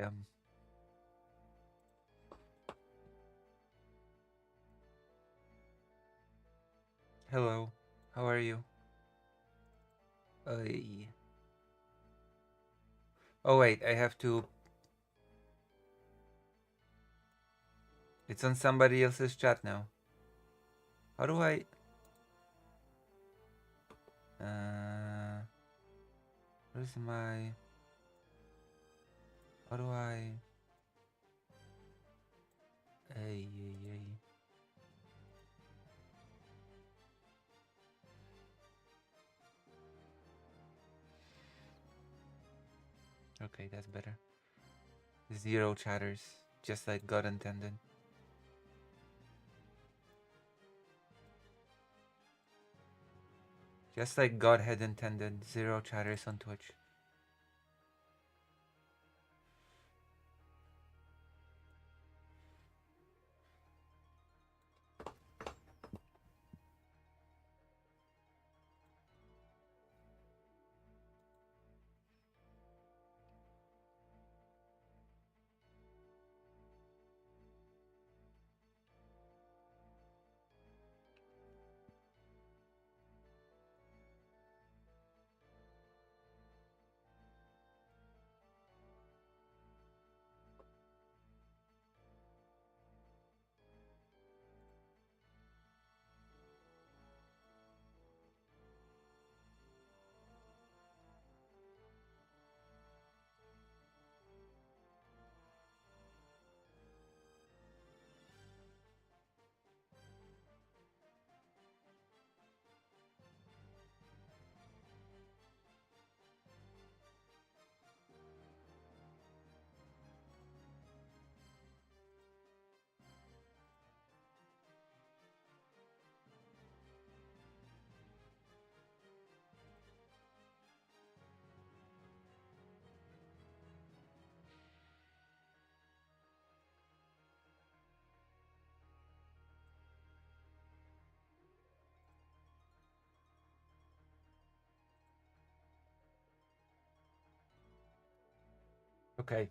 Um. Hello. How are you? Uh, oh wait, I have to. It's on somebody else's chat now. How do I? Where's my? How do I? Hey, hey, hey. Okay, that's better. Zero chatters, just like God intended. Just like God had intended. Zero chatters on Twitch. Okay.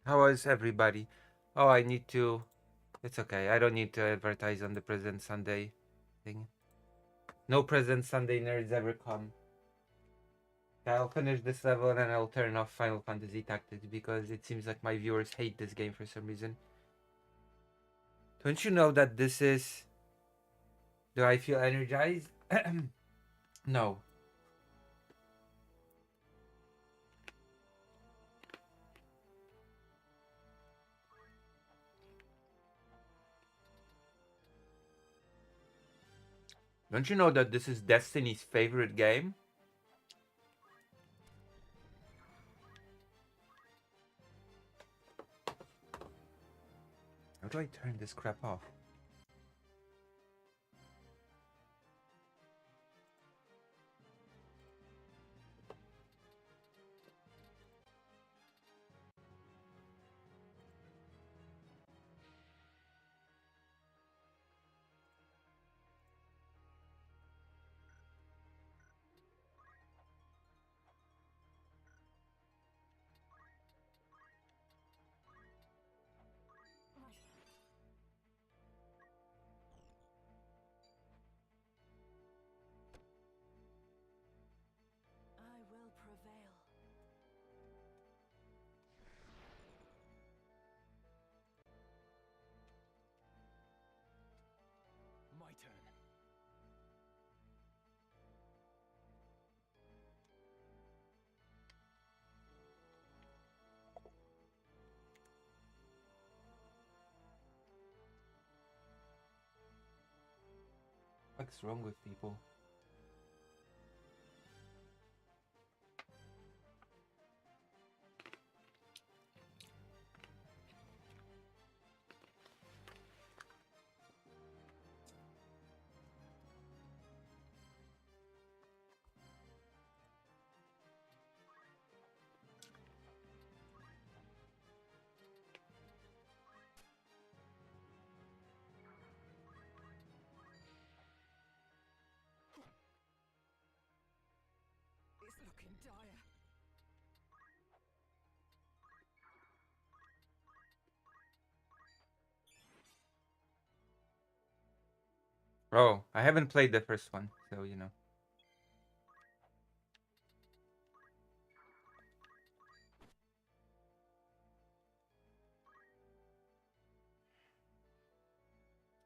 How is everybody? Oh, I need to. It's okay. I don't need to advertise on the President Sunday thing. No President Sunday nerds ever come. I'll finish this level and then I'll turn off Final Fantasy Tactics because it seems like my viewers hate this game for some reason. Don't you know that this is... Do I feel energized? No. Don't you know that this is Destiny's favorite game? How do I turn this crap off? I will prevail. My turn. What's wrong with people? It's looking dire. Oh, I haven't played the first one, so you know.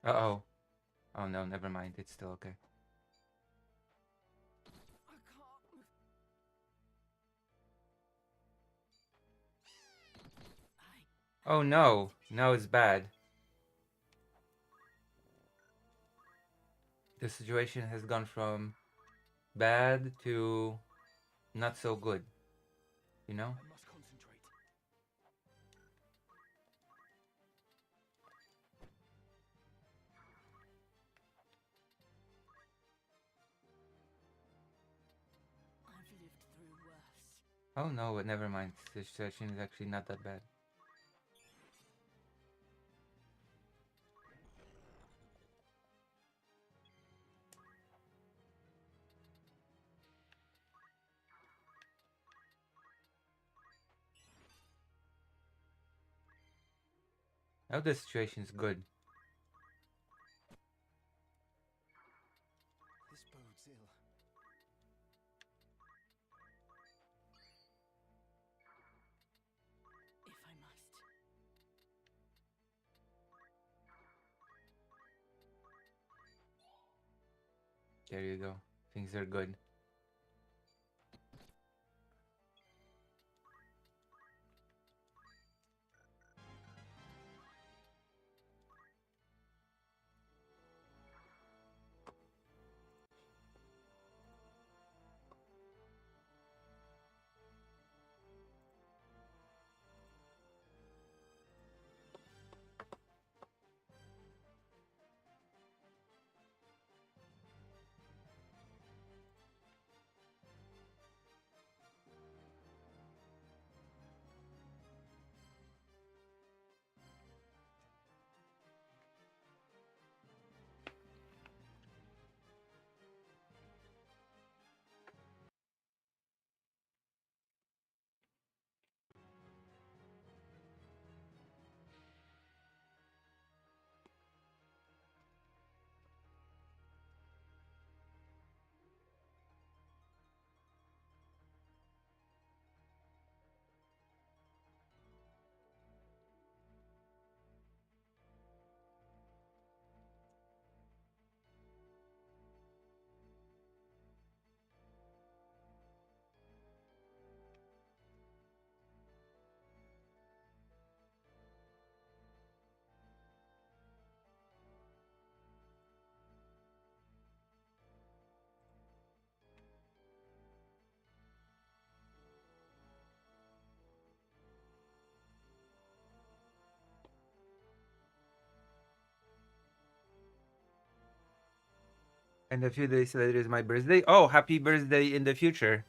Uh-oh. Oh no, never mind. It's still okay. I can't. Oh no. Now it's bad. The situation has gone from bad to not so good. You know? I must concentrate. I've lived through worse. Oh no, but never mind. The situation is actually not that bad. Now the situation's good. This bodes ill. If I must. There you go. Things are good. And a few days later is my birthday. Oh, happy birthday in the future.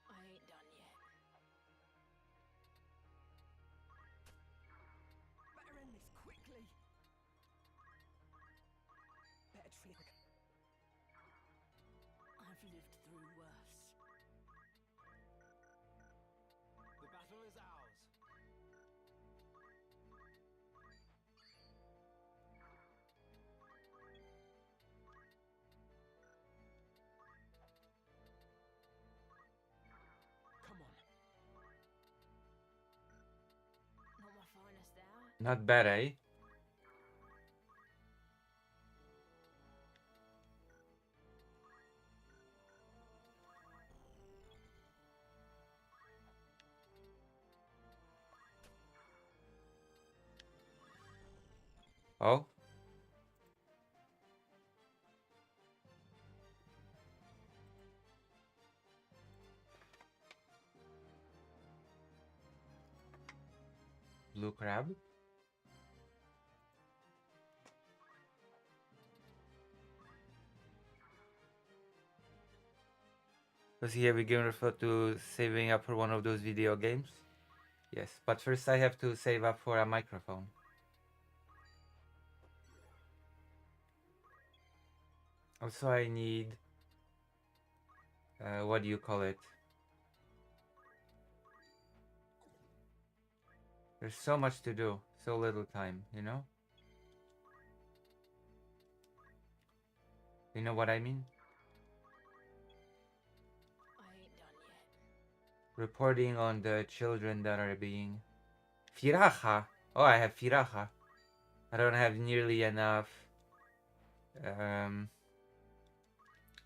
I ain't done yet. Better end this quickly. Better treat the... I've lived through worse. The battle is ours. Come on. Not my finest hour. Not bad, eh? Oh, blue crab. Was he ever given a thought to saving up for one of those video games? Yes, but first I have to save up for a microphone. Also, I need what do you call it? There's so much to do, so little time, you know? You know what I mean? I ain't done yet. Reporting on the children that are being Firaja. Oh, I have Firaja. I don't have nearly enough um,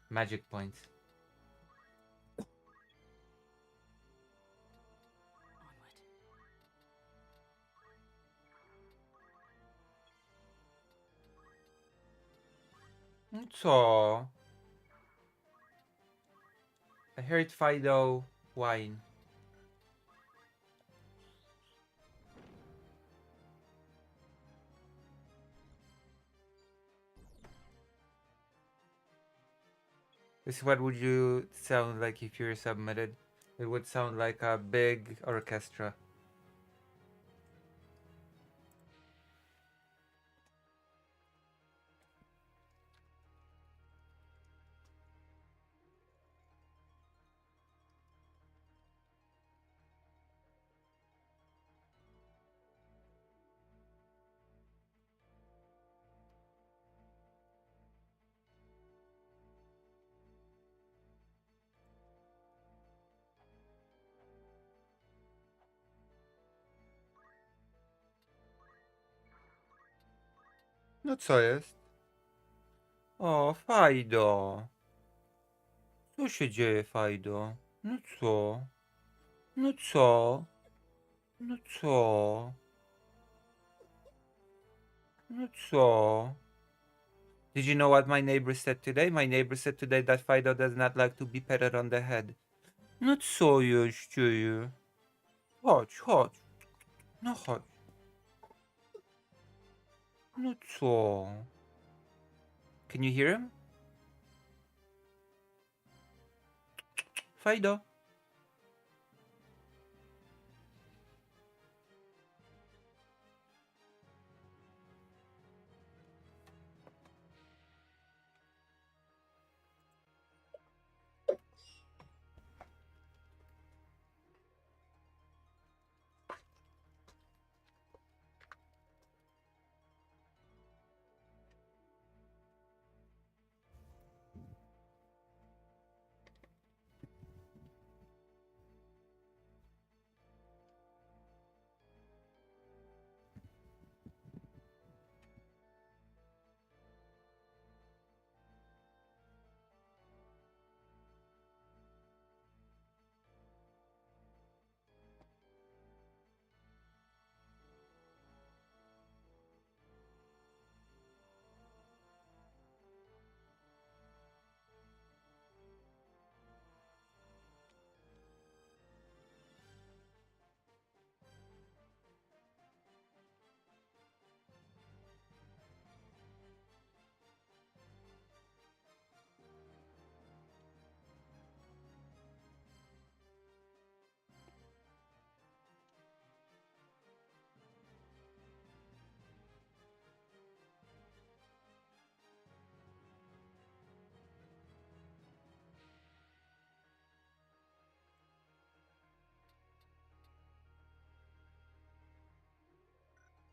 magic points. So I heard Fido whine. This what would you sound like if you're submitted? It would sound like a big orchestra. No co jest? O, Fajdo. Co się dzieje, Fajdo? No co? No co? No co? No co? Did you know what my neighbor said today? My neighbor said today that Fido does not like to be patted on the head. No co jest dzieje? Chodź, chodź. No chodź. No co? Can you hear him? Fido?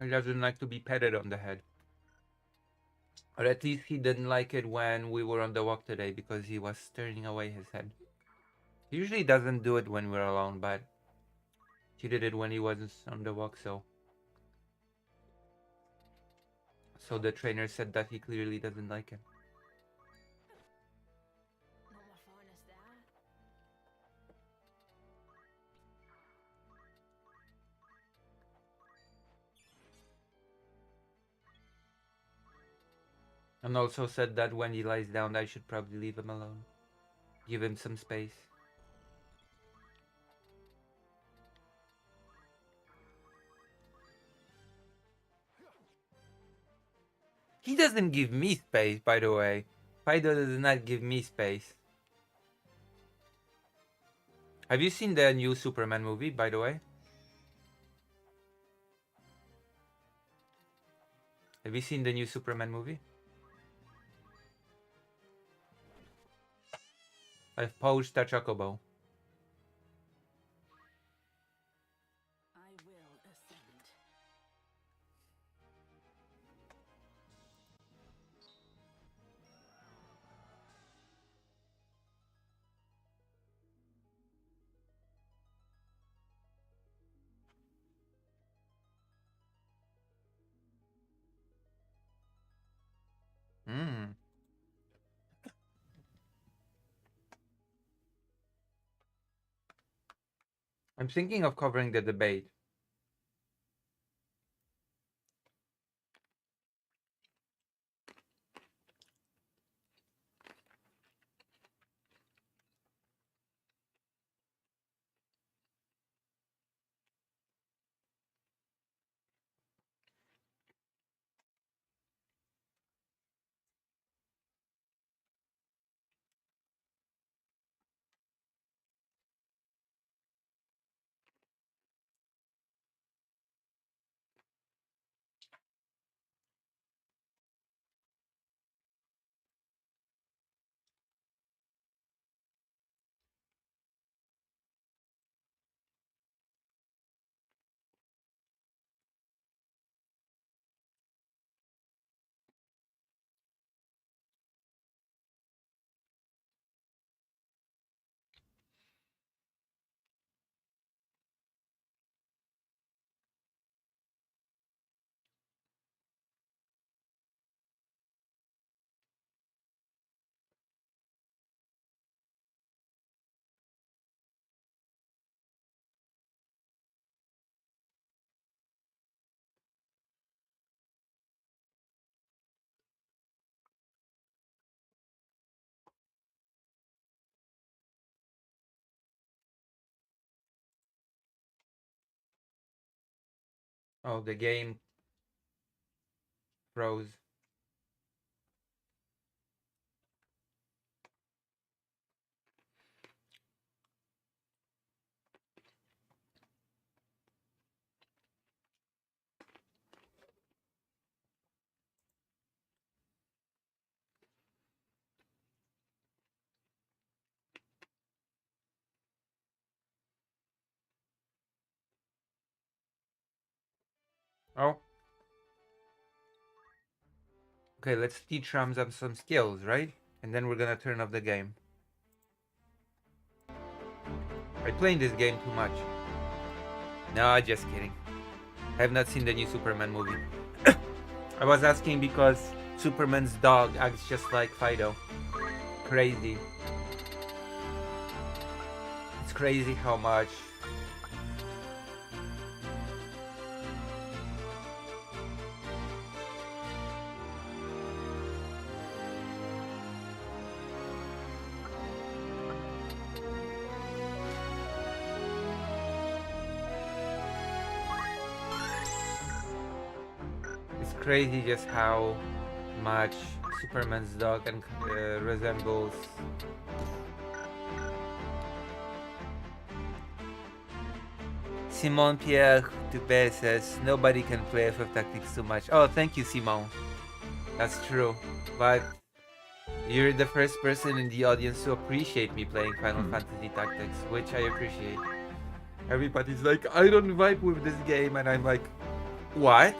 He doesn't like to be patted on the head. Or at least he didn't like it when we were on the walk today because he was turning away his head. He usually doesn't do it when we're alone, but he did it when he wasn't on the walk, so the trainer said that he clearly doesn't like it. Not my finest hour. And also said that when he lies down, I should probably leave him alone. Give him some space. He doesn't give me space, by the way. Fido does not give me space. Have you seen the new Superman movie, by the way? Have you seen the new Superman movie? I've poached a chocobo. I will ascend. Hmm. I'm thinking of covering the debate. Oh, the game froze. Oh. Okay, let's teach Ramzan some skills, right? And then we're gonna turn off the game. I playing this game too much. No, just kidding. I have not seen the new Superman movie. I was asking because Superman's dog acts just like Fido. Crazy. It's crazy how much. It's crazy just how much Superman's dog resembles. Simon Pierre Dubé says nobody can play FF Tactics too much. Oh, thank you, Simon. That's true. But you're the first person in the audience to appreciate me playing Final Fantasy Tactics, which I appreciate. Everybody's like, I don't vibe with this game, and I'm like, what?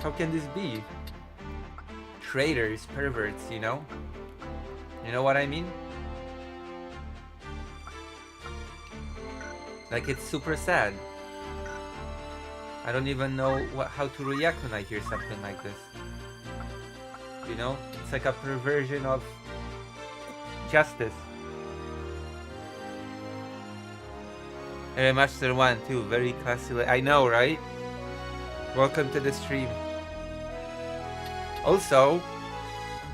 How can this be? Traitors, perverts, you know? You know what I mean? Like, it's super sad. I don't even know how to react when I hear something like this. You know? It's like a perversion of justice. Master 1 too, very classy. I know, right? Welcome to the stream. Also,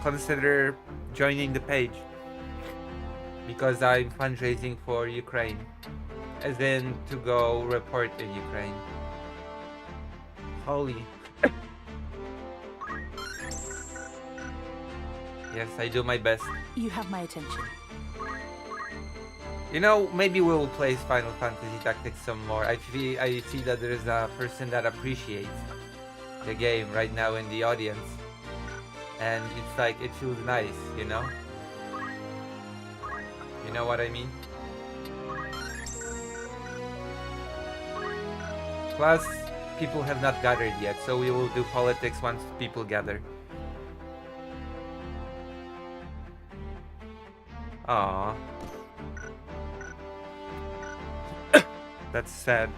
consider joining the page because I'm fundraising for Ukraine, as in to go report in Ukraine. Holy. Yes, I do my best. You have my attention. You know, maybe we'll play Final Fantasy Tactics some more. I see that there's a person that appreciates the game right now in the audience, and it's like it feels nice, you know. You know what I mean? Plus, people have not gathered yet, so we will do politics once people gather. Aww. That's sad.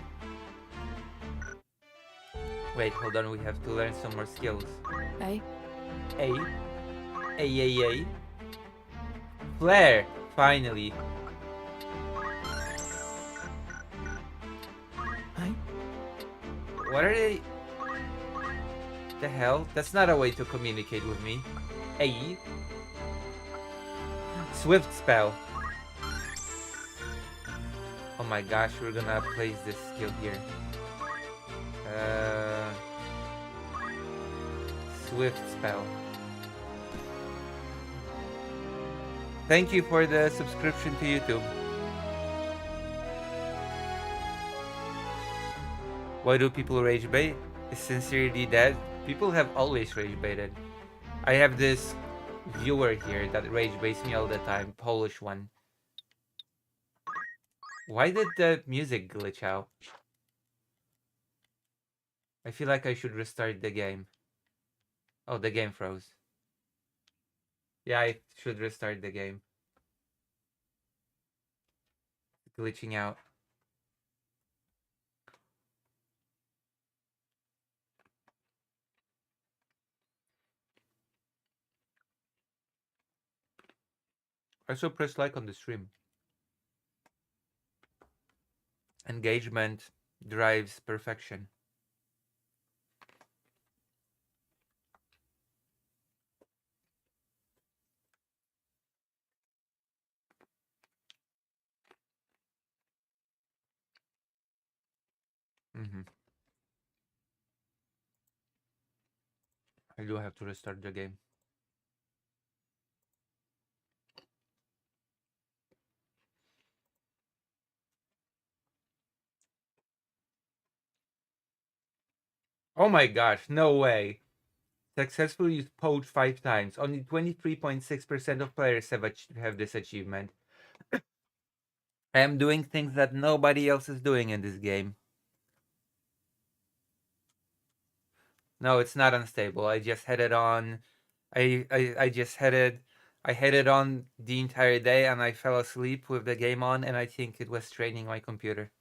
Wait, hold on, we have to learn some more skills. A. A. A. Flare! Finally. I. What are they? The hell? That's not a way to communicate with me. A. Swift spell. Oh my gosh, we're gonna place this skill here. Swift spell. Thank you for the subscription to YouTube. Why do people rage bait? Is sincerity dead? People have always rage baited. I have this viewer here that rage baits me all the time, Polish one. Why did the music glitch out? I feel like I should restart the game. Oh, the game froze. Yeah, I should restart the game. Glitching out. Also press like on the stream. Engagement drives perfection. I do have to restart the game. Oh my gosh, no way. Successfully used poach 5 times. Only 23.6% of players have this achievement. I am doing things that nobody else is doing in this game. No, it's not unstable. I just had it on. I just had it. I had it on the entire day and I fell asleep with the game on, and I think it was straining my computer.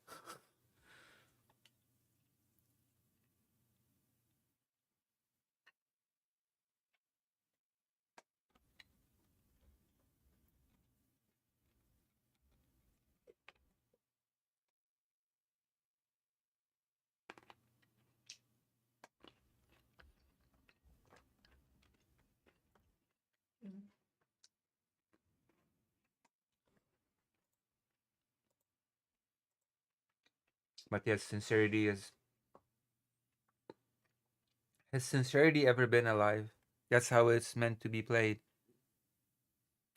But yes, sincerity is. Has sincerity ever been alive? That's how it's meant to be played.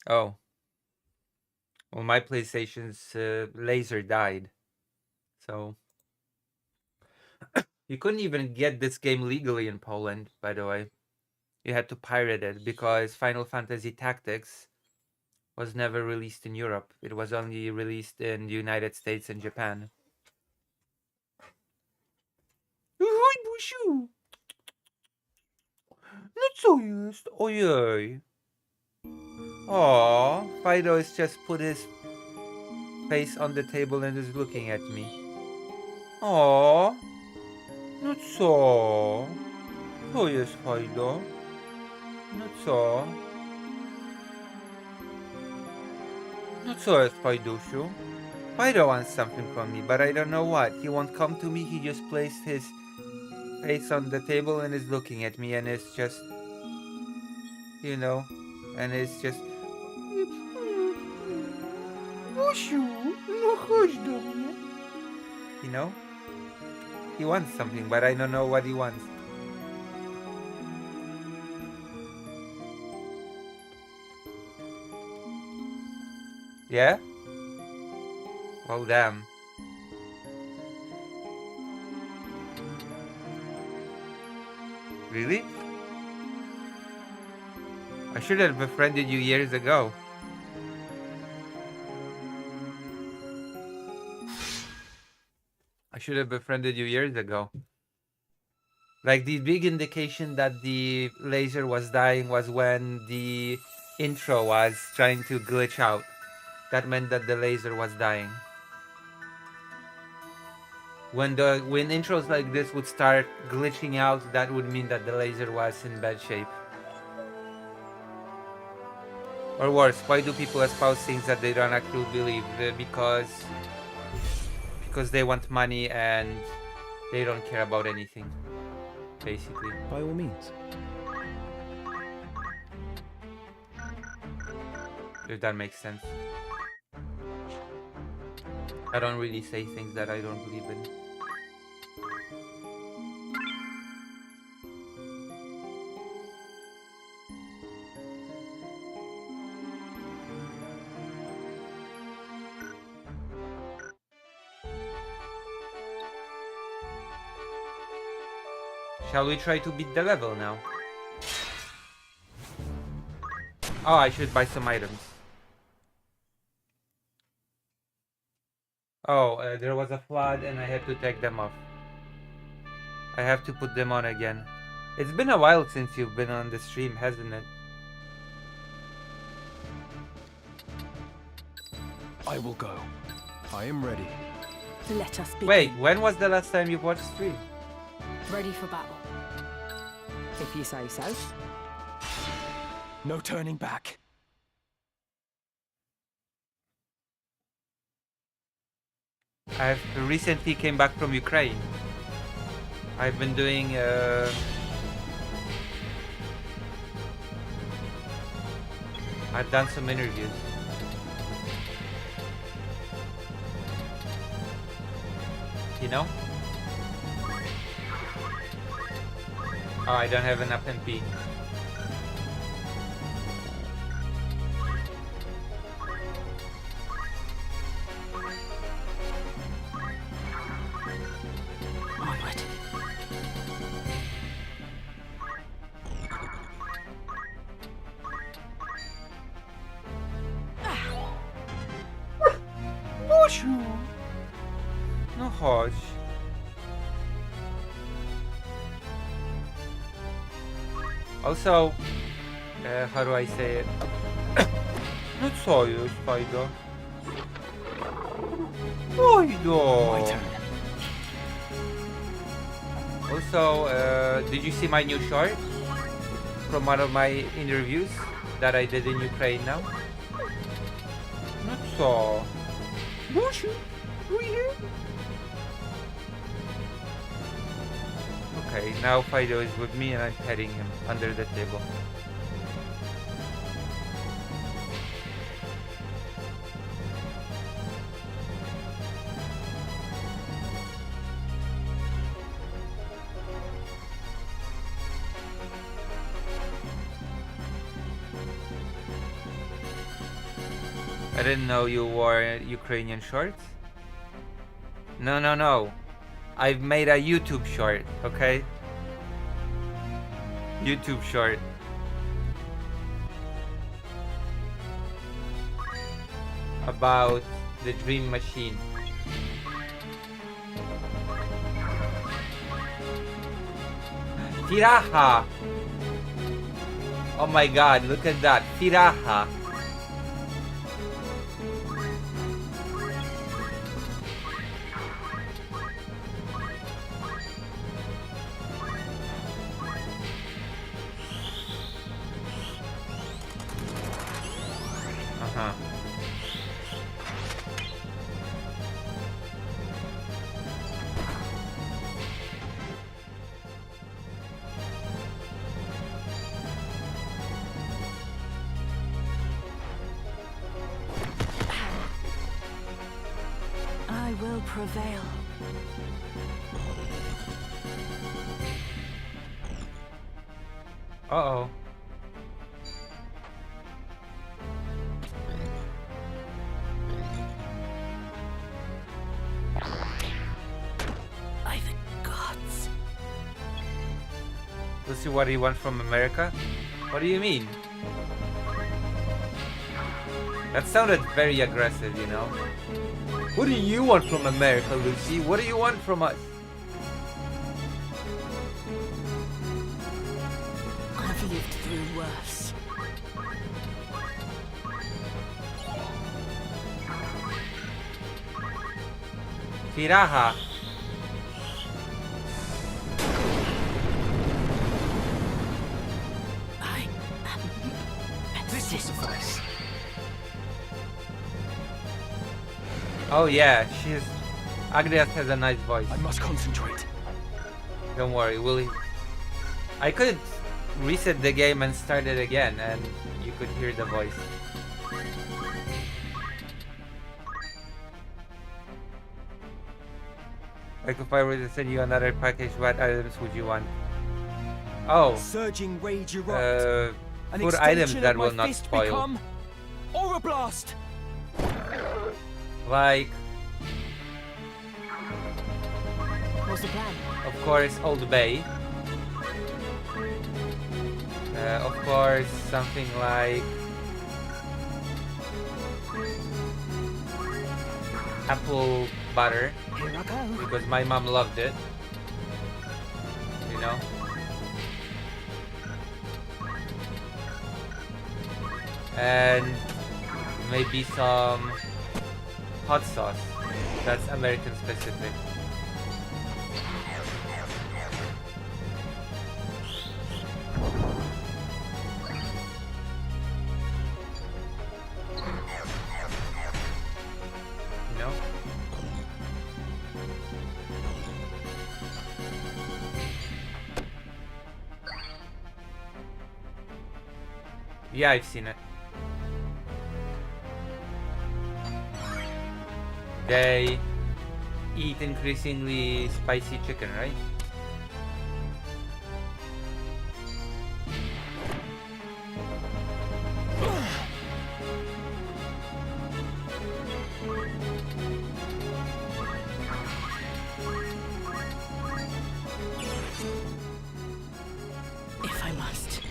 Oh. Well, my PlayStation's laser died. So. You couldn't even get this game legally in Poland, by the way. You had to pirate it because Final Fantasy Tactics was never released in Europe. It was only released in the United States and Japan. Oj, Busiu! No co jest? Ojej. Aw, Fido has just put his face on the table and is looking at me. Aw. No co? Co jest, Fido? No co? No co jest, Fajdusiu? Fido wants something from me, but I don't know what. He won't come to me, he just placed his face on the table and is looking at me, and it's just, you know, and it's just... Busiu, no chodź do mnie. You know? He wants something, but I don't know what he wants. Yeah? Oh, damn. Really? I should have befriended you years ago. I should have befriended you years ago. Like, the big indication that the laser was dying was when the intro was trying to glitch out. That meant that the laser was dying. When intros like this would start glitching out, that would mean that the laser was in bad shape. Or worse, why do people espouse things that they don't actually believe? Because they want money and they don't care about anything, basically. By all means. If that makes sense. I don't really say things that I don't believe in. Shall we try to beat the level now? Oh, I should buy some items. Oh, there was a flood and I had to take them off. I have to put them on again. It's been a while since you've been on the stream, hasn't it? I will go. I am ready. Let us begin. Wait, when was the last time you watched stream? Ready for battle. If you say so. No turning back. I've recently came back from Ukraine. I've been doing I've done some interviews. You know? Oh, I don't have enough MP. Onward. No chodź. Also, how do I say it? No co już, Fajdo? Fajdo! My turn. Also, did you see my new short? From one of my interviews that I did in Ukraine now? No co? Okay, now Fido is with me and I'm petting him under the table. I didn't know you wore Ukrainian shorts. No. I've made a YouTube short, okay? YouTube short. About the dream machine. Tiraha! Oh my god, look at that. Tiraha! Uh-huh. I will prevail. Uh-oh. asked you what you want from America? What do you mean? That sounded very aggressive, you know? What do you want from America, Lucy? What do you want from us? I've lived through worse. Tiraha. I am This will suffice. Oh yeah, Agrias has a nice voice. I must concentrate. Don't worry, I could reset the game and start it again and you could hear the voice. Like if I were to send you another package, what items would you want? Oh, Surging rage erupt. An food items extension that of my will not fist spoil. become Aura blast. Like, What's the plan? of course, Old Bay. Of course, something like apple butter, Here I go. because my mom loved it. You know? And maybe some hot sauce. That's American specific. You know? Yeah, I've seen it. They eat increasingly spicy chicken, right? If I must.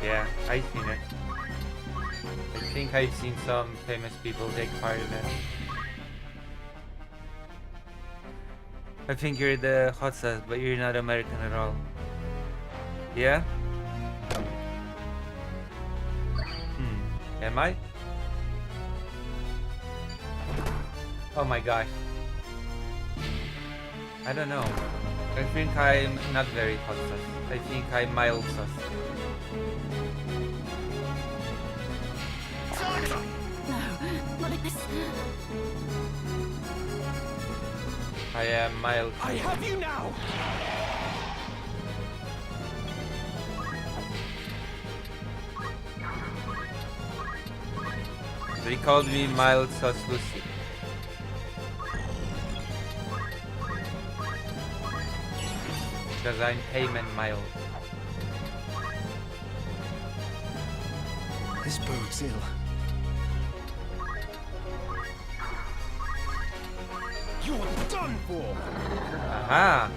Yeah, I've seen it. I think I've seen some famous people take part in it. I think you're the hot sauce, but you're not American at all. Yeah? Am I? Oh my gosh. I don't know. I think I'm not very hot sauce. I think I'm mild sauce. No, not like this. I am mild. I have you now. They called me mild sauce Lucy. Because I'm tame and mild. This bodes ill. You're done for. Aha!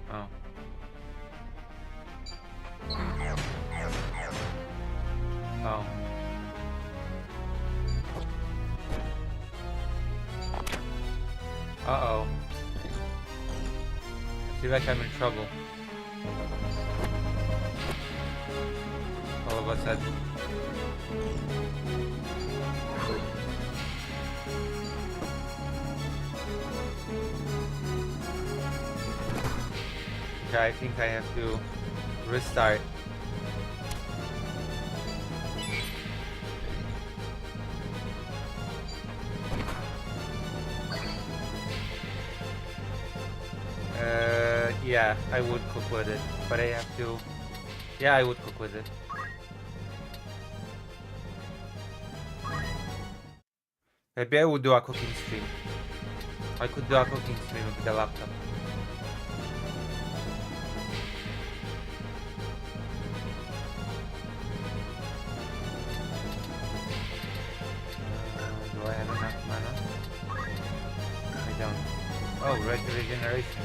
Oh. Oh. Uh-oh. I feel like I'm in trouble. All of a sudden. Okay, I think I have to restart. Yeah, I would cook with it, but I have to. Yeah, I would cook with it. Maybe I would do a cooking stream. I could do a cooking stream with the laptop. Do I have enough mana? I don't. Oh, regeneration.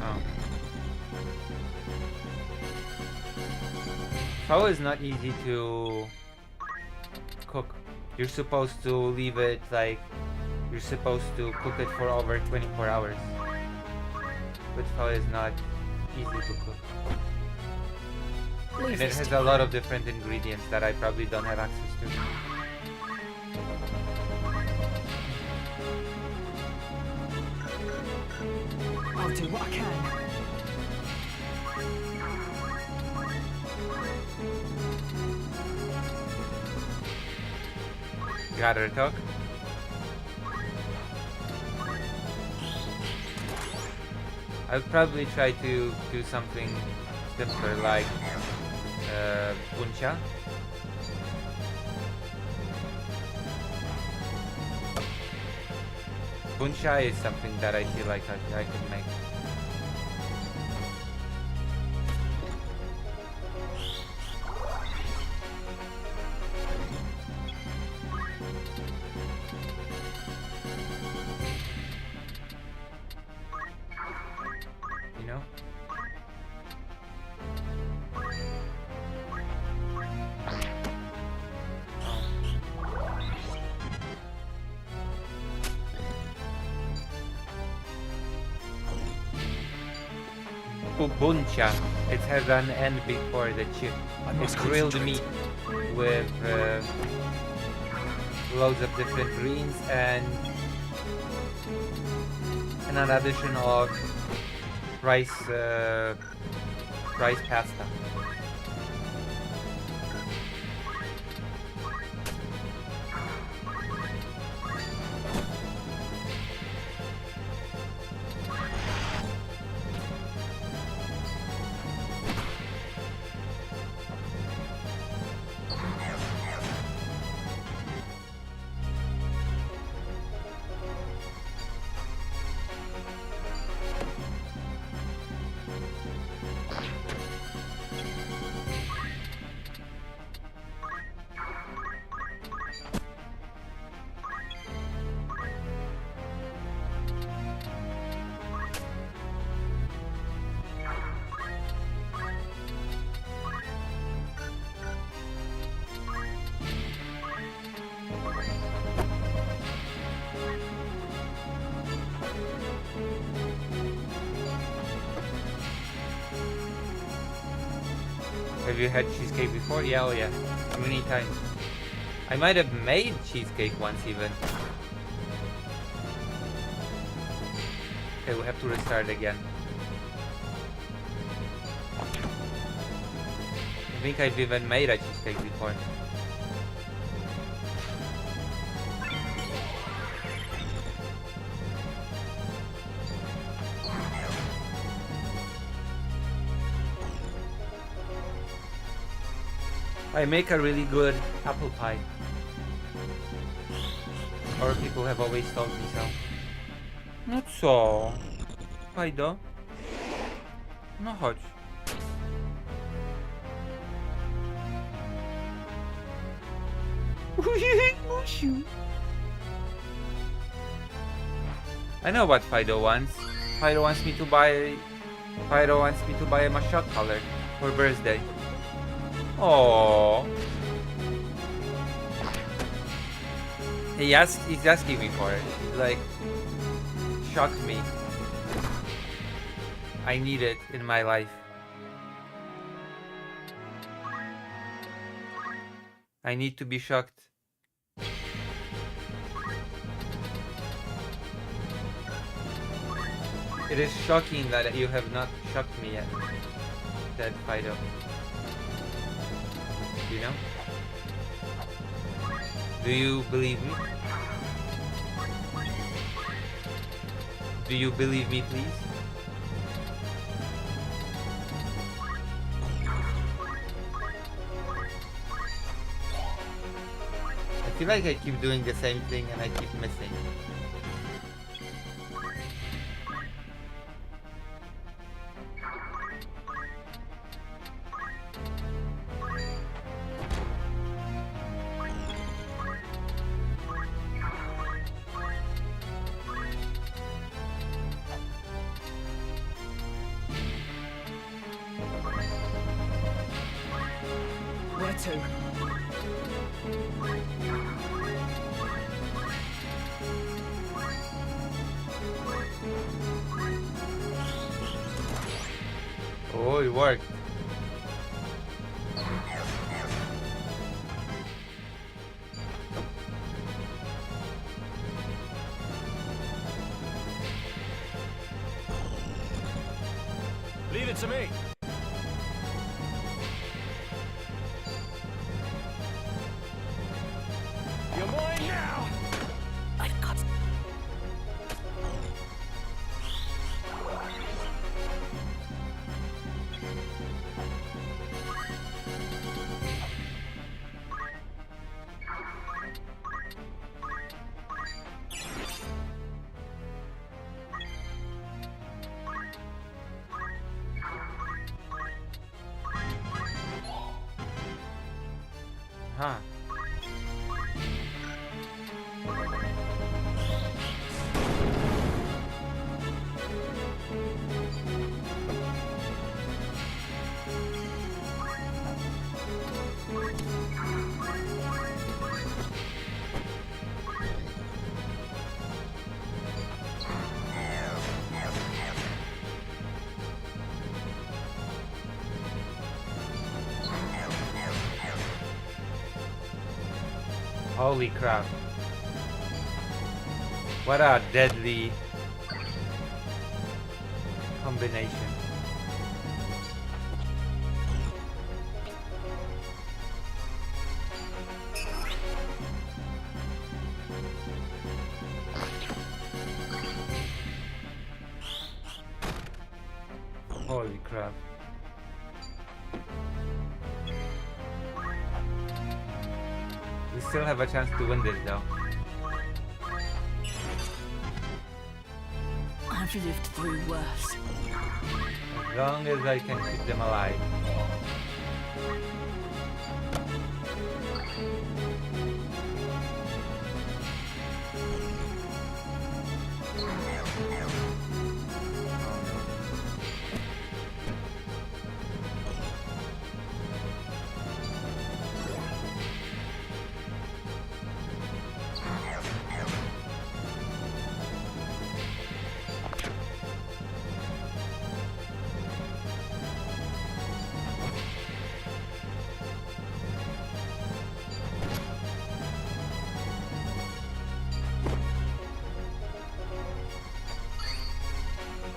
Oh. Pho is not easy to cook. You're supposed to leave it like you're supposed to cook it for over 24 hours. But pho is not easy to cook. And it has a lot of different ingredients that I probably don't have access to. I'll do what I can. Got her talk? I'll probably try to do something simpler like buncha. Buncha is something that I feel like I could make. You know? Buncha. It has an N before the chip. It's grilled meat with loads of different greens and an addition of rice pasta. Have you had cheesecake before? Yeah, oh yeah. Many times. I might have made cheesecake once even. Okay, we have to restart again. I think I've even made a cheesecake before. I make a really good apple pie. Or people have always told me so. No co? Fajdo? No chodź. I know what Fido wants. Fido wants me to buy a mashup color for birthday. Oh. He's asking me for it. He's like, shock me. I need it in my life. I need to be shocked. It is shocking that you have not shocked me yet, said Fido. You know? Do you believe me? Do you believe me, please? I feel like I keep doing the same thing and I keep missing. Where to? Oh, it worked. Leave it to me. You're mine now. I've got. Huh. Holy crap. What a deadly combination. Holy crap. We still have a chance to win this though. I've lived through worse. As long as I can keep them alive.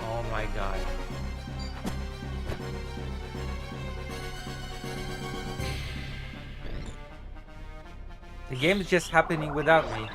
Oh my god. The game is just happening without me.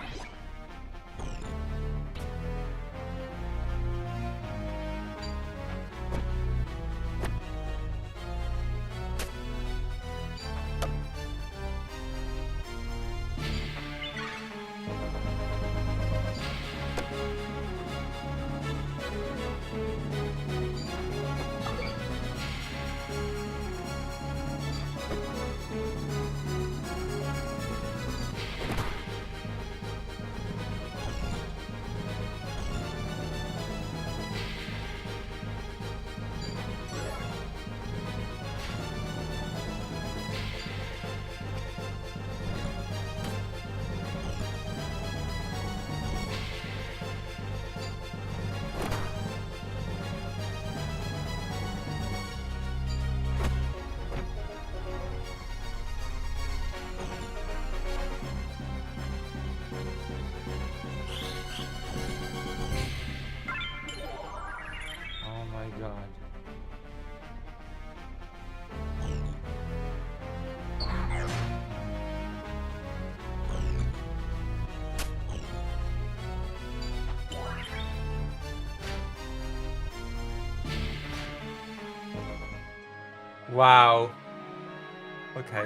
Wow. Okay.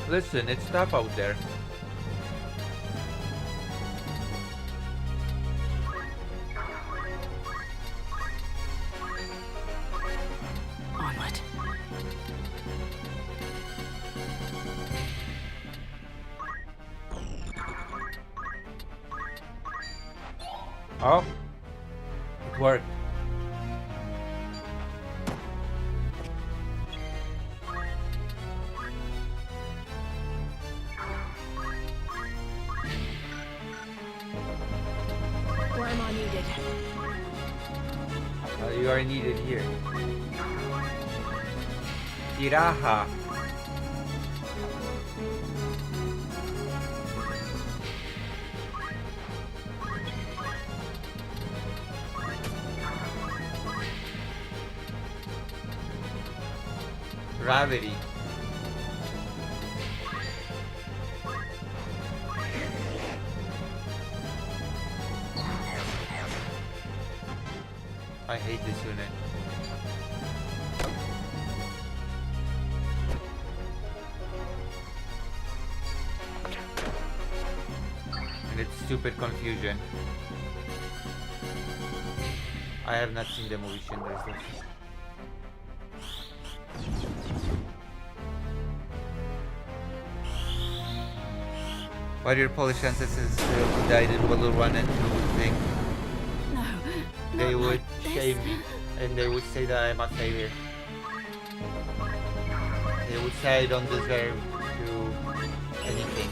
Listen, it's tough out there. Onward. Oh, it worked. Where am I needed? You are needed here. Iraha. Gravity. I hate this unit. And its stupid confusion. I have not seen the movie Schindler's List. What are your Polish ancestors who died in World War One and Two would think? No. They not would like this. shame me, and they would say that I'm a failure. They would say I don't deserve to do anything.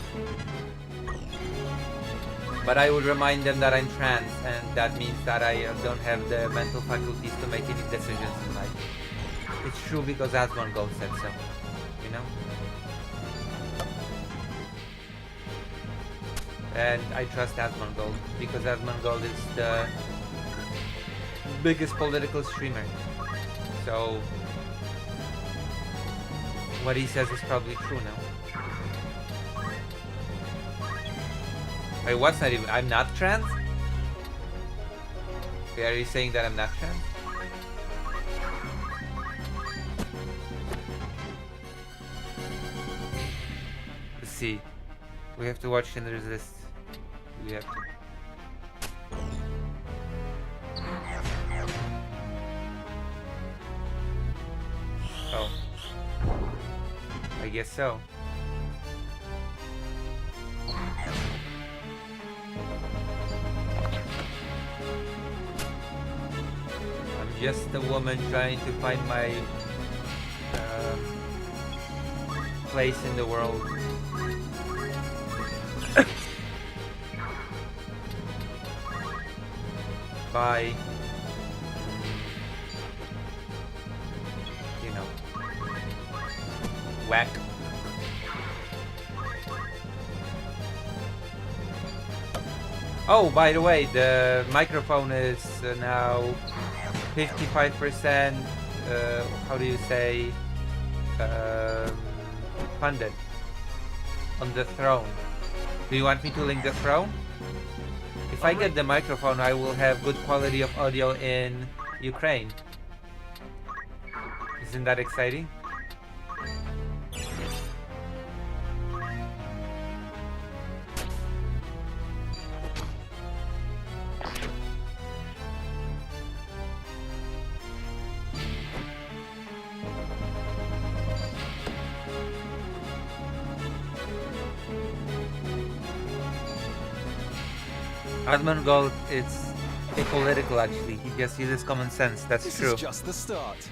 But I would remind them that I'm trans, and that means that I don't have the mental faculties to make any decisions in life. It's true because Asmongold said so, you know? And I trust Asmongold because Asmongold is the biggest political streamer. So what he says is probably true now. Wait, what's not even? I'm not trans? Okay, are you saying that I'm not trans? Let's see. We have to watch Schindler's List. We have to. Oh. I guess so. I'm just a woman trying to find my place in the world. By, you know, whack. Oh, by the way, the microphone is now 55%, how do you say, funded on the throne. Do you want me to link the throne? If I get the microphone, I will have good quality of audio in Ukraine. Isn't that exciting? Asmongold is apolitical actually. He just uses common sense. That's This true. is just the start.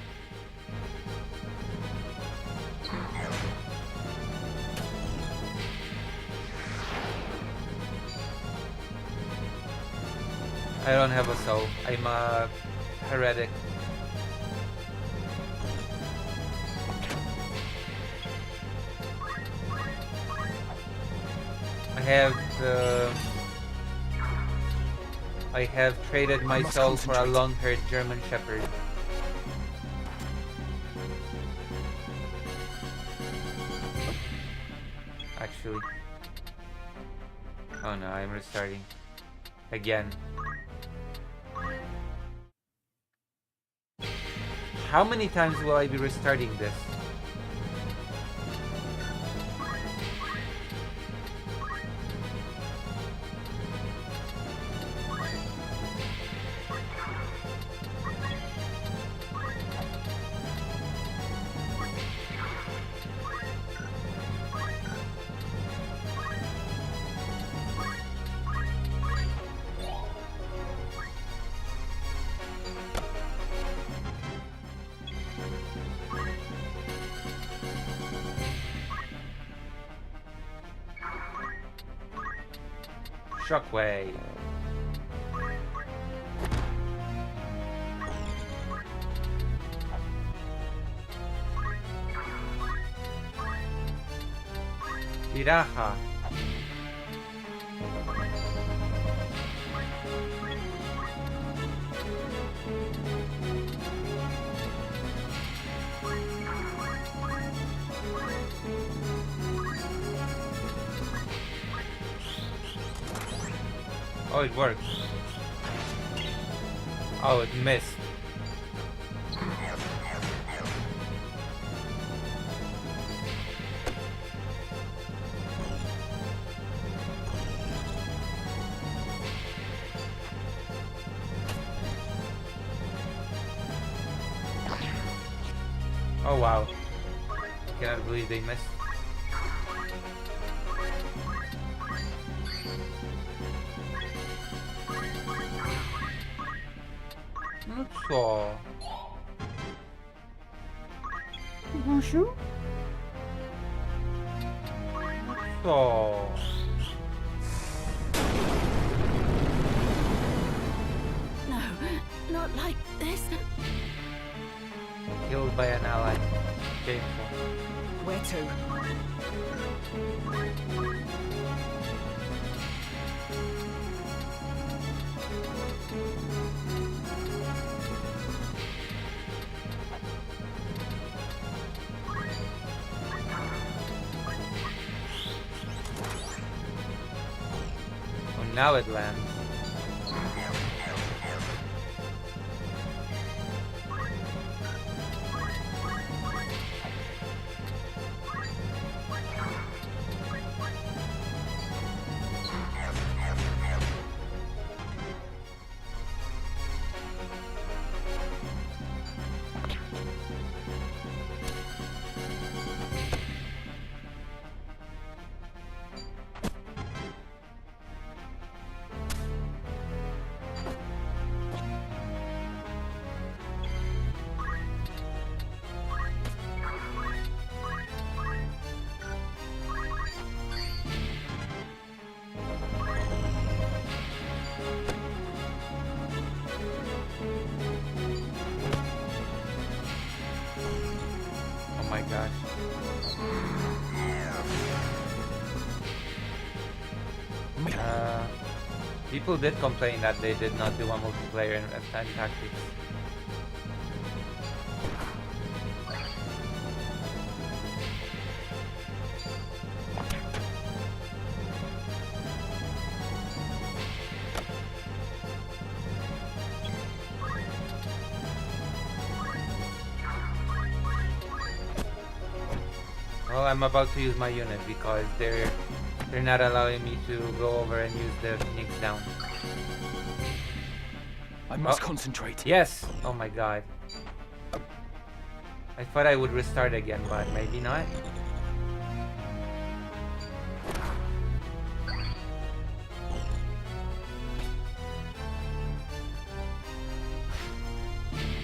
I don't have a soul. I'm a heretic. I have I have traded my must soul for a concentrate. long-haired German Shepherd. Actually. Oh no, I'm restarting. Again. How many times will I be restarting this? Shockwave. Iraha. Oh, it worked. Oh, it missed. Oh wow. Cannot believe they missed. Not so. Bonjour. Not so. No, not like this. Killed by an ally. Shameful. Where to? Oh, now it lands. Oh my gosh. People did complain that they did not do a multiplayer in F10 Tactics. Well, I'm about to use my unit because they're not allowing me to go over and use the Phoenix down. I must concentrate. Yes! Oh my god. I thought I would restart again, but maybe not.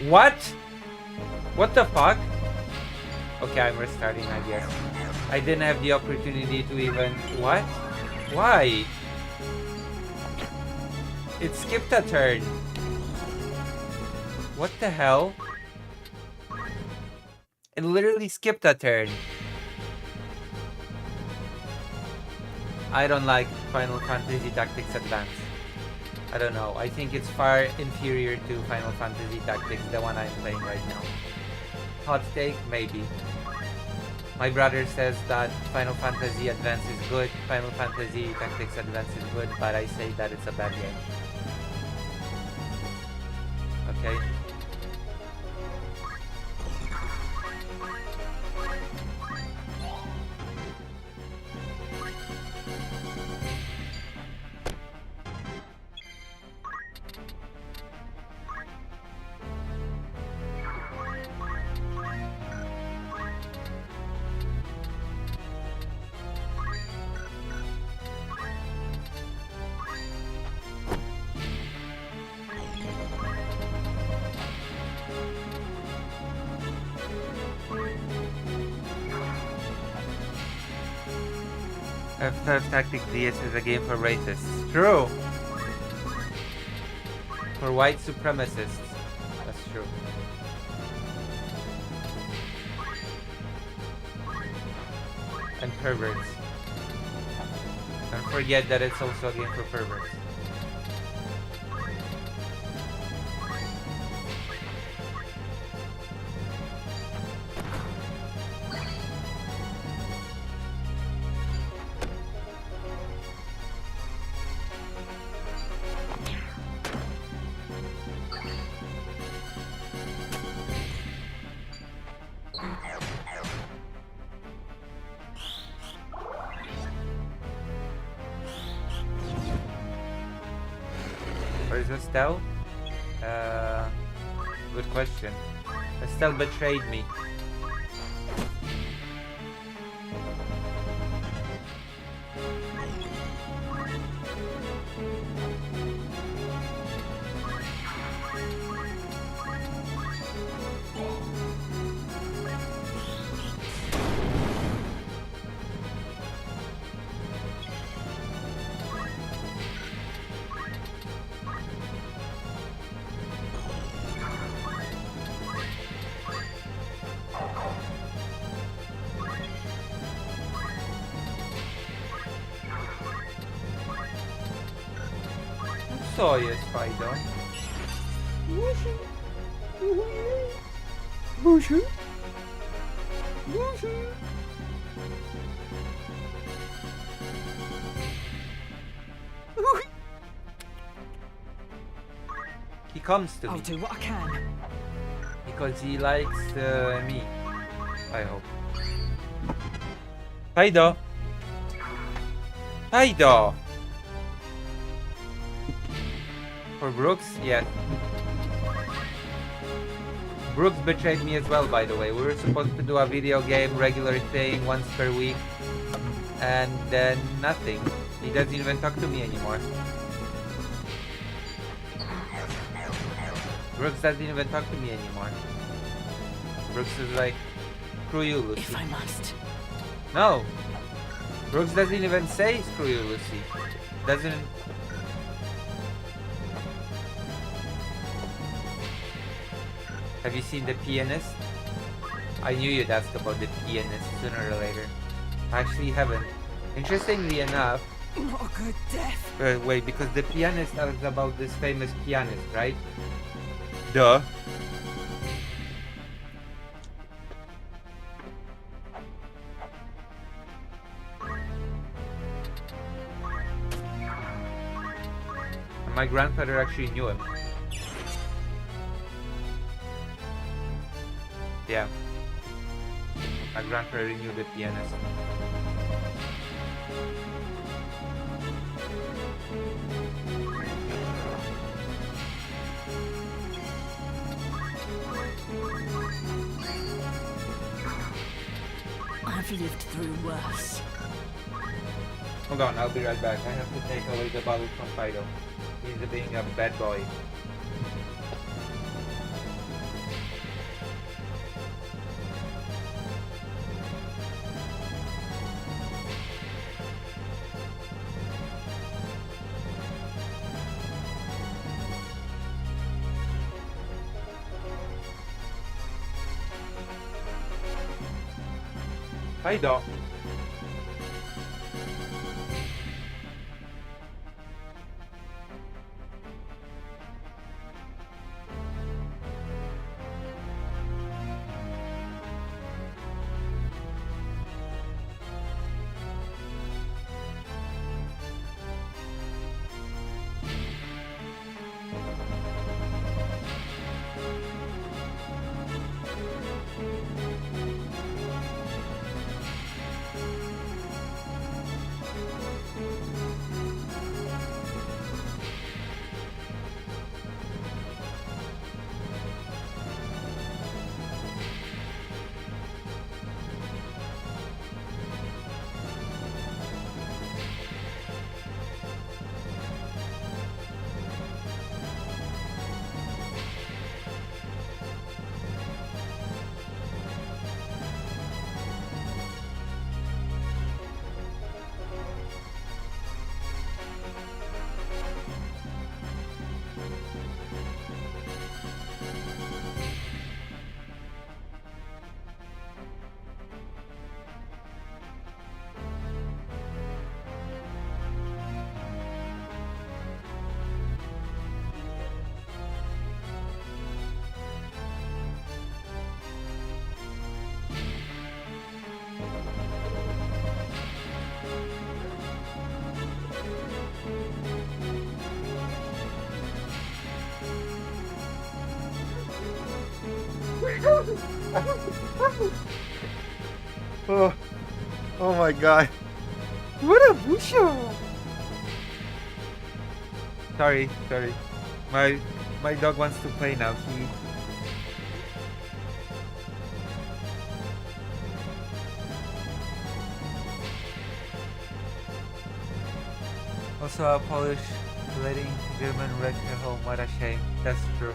What? What the fuck? Okay, I'm restarting, I guess. I didn't have the opportunity to even... What? Why? It skipped a turn. What the hell? It literally skipped a turn. I don't like Final Fantasy Tactics Advance. I don't know. I think it's far inferior to Final Fantasy Tactics, the one I'm playing right now. Hot take? Maybe. My brother says that Final Fantasy Advance is good, Final Fantasy Tactics Advance is good, but I say that it's a bad game. Okay. F12 Tactic DS is a game for racists. True! For white supremacists. That's true. And perverts. Don't forget that it's also a game for perverts. Where's Estelle? Good question. Estelle betrayed me. Co jest, Fajdo? He comes to I'll me do what I can. because he likes me. I hope. Fajdo! Fajdo! For Brooks? Yeah. Brooks betrayed me as well, by the way. We were supposed to do a video game, regular thing, once per week. And then nothing. He doesn't even talk to me anymore. Brooks doesn't even talk to me anymore. Brooks is like, screw you, Lucy. If I must. No! Brooks doesn't even say screw you, Lucy. Doesn't... Have you seen The Pianist? I knew you'd ask about The Pianist sooner or later. I actually haven't. Interestingly enough... Not a good death. wait, because The Pianist is about this famous pianist, right? Duh. And my grandfather actually knew him. Yeah. My grandfather knew the pianist. I've lived through worse. Hold on, I'll be right back. I have to take away the bottle from Fido. He's being a bad boy. Fido. Oh, oh my god. What a busho! Sorry. My dog wants to play now. Also a Polish letting German wreck her home. What a shame. That's true.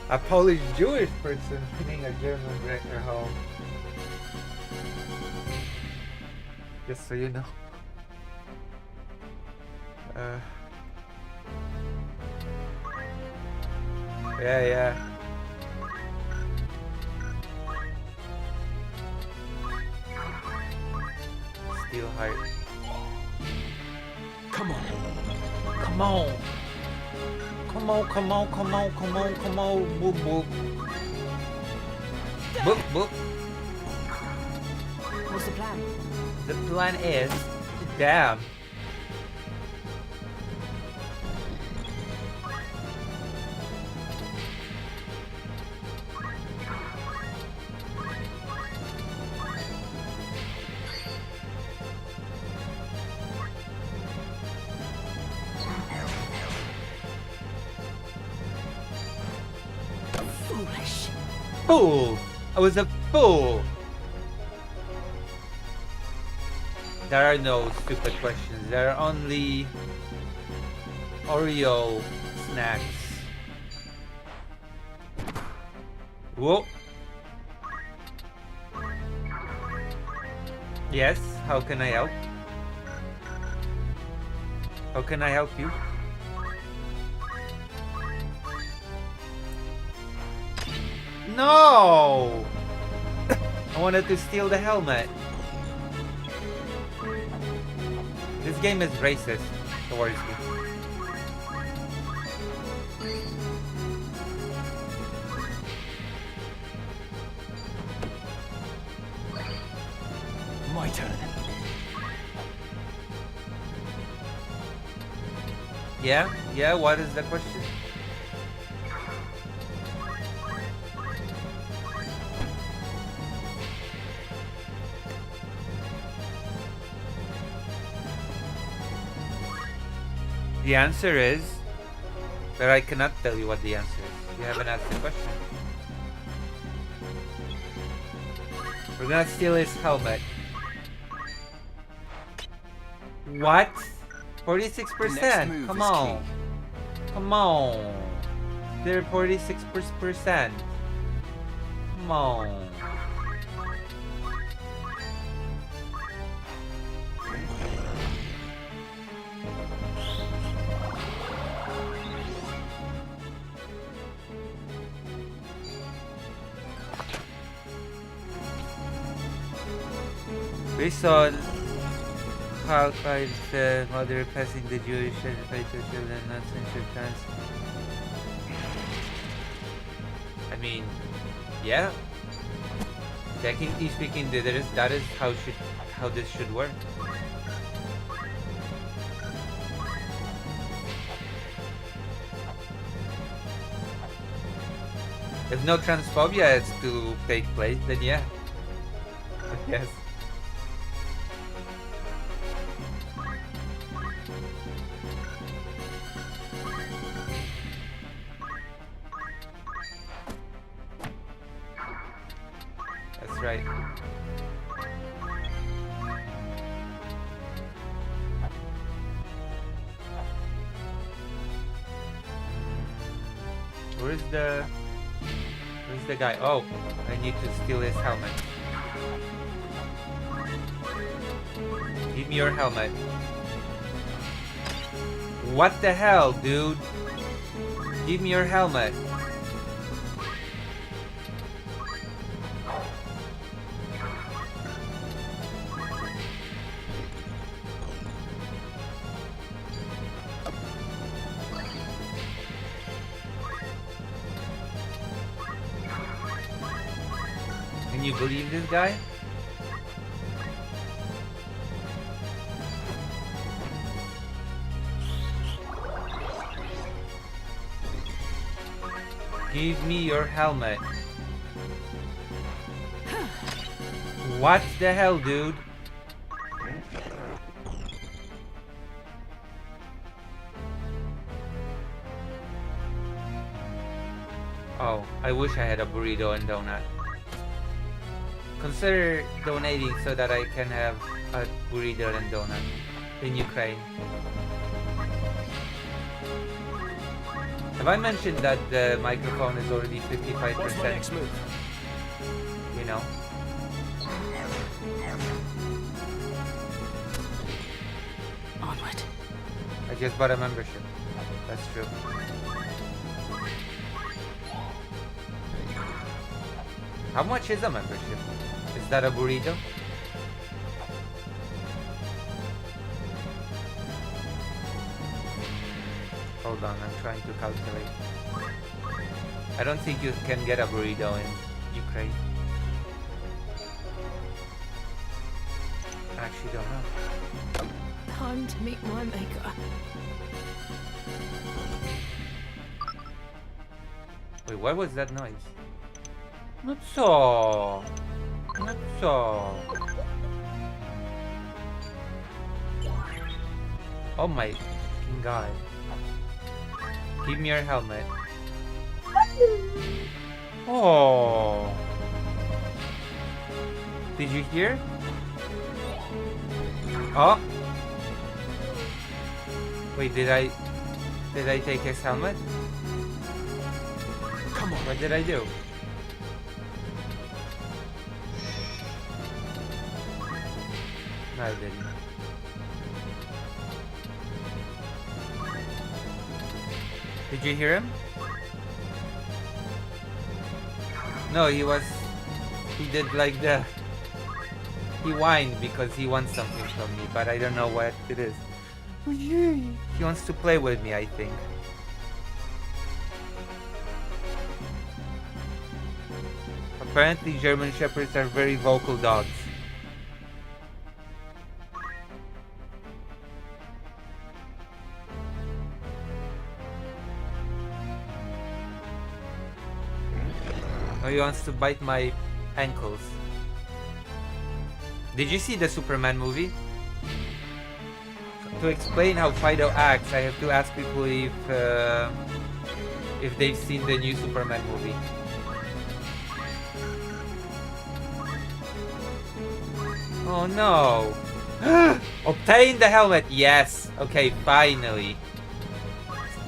A Polish Jewish person hitting a German wreck her home. Just so you know. Yeah. Steel heart. Come on. Come on. Boop, boop. Boop. What's the plan? The plan is, damn. Foolish. Fool! I was a fool! There are no stupid questions. There are only Oreo snacks. Whoa! Yes, how can I help? How can I help you? No! I wanted to steal the helmet. This game is racist towards me. My turn. Yeah, what is the question? The answer is that I cannot tell you what the answer is. You haven't asked the question. We're gonna steal his helmet. What? 46%? Come on. Come on. They're 46%. Come on. Based on how the mother passing the Jewish and to children not censored trans. I mean, yeah. Technically speaking, that is how this should work. If no transphobia is to take place, then yeah. Yes. That's right. Where's the guy? Oh, I need to steal his helmet. Give me your helmet. What the hell, dude? Give me your helmet. Can you believe this guy? Give me your helmet. What the hell, dude? Oh, I wish I had a burrito and donut. Consider donating so that I can have a burrito and donut in Ukraine. Have I mentioned that the microphone is already 55%? What's my next move? You know? Onward. I just bought a membership. That's true. How much is a membership? Is that a burrito? Hold on, I'm trying to calculate. I don't think you can get a burrito in Ukraine. I actually don't know. Time to meet my maker. Wait, what was that noise? Not so. Not so. Oh my fucking god. Give me your helmet. Oh. Did you hear? Oh. Wait, did I take his helmet? Come on. What did I do? No, I didn't. Did you hear him? No, he did like he whined because he wants something from me, but I don't know what it is. He wants to play with me, I think. Apparently German Shepherds are very vocal dogs. Oh, he wants to bite my ankles. Did you see the Superman movie? To explain how Fido acts, I have to ask people if they've seen the new Superman movie. Oh no! Obtain the helmet! Yes! Okay, finally.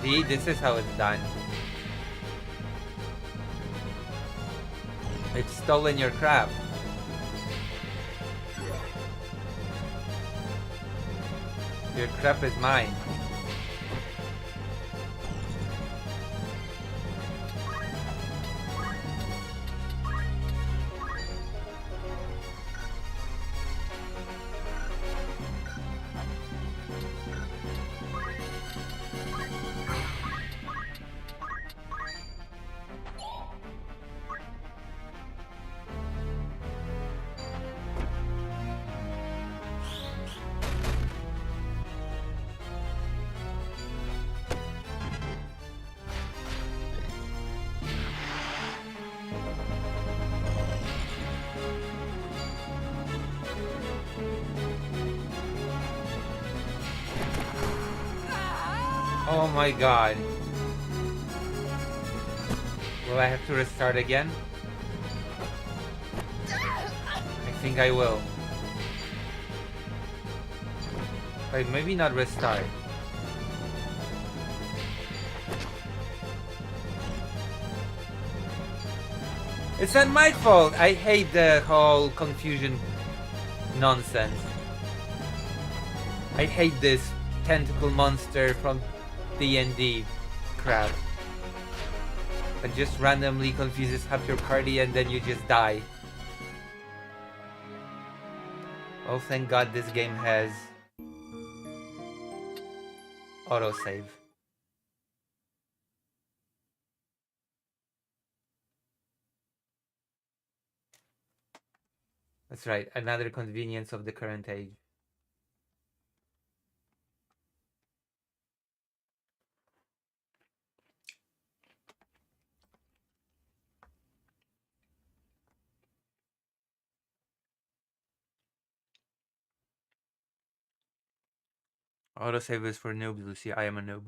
See, this is how it's done. It's stolen your crap. Your crap is mine. Oh my god. Will I have to restart again? I think I will. Wait, maybe not restart. It's not my fault. I hate the whole confusion nonsense. I hate this tentacle monster from D&D crap that just randomly confuses half your party and then you just die. Oh, thank God this game has autosave. That's right, another convenience of the current age. Autosave is for noobs, Lucy. I am a noob.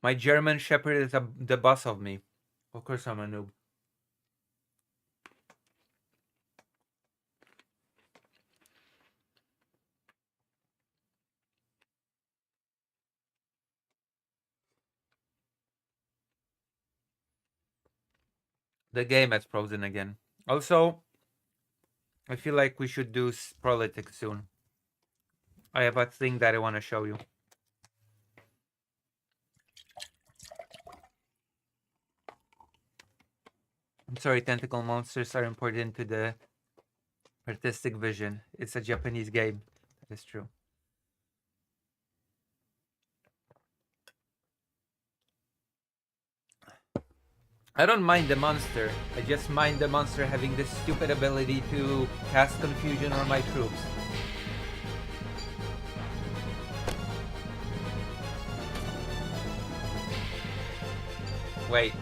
My German Shepherd is the boss of me. Of course I'm a noob. The game has frozen again. Also, I feel like we should do politics soon. I have a thing that I want to show you. I'm sorry, tentacle monsters are important to the artistic vision. It's a Japanese game. That is true. I don't mind the monster. I just mind the monster having this stupid ability to cast confusion on my troops. Wait.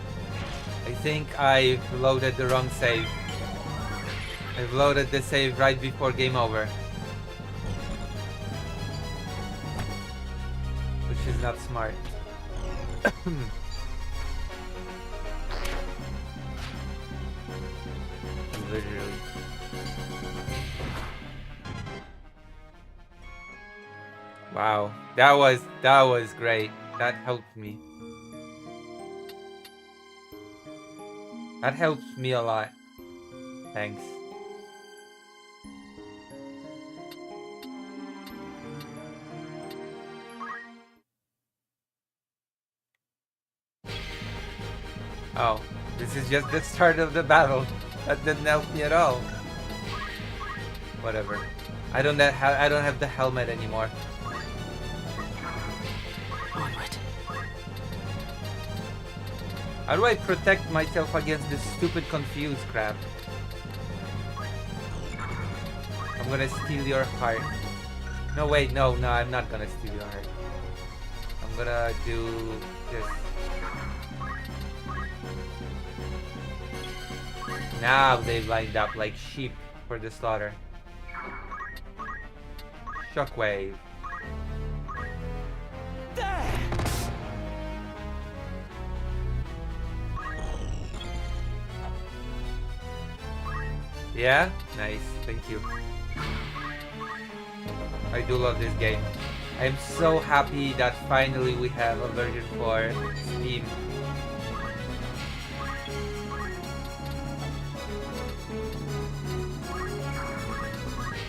I think I've loaded the wrong save. I've loaded the save right before game over. Which is not smart. Literally. Wow, that was great. That helped me. That helps me a lot. Thanks. Oh, this is just the start of the battle. That didn't help me at all. Whatever. I don't have the helmet anymore. Onward. How do I protect myself against this stupid confused crap? I'm gonna steal your heart. No, wait, no, I'm not gonna steal your heart. I'm gonna do this. Now they lined up like sheep for the slaughter. Shockwave. There! Yeah? Nice, thank you. I do love this game. I'm so happy that finally we have a version for Steam.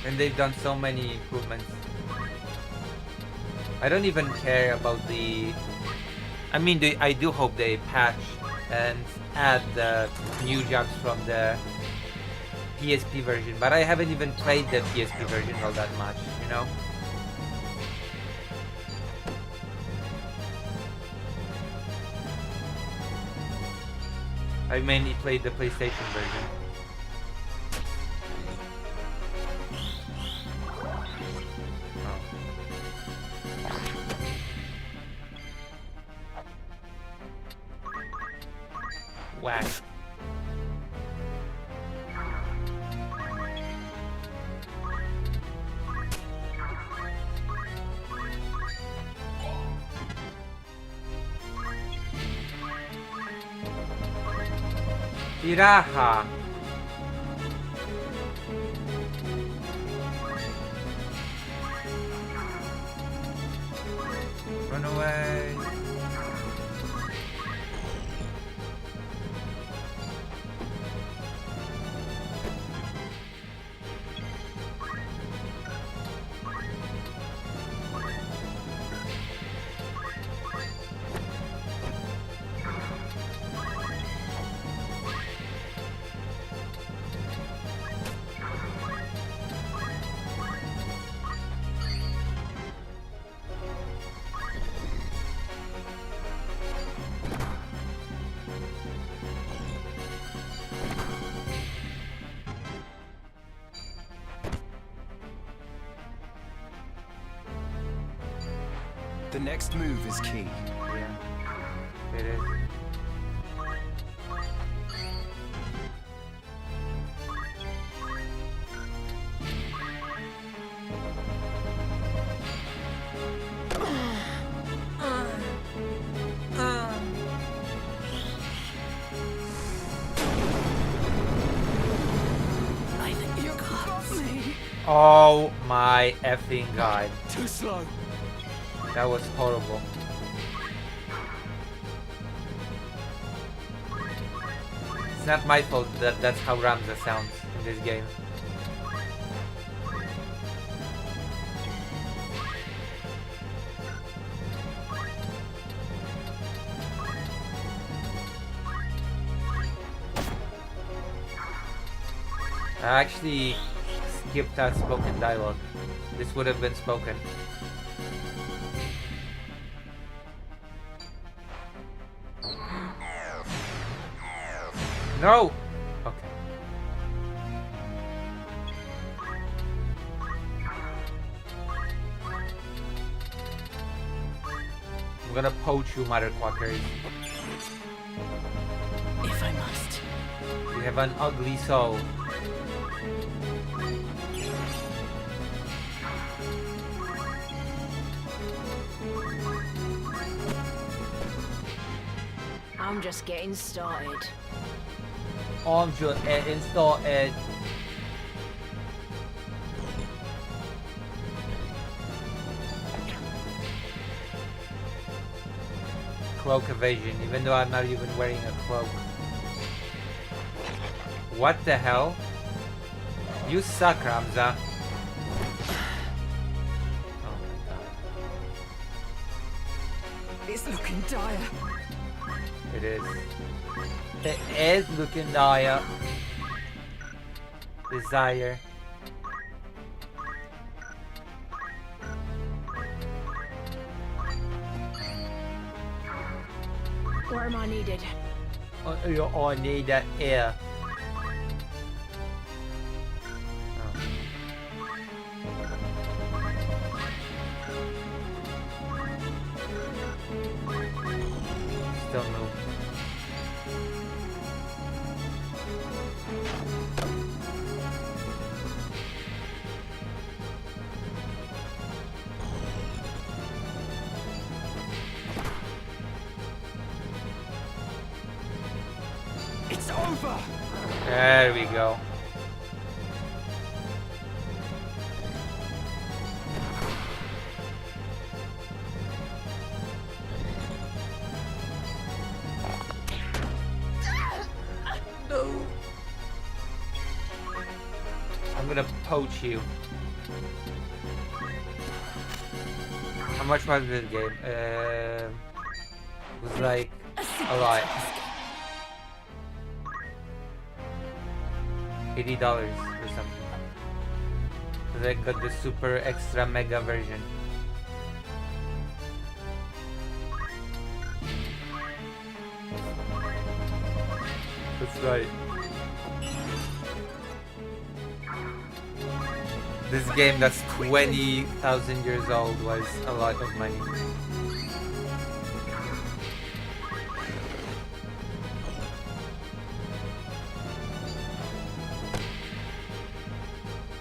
And they've done so many improvements. I don't even care about the... I mean, I do hope they patch and add the new jobs from the PSP version, but I haven't even played the PSP version all that much, you know? I mainly played the PlayStation version. Whack. Iraha. Run away. The next move is key. Yeah. It is. I think You got me. Oh my effing god. Too slow. That was horrible. It's not my fault that that's how Ramza sounds in this game. I actually skipped that spoken dialogue. This would have been spoken. No! Okay. I'm gonna poach you, motherfuckers. if I must. You have an ugly soul. I'm just getting started. I'm just getting started. Cloak evasion, even though I'm not even wearing a cloak. What the hell? You suck, Ramza. Oh my god. It's looking dire. It is. It is looking dire. Desire. Where am I needed? You all need that air. Oh. Still move. It's over. There we go. No. I'm gonna poach you. How much was this game? It was like a lot. $80 or something. Cause I got the super extra mega version. That's right. This game that's 20,000 years old was a lot of money.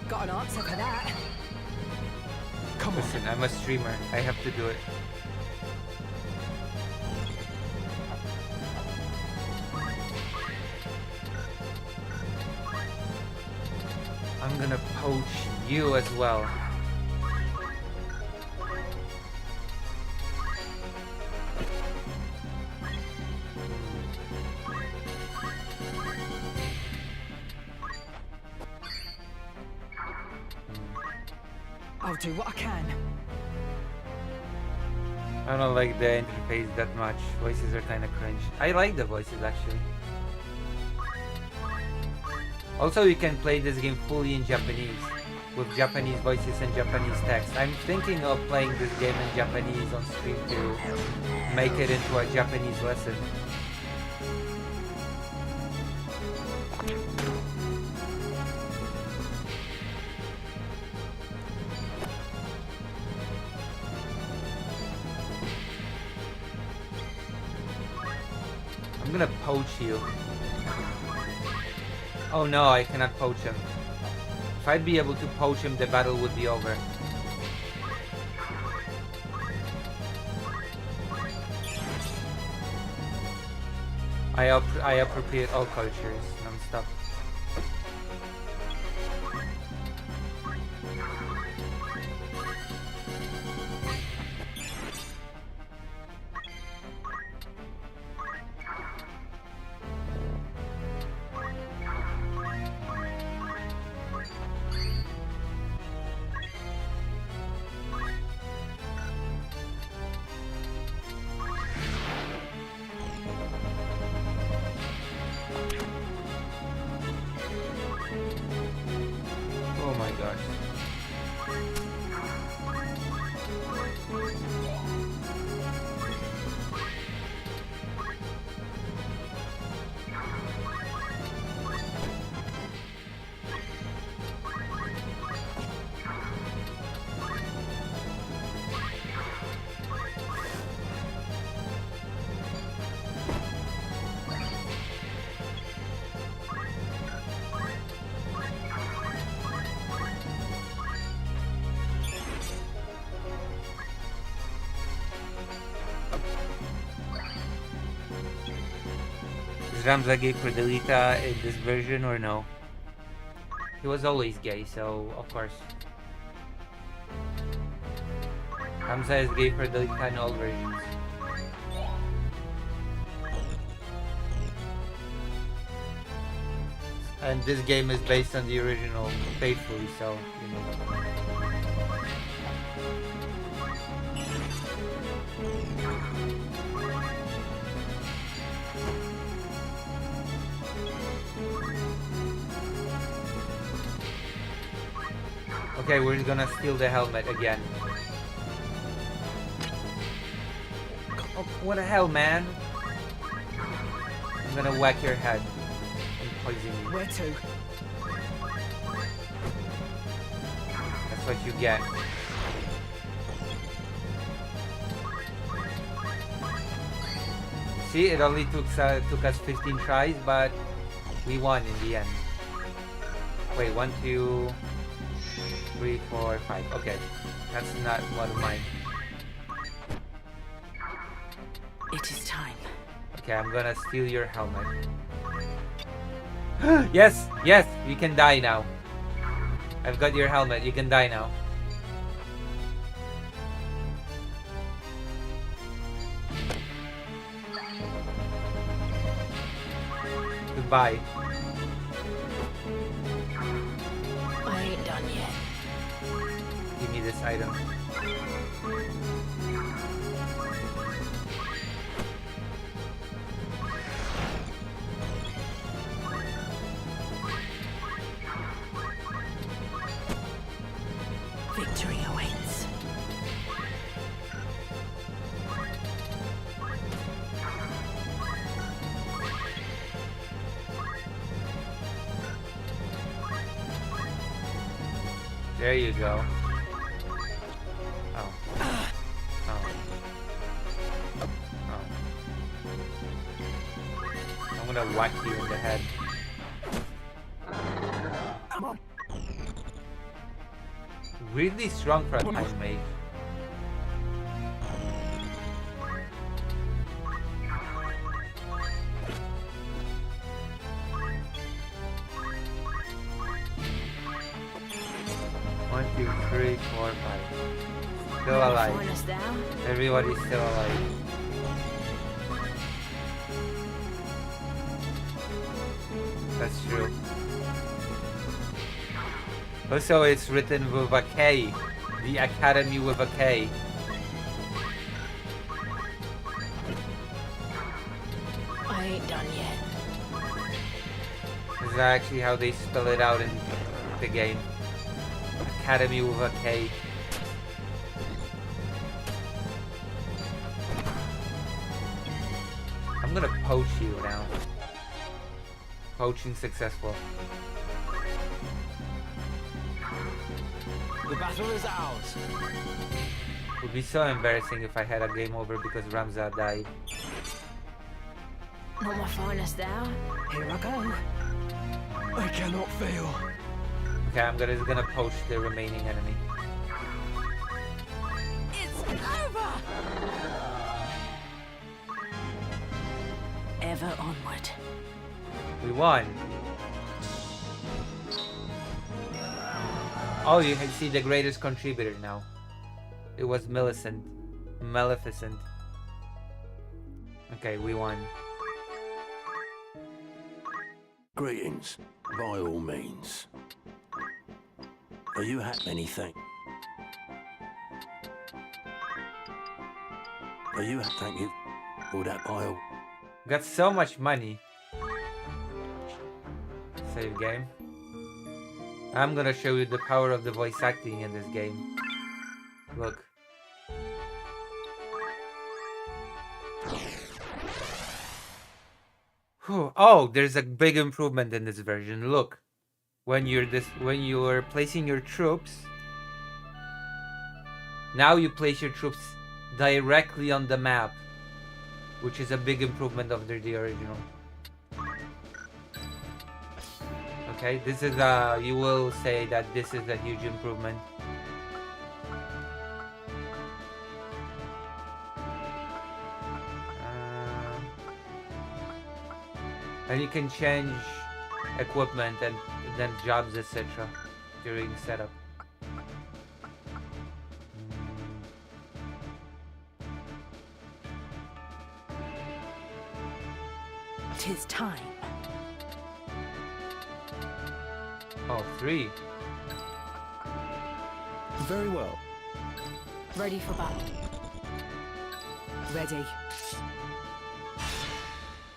Got an answer for that. Come on. Listen, I'm a streamer. I have to do it. I'm gonna poach you as well. I'll do what I can. I don't like the interface that much. Voices are kind of cringe. I like the voices actually. Also, you can play this game fully in Japanese, with Japanese voices and Japanese text. I'm thinking of playing this game in Japanese on stream to make it into a Japanese lesson. I'm gonna poach you. Oh no, I cannot poach him. If I'd be able to poach him, the battle would be over. I appropriate all cultures non-stop. Oh my gosh. Is Ramza gay for Delita in this version or no? He was always gay, so of course. Ramza is gay for Delita in all versions. And this game is based on the original faithfully, so you know. Okay, we're gonna steal the helmet again. Oh, what the hell, man? I'm gonna whack your head and poison you. Where to? That's what you get. See, it only took us 15 tries, but we won in the end. Wait, 1, 2, 3, 4, 5. Okay, that's not one of mine. It is time. Okay, I'm gonna steal your helmet. Yes, yes, you can die now. I've got your helmet. You can die now. Goodbye. I ain't done yet. Give me this item. Victory awaits. There you go. Oh. Oh. Oh. I'm gonna whack you in the head. Really strong for a time mage. One, two, three, four, five. Still alive. Find us there. Everybody's still alive. That's true. Also, it's written with a K. The Academy with a K. I ain't done yet. This is actually how they spell it out in the game. Academy with a K. I'm gonna poach you now. Poaching successful. The battle is ours. Would be so embarrassing if I had a game over because Ramza died. Not my finest hour. Here I go. I cannot fail. Okay, I'm gonna poach the remaining enemy. It's over! Ever onward. We won. Oh, you can see the greatest contributor now. It was Maleficent. Okay, we won. Greetings, by all means. Are you anything? Thank you for that by all. Got so much money. Save game. I'm gonna show you the power of the voice acting in this game. Look. Whew. Oh, there's a big improvement in this version. Look. When you're placing your troops, now you place your troops directly on the map, which is a big improvement over the original. Okay, this is you will say that this is a huge improvement. And you can change equipment and then jobs, etc. during setup. Tis time. Oh, 3. Very well. Ready for battle. Ready.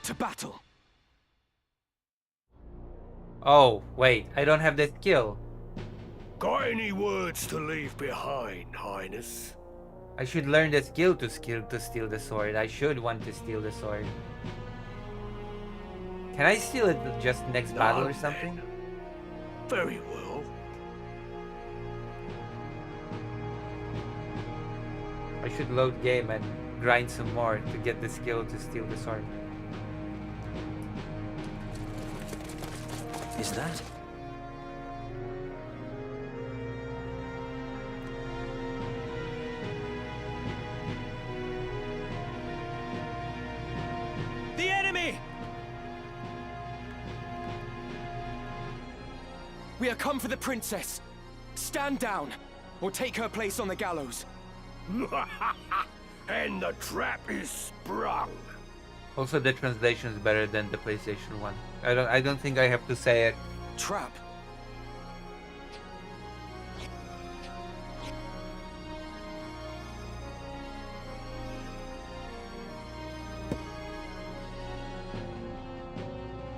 To battle. Oh, wait, I don't have the skill. Got any words to leave behind, Highness? I should learn the skill to steal the sword. I should want to steal the sword. Can I steal it just next battle or something? Then. Very well. I should load game and grind some more to get the skill to steal the sword. Is that? The enemy! We are come for the princess. Stand down, or take her place on the gallows. And the trap is sprung. Also, the translation is better than the PlayStation 1. I don't think I have to say it. Trap.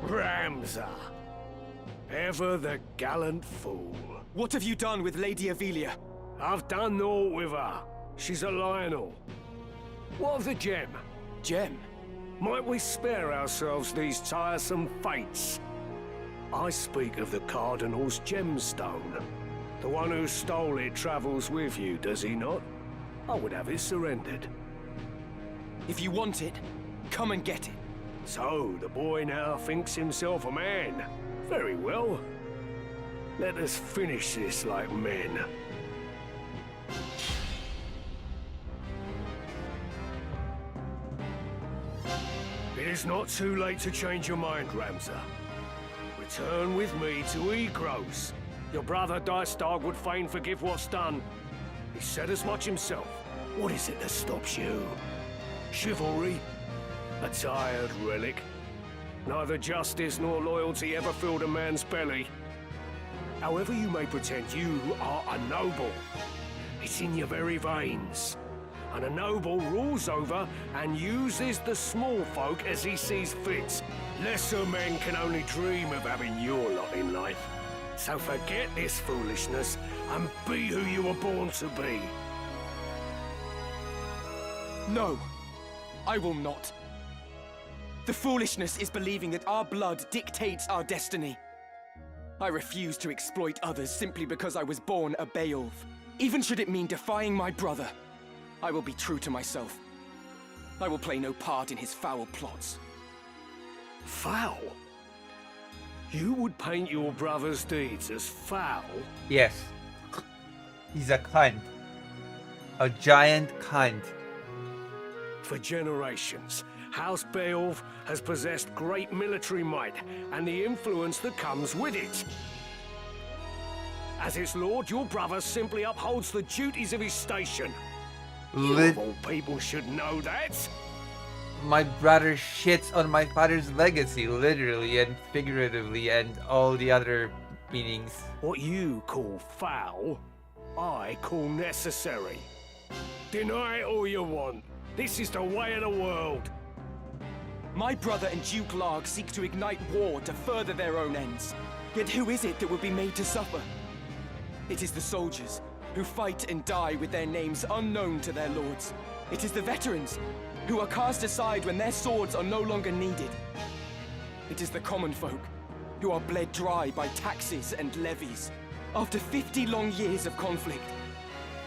Ramza. Ever the gallant fool. What have you done with Lady Avelia? I've done naught with her. She's a Lionel. What of the gem? Gem. Might we spare ourselves these tiresome fates? I speak of the Cardinal's gemstone. The one who stole it travels with you, does he not? I would have it surrendered. If you want it, come and get it. So, the boy now thinks himself a man. Very well. Let us finish this like men. It is not too late to change your mind, Ramza. Return with me to Egros. Your brother Dicedog would fain forgive what's done. He said as much himself. What is it that stops you? Chivalry? A tired relic? Neither justice nor loyalty ever filled a man's belly. However you may pretend, you are a noble. It's in your very veins. And a noble rules over and uses the small folk as he sees fit. Lesser men can only dream of having your lot in life. So forget this foolishness and be who you were born to be. No, I will not. The foolishness is believing that our blood dictates our destiny. I refuse to exploit others simply because I was born a Beowulf. Even should it mean defying my brother, I will be true to myself. I will play no part in his foul plots. Foul? You would paint your brother's deeds as foul? Yes. He's a cunt. A giant cunt. For generations, House Beowulf has possessed great military might and the influence that comes with it. As its lord, your brother simply upholds the duties of his station. You of all people should know that. My brother shits on my father's legacy, literally and figuratively, and all the other meanings. What you call foul, I call necessary. Deny it all you want. This is the way of the world. My brother and Duke Larg seek to ignite war to further their own ends. Yet who is it that would be made to suffer? It is the soldiers, who fight and die with their names unknown to their lords. It is the veterans, who are cast aside when their swords are no longer needed. It is the common folk, who are bled dry by taxes and levies. After 50 long years of conflict,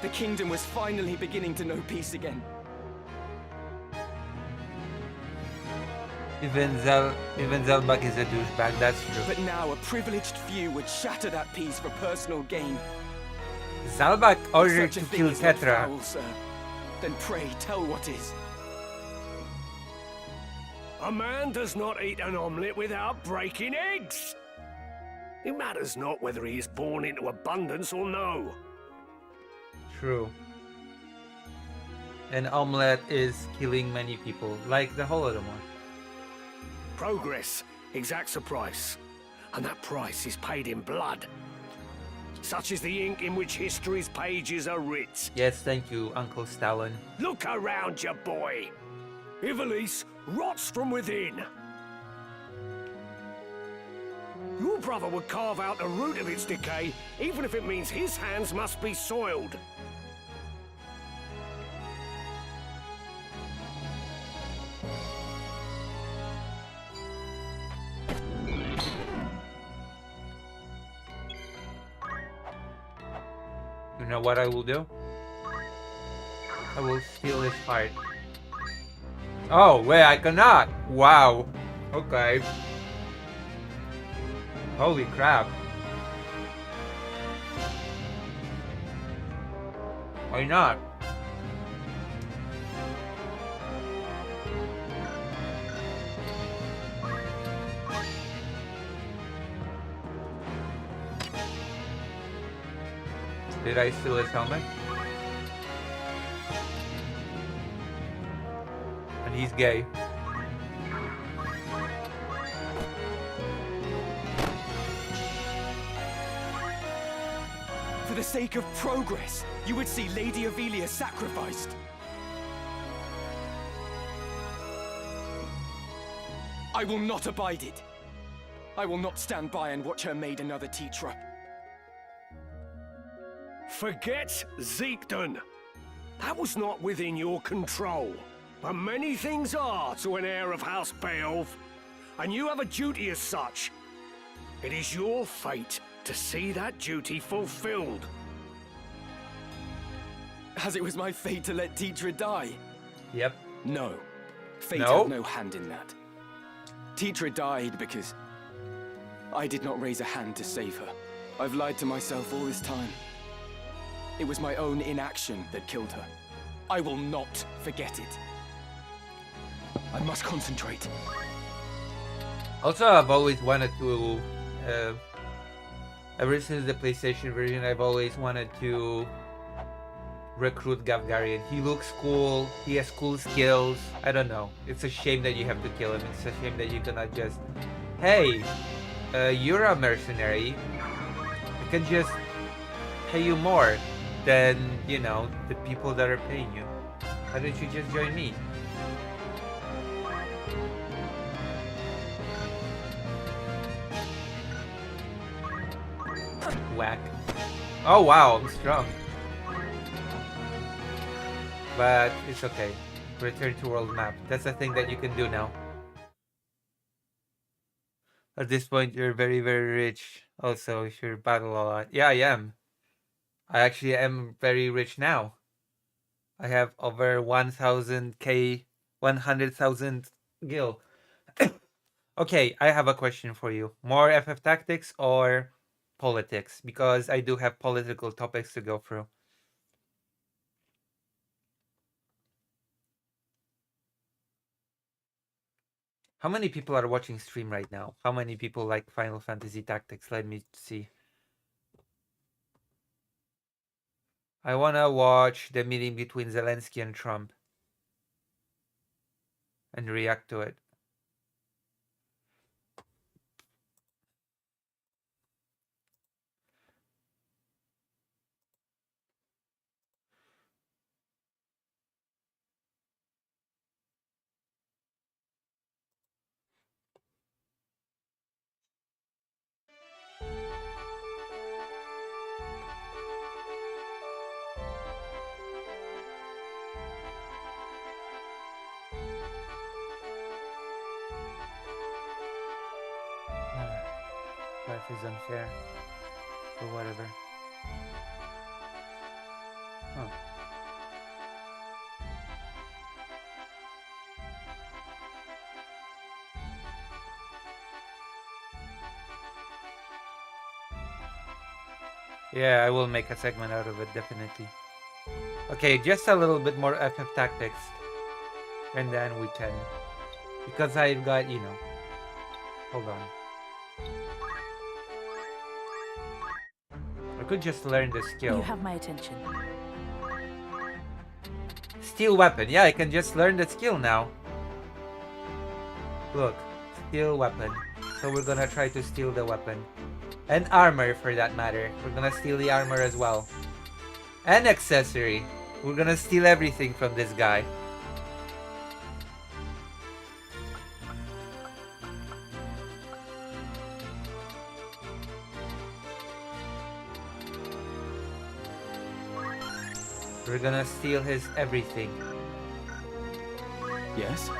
the kingdom was finally beginning to know peace again. Even Zelbak is a douchebag, that's true. But now a privileged few would shatter that peace for personal gain. Zelbak If ordered such to a thing kill is not Tetra. foul, sir, then pray tell what is. A man does not eat an omelette without breaking eggs. It matters not whether he is born into abundance or no. True. An omelette is killing many people, like the Holodomor. Progress exacts a price, and that price is paid in blood. Such is the ink in which history's pages are writ. Yes, thank you, Uncle Stalin. Look around you, boy. Ivalice rots from within. Your brother would carve out the root of its decay, even if it means his hands must be soiled. You know what I will do? I will steal his heart. Oh, wait, I cannot! Wow. Okay. Holy crap. Why not? Did I steal his helmet? And he's gay. For the sake of progress, you would see Lady Avelia sacrificed. I will not abide it. I will not stand by and watch her made another Tetra. Forget Zeepton. That was not within your control. But many things are to an heir of House Beowulf, and you have a duty as such. It is your fate to see that duty fulfilled. As it was my fate to let Tetra die. Yep. No. Fate No? had no hand in that. Tetra died because I did not raise a hand to save her. I've lied to myself all this time. It was my own inaction that killed her. I will not forget it. I must concentrate. Also, I've always wanted to, ever since the PlayStation version, I've always wanted to recruit Gavgarian. He looks cool, he has cool skills. I don't know. It's a shame that you have to kill him. It's a shame that you cannot just, hey, you're a mercenary. I can just pay you more than, you know, the people that are paying you. Why don't you just join me? Whack. Oh wow, I'm strong. But it's okay. Return to world map. That's a thing that you can do now. At this point, you're very, very rich. Also, if you battle a lot. Yeah, I am. I actually am very rich now. I have over 1,000k, 100,000 gil. Okay, I have a question for you. More FF tactics or politics? Because I do have political topics to go through. How many people are watching stream right now? How many people like Final Fantasy Tactics? Let me see. I wanna watch the meeting between Zelensky and Trump and react to it. Life is unfair. Or whatever. Huh. Yeah, I will make a segment out of it, definitely. Okay, just a little bit more FF tactics. And then we can. Because I've got, you know. Hold on. I could just learn the skill. You have my attention. Steel weapon. Yeah, I can just learn the skill now. Look. Steel weapon. So we're gonna try to steal the weapon. And armor, for that matter. We're gonna steal the armor as well. And accessory. We're gonna steal everything from this guy. We're gonna steal his everything. Yes?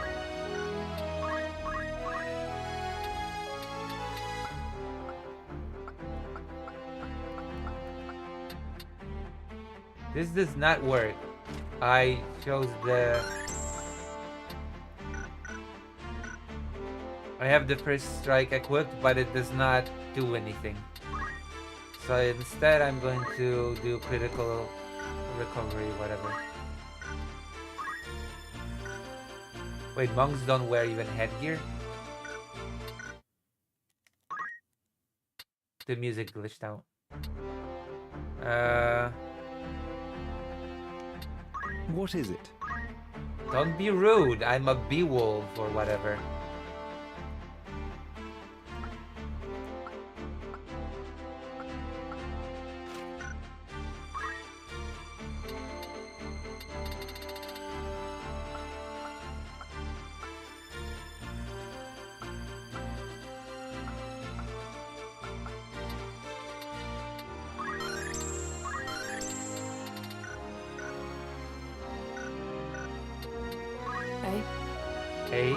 This does not work. I chose the... I have the first strike equipped, but it does not do anything. So instead I'm going to do critical recovery, whatever. Wait, monks don't wear even headgear? The music glitched out. What is it? Don't be rude. I'm a bee-wolf or whatever. Eh? Hey.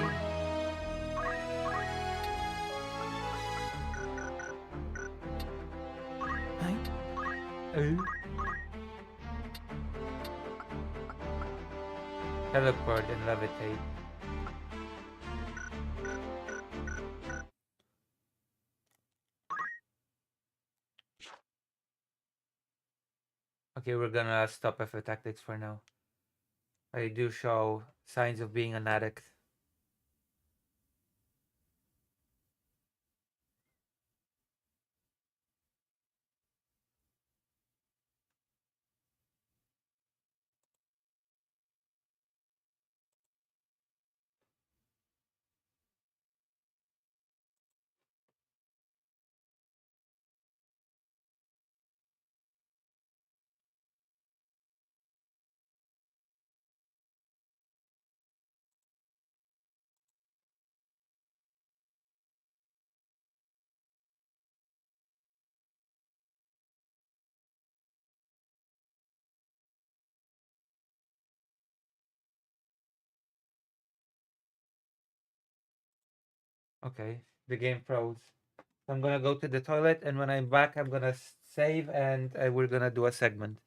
Teleport and levitate. Okay, we're gonna stop FF tactics for now. I do show signs of being an addict. Okay, the game froze. So I'm gonna go to the toilet, and when I'm back, I'm gonna save, and we're gonna do a segment.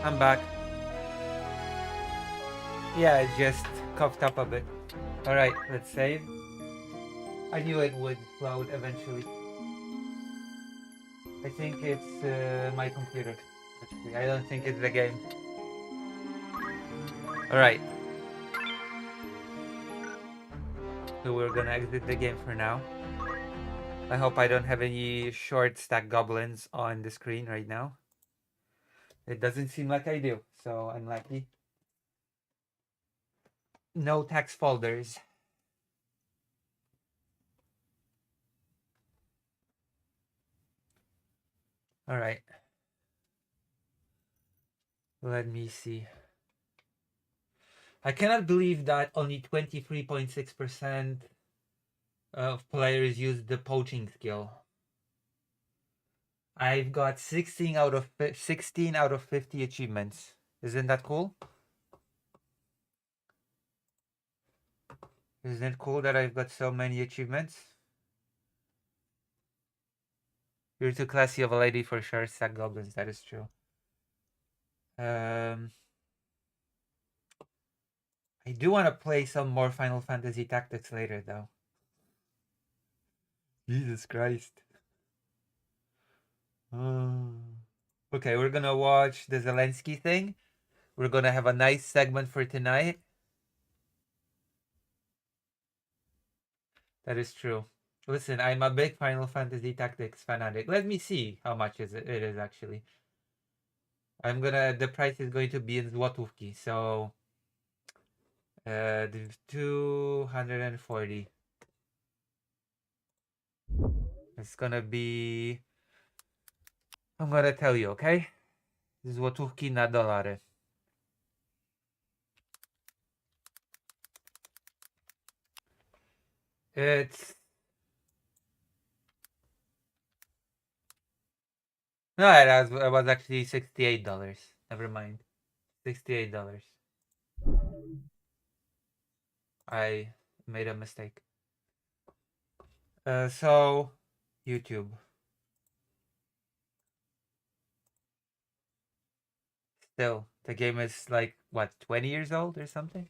I'm back. Yeah, it just coughed up a bit. Alright, let's save. I knew it would load eventually. I think it's my computer. Actually, I don't think it's the game. Alright. So we're gonna exit the game for now. I hope I don't have any short stack goblins on the screen right now. It doesn't seem like I do, so unlucky. No text folders. Alright. Let me see. I cannot believe that only 23.6% of players use the poaching skill. I've got 16 out of 50 achievements. Isn't that cool? Isn't it cool that I've got so many achievements? You're too classy of a lady for short stack goblins, that is true. I do want to play some more Final Fantasy Tactics later, though. Jesus Christ. Okay, we're gonna watch the Zelensky thing. We're gonna have a nice segment for tonight. That is true. Listen, I'm a big Final Fantasy Tactics fanatic. Let me see how much it is actually. The price is going to be in złotówki, so the 240. It's gonna be, I'm gonna tell you, okay? Złotówki na dolary. It's no, it was actually $68. Never mind, $68. I made a mistake. So YouTube. Still, the game is like what, 20 years old or something?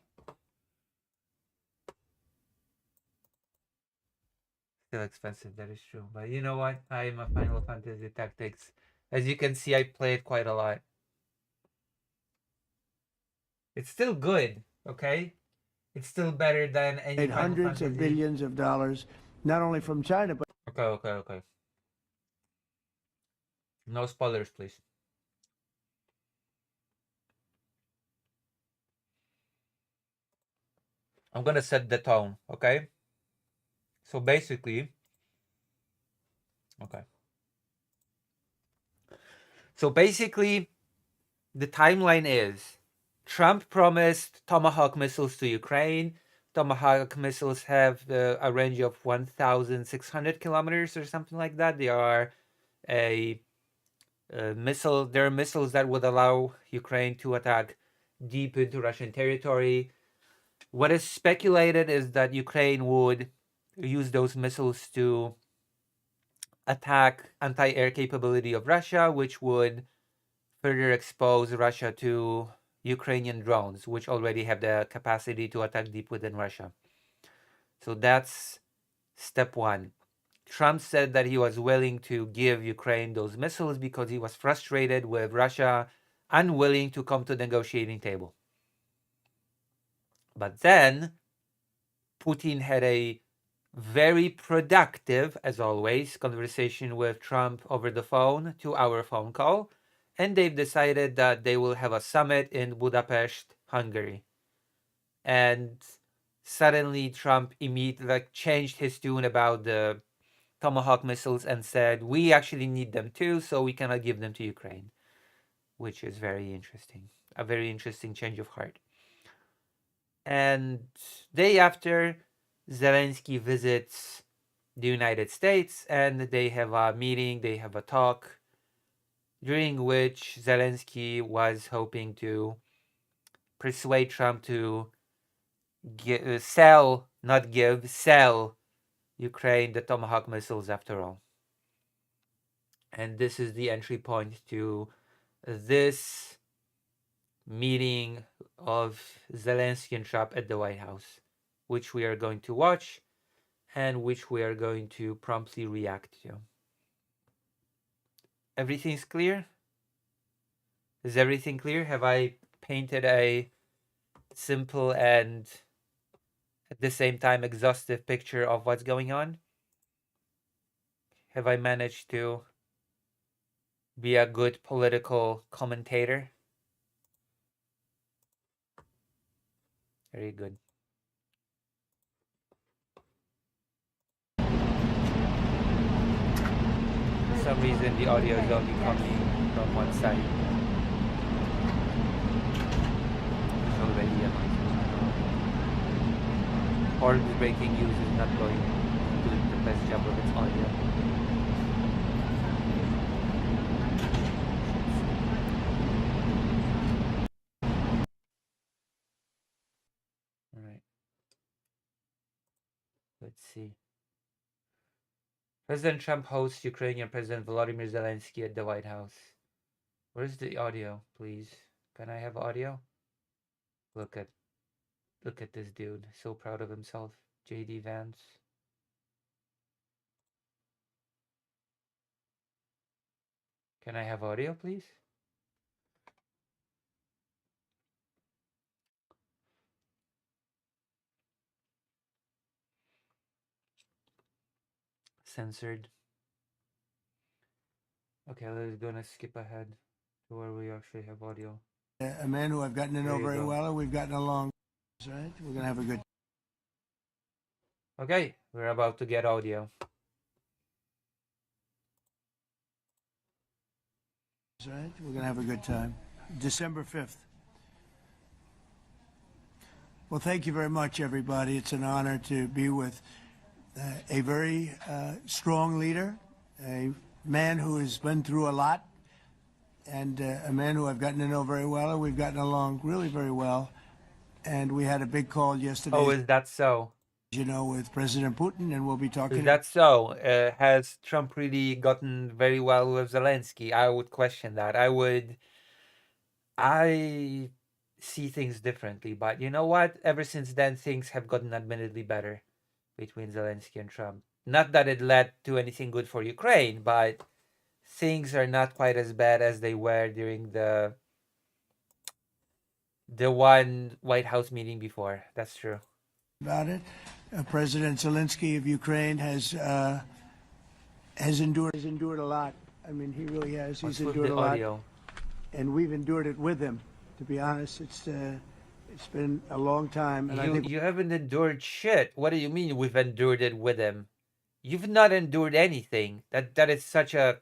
Still expensive, that is true. But you know what? I'm a Final Fantasy Tactics. As you can see, I play it quite a lot. It's still good, okay? It's still better than any Made Final hundreds of Fantasy. billions of dollars, not only from China, but Okay. No spoilers, please. I'm gonna set the tone, okay? So basically, okay. So basically, the timeline is Trump promised Tomahawk missiles to Ukraine. Tomahawk missiles have a range of 1,600 kilometers or something like that. They are a missile. There are missiles that would allow Ukraine to attack deep into Russian territory. What is speculated is that Ukraine would use those missiles to attack anti-air capability of Russia, which would further expose Russia to Ukrainian drones, which already have the capacity to attack deep within Russia. So that's step one. Trump said that he was willing to give Ukraine those missiles because he was frustrated with Russia unwilling to come to the negotiating table. But then Putin had a very productive, as always, conversation with Trump over the phone, 2-hour phone call, and they've decided that they will have a summit in Budapest, Hungary. And suddenly Trump immediately changed his tune about the Tomahawk missiles and said, we actually need them too, so we cannot give them to Ukraine, which is very interesting. A very interesting change of heart. And day after, Zelensky visits the United States and they have a meeting, they have a talk, during which Zelensky was hoping to persuade Trump to sell Ukraine the Tomahawk missiles after all. And this is the entry point to this meeting of Zelensky and Trump at the White House, which we are going to watch and which we are going to promptly react to. Everything's clear? Is everything clear? Have I painted a simple and at the same time exhaustive picture of what's going on? Have I managed to be a good political commentator? Very good. For some reason, the audio is only coming from one side. It's already annoying. Orb's breaking news is not going to do the best job of its audio. All right. Let's see. President Trump hosts Ukrainian President Volodymyr Zelensky at the White House. Where's the audio, please? Can I have audio? Look at this dude. So proud of himself. JD Vance. Can I have audio, please? Censored. Okay, let's gonna skip ahead to where we actually have audio. A man who I've gotten to know There you very go. well, and we've gotten along. Right? We're gonna have a good. Okay, we're about to get audio. Right? We're gonna have a good time. December 5th. Well, thank you very much, everybody. It's an honor to be with a very strong leader, a man who has been through a lot, and a man who I've gotten to know very well, and we've gotten along really very well. And we had a big call yesterday. Oh, is that so? You know, with President Putin, and we'll be talking. Is that so? Has Trump really gotten very well with Zelensky? I would question that. I see things differently, but you know what? Ever since then, things have gotten admittedly better between Zelensky and Trump. Not that it led to anything good for Ukraine, but things are not quite as bad as they were during the one White House meeting before. That's true. About it, President Zelensky of Ukraine has endured a lot. I mean, he really has. What's He's with endured the a lot, audio? and we've endured it with him. To be honest, it's been a long time, and I think You haven't endured shit. What do you mean we've endured it with him? You've not endured anything. That is such a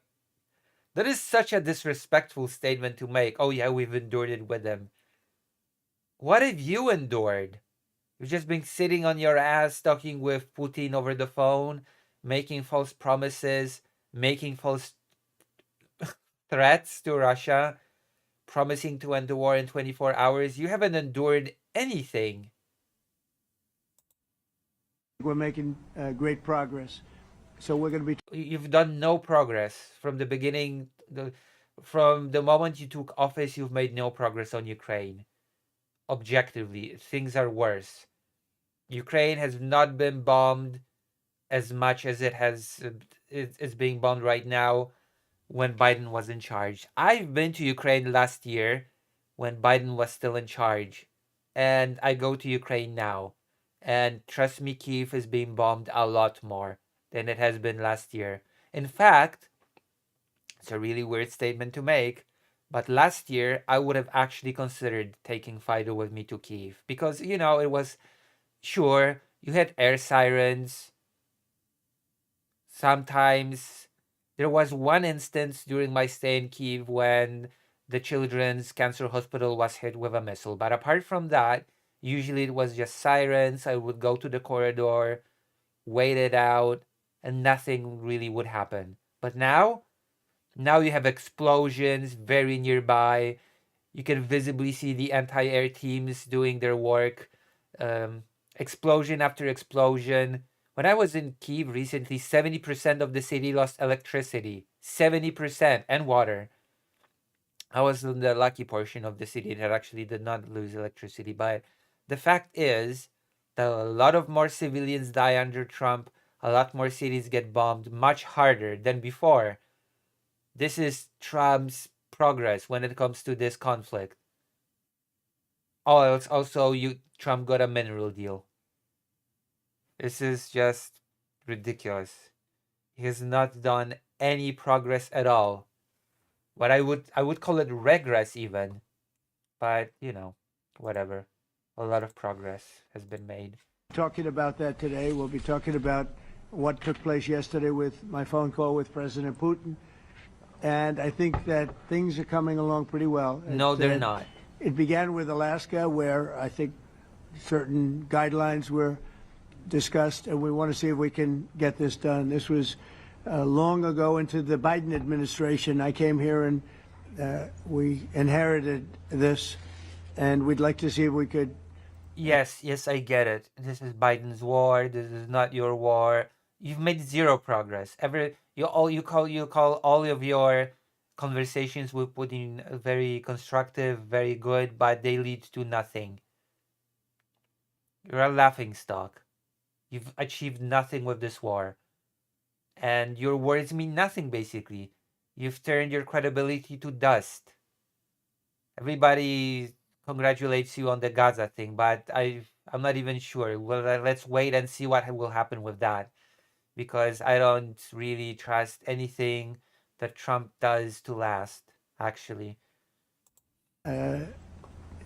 disrespectful statement to make. Oh yeah, we've endured it with him. What have you endured? You've just been sitting on your ass talking with Putin over the phone, making false promises, making false threats to Russia, promising to end the war in 24 hours. You haven't endured anything. we're making great progress. So we're going to be. You've done no progress from the beginning. From the moment you took office, you've made no progress on Ukraine. Objectively, things are worse. Ukraine has not been bombed as much as it's being bombed right now when Biden was in charge. I've been to Ukraine last year when Biden was still in charge, and I go to Ukraine now. And trust me, Kyiv is being bombed a lot more than it has been last year. In fact, it's a really weird statement to make, but last year I would have actually considered taking Fido with me to Kyiv because, you know, it was sure you had air sirens. Sometimes there was one instance during my stay in Kyiv when the children's cancer hospital was hit with a missile. But apart from that, usually it was just sirens. I would go to the corridor, wait it out, and nothing really would happen. But now you have explosions very nearby. You can visibly see the anti-air teams doing their work. Explosion after explosion. When I was in Kyiv recently, 70% of the city lost electricity. 70% and water. I was in the lucky portion of the city that actually did not lose electricity. But the fact is that a lot of more civilians die under Trump. A lot more cities get bombed much harder than before. This is Trump's progress when it comes to this conflict. Oh, it's also Trump got a mineral deal. This is just ridiculous. He has not done any progress at all. What I would call it regress even. But, whatever. A lot of progress has been made. Talking about that today. We'll be talking about what took place yesterday with my phone call with President Putin. And I think that things are coming along pretty well. No, they're not. It began with Alaska, where I think certain guidelines were discussed, and we want to see if we can get this done. This was long ago into the Biden administration. I came here and we inherited this, and we'd like to see if we could. Yes, I get it. This is Biden's war. This is not your war. You've made zero progress. You call all of your conversations with Putin very constructive, very good, but they lead to nothing. You're a laughing stock. You've achieved nothing with this war. And your words mean nothing, basically. You've turned your credibility to dust. Everybody congratulates you on the Gaza thing, but I'm not even sure. Well, let's wait and see what will happen with that, because I don't really trust anything that Trump does to last, actually.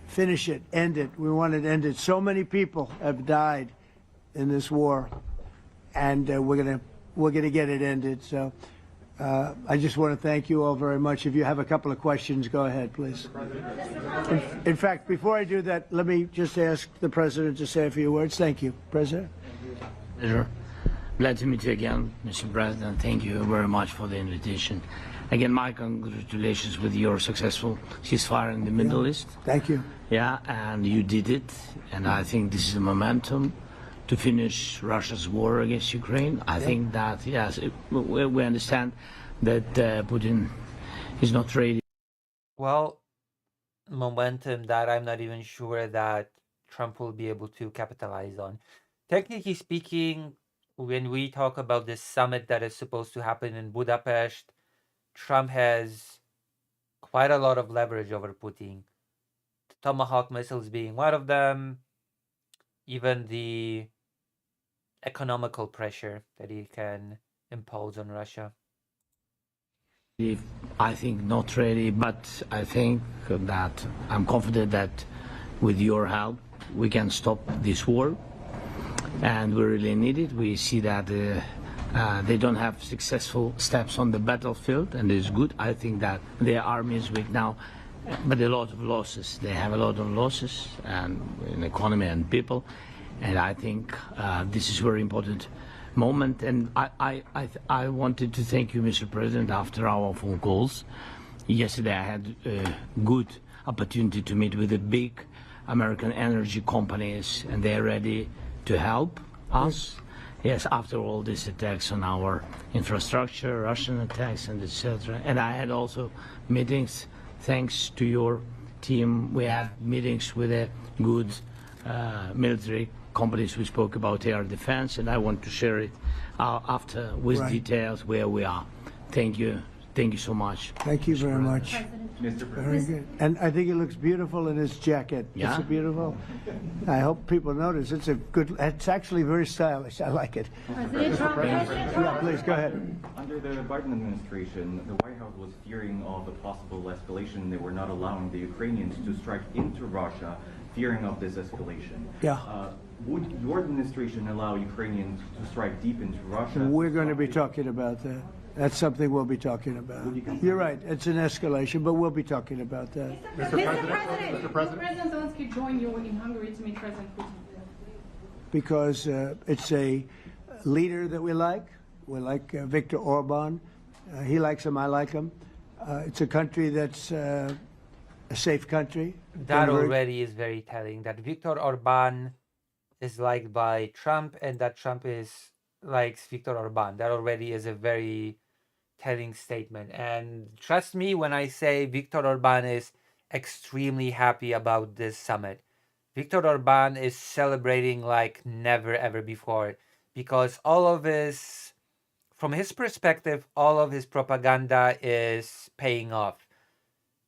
Finish it, end it. We want it ended. So many people have died in this war, and we're gonna get it ended. So I just want to thank you all very much. If you have a couple of questions, go ahead, please. In fact, before I do that, let me just ask the president to say a few words. Thank you, President. Pleasure. Glad to meet you again, Mr. President. Thank you very much for the invitation. Again, my congratulations with your successful ceasefire in the Middle East. Thank you. Yeah, and you did it. And I think this is a momentum to finish Russia's war against Ukraine. I think that, yes, we understand that Putin is not ready. Well, momentum that I'm not even sure that Trump will be able to capitalize on. Technically speaking, when we talk about this summit that is supposed to happen in Budapest, Trump has quite a lot of leverage over Putin. The Tomahawk missiles being one of them, even the economical pressure that he can impose on Russia. I think not ready, but I think that I'm confident that with your help we can stop this war, and we really need it. We see that they don't have successful steps on the battlefield, and it's good. I think that their army is weak now, but a lot of losses. They have a lot of losses and in economy and people, and I think this is a very important moment. And I wanted to thank you, Mr. President, after our phone calls. Yesterday I had a good opportunity to meet with the big American energy companies, and they're ready to help us. Yes, after all these attacks on our infrastructure, Russian attacks, and etc. And I had also meetings, thanks to your team. We had meetings with a good military companies. We spoke about air defense, and I want to share it after with details where we are. Thank you. Thank you so much. Thank you very much. Very good. And I think it looks beautiful in his jacket. Yeah? It's beautiful. I hope people notice. It's actually very stylish. I like it. Yeah, please, go ahead. Under the Biden administration, the White House was fearing of a possible escalation. They were not allowing the Ukrainians to strike into Russia, fearing of this escalation. Yeah. Would your administration allow Ukrainians to strike deep into Russia? We're going to be talking about that. That's something we'll be talking about. You're right. It's an escalation, but we'll be talking about that. Mr. President, will President Zelensky join you in Hungary to meet President Putin? Because it's a leader that we like. We like Viktor Orban. He likes him. I like him. It's a country that's a safe country. That already is very telling. That Viktor Orban is liked by Trump, and that Trump likes Viktor Orban. That already is a very telling statement. And trust me when I say Viktor Orban is extremely happy about this summit. Viktor Orban is celebrating like never ever before, because from his perspective, all of his propaganda is paying off.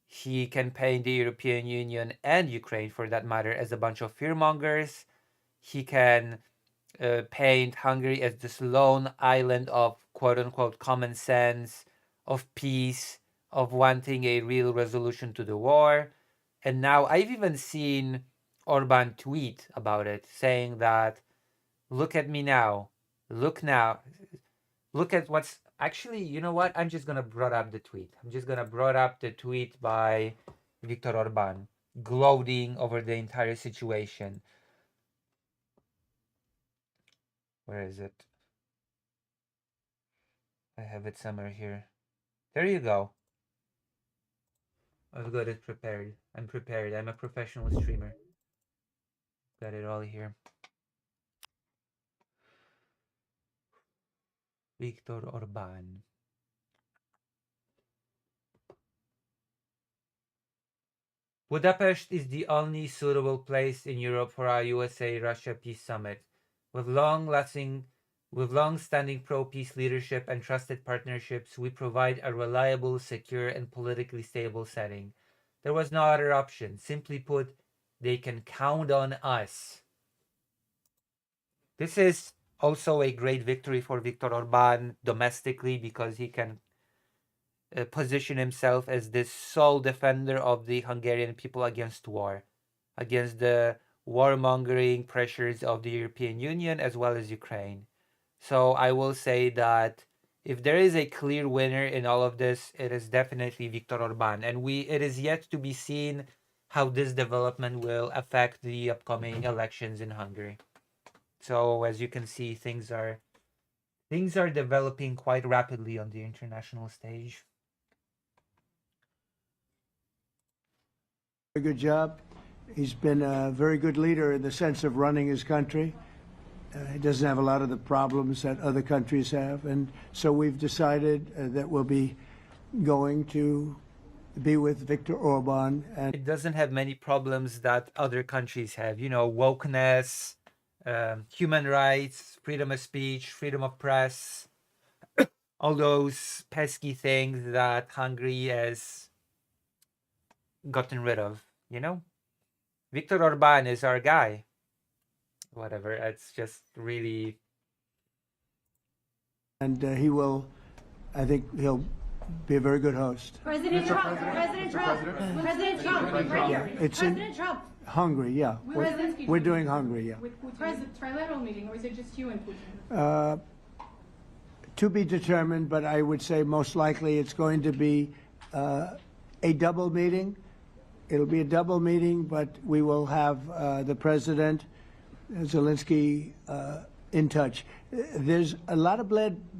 He can paint the European Union and Ukraine, for that matter, as a bunch of fearmongers. He can paint Hungary as this lone island of quote unquote common sense, of peace, of wanting a real resolution to the war. And now I've even seen Orban tweet about it, saying that, look at me now, look now, look at what's actually, you know what? I'm just gonna brought up the tweet. I'm just gonna brought up the tweet by Viktor Orban, gloating over the entire situation. Where is it? I have it somewhere here. There you go. I've got it prepared. I'm prepared. I'm a professional streamer. Got it all here. Viktor Orban. Budapest is the only suitable place in Europe for our USA-Russia peace summit. With long-standing pro-peace leadership and trusted partnerships, we provide a reliable, secure, and politically stable setting. There was no other option. Simply put, they can count on us. This is also a great victory for Viktor Orban domestically, because he can position himself as this sole defender of the Hungarian people against war, against the warmongering pressures of the European Union as well as Ukraine. So I will say that if there is a clear winner in all of this, it is definitely Viktor Orban. And it is yet to be seen how this development will affect the upcoming elections in Hungary. So as you can see, things are developing quite rapidly on the international stage. Very good job. He's been a very good leader in the sense of running his country. He doesn't have a lot of the problems that other countries have. And so we've decided that we'll be going to be with Viktor Orban. And it doesn't have many problems that other countries have. You know, wokeness, human rights, freedom of speech, freedom of press, all those pesky things that Hungary has gotten rid of, you know? Viktor Orban is our guy. Whatever, it's just really... And I think he'll be a very good host. President Trump, President Trump, President Trump, right here. It's President Trump. Hungary, yeah. We're doing Hungary, yeah. With Putin. Trilateral meeting, or is it just you and Putin? To be determined, but I would say most likely it's going to be a double meeting. It'll be a double meeting, but we will have the president, Zelensky, in touch. There's a lot of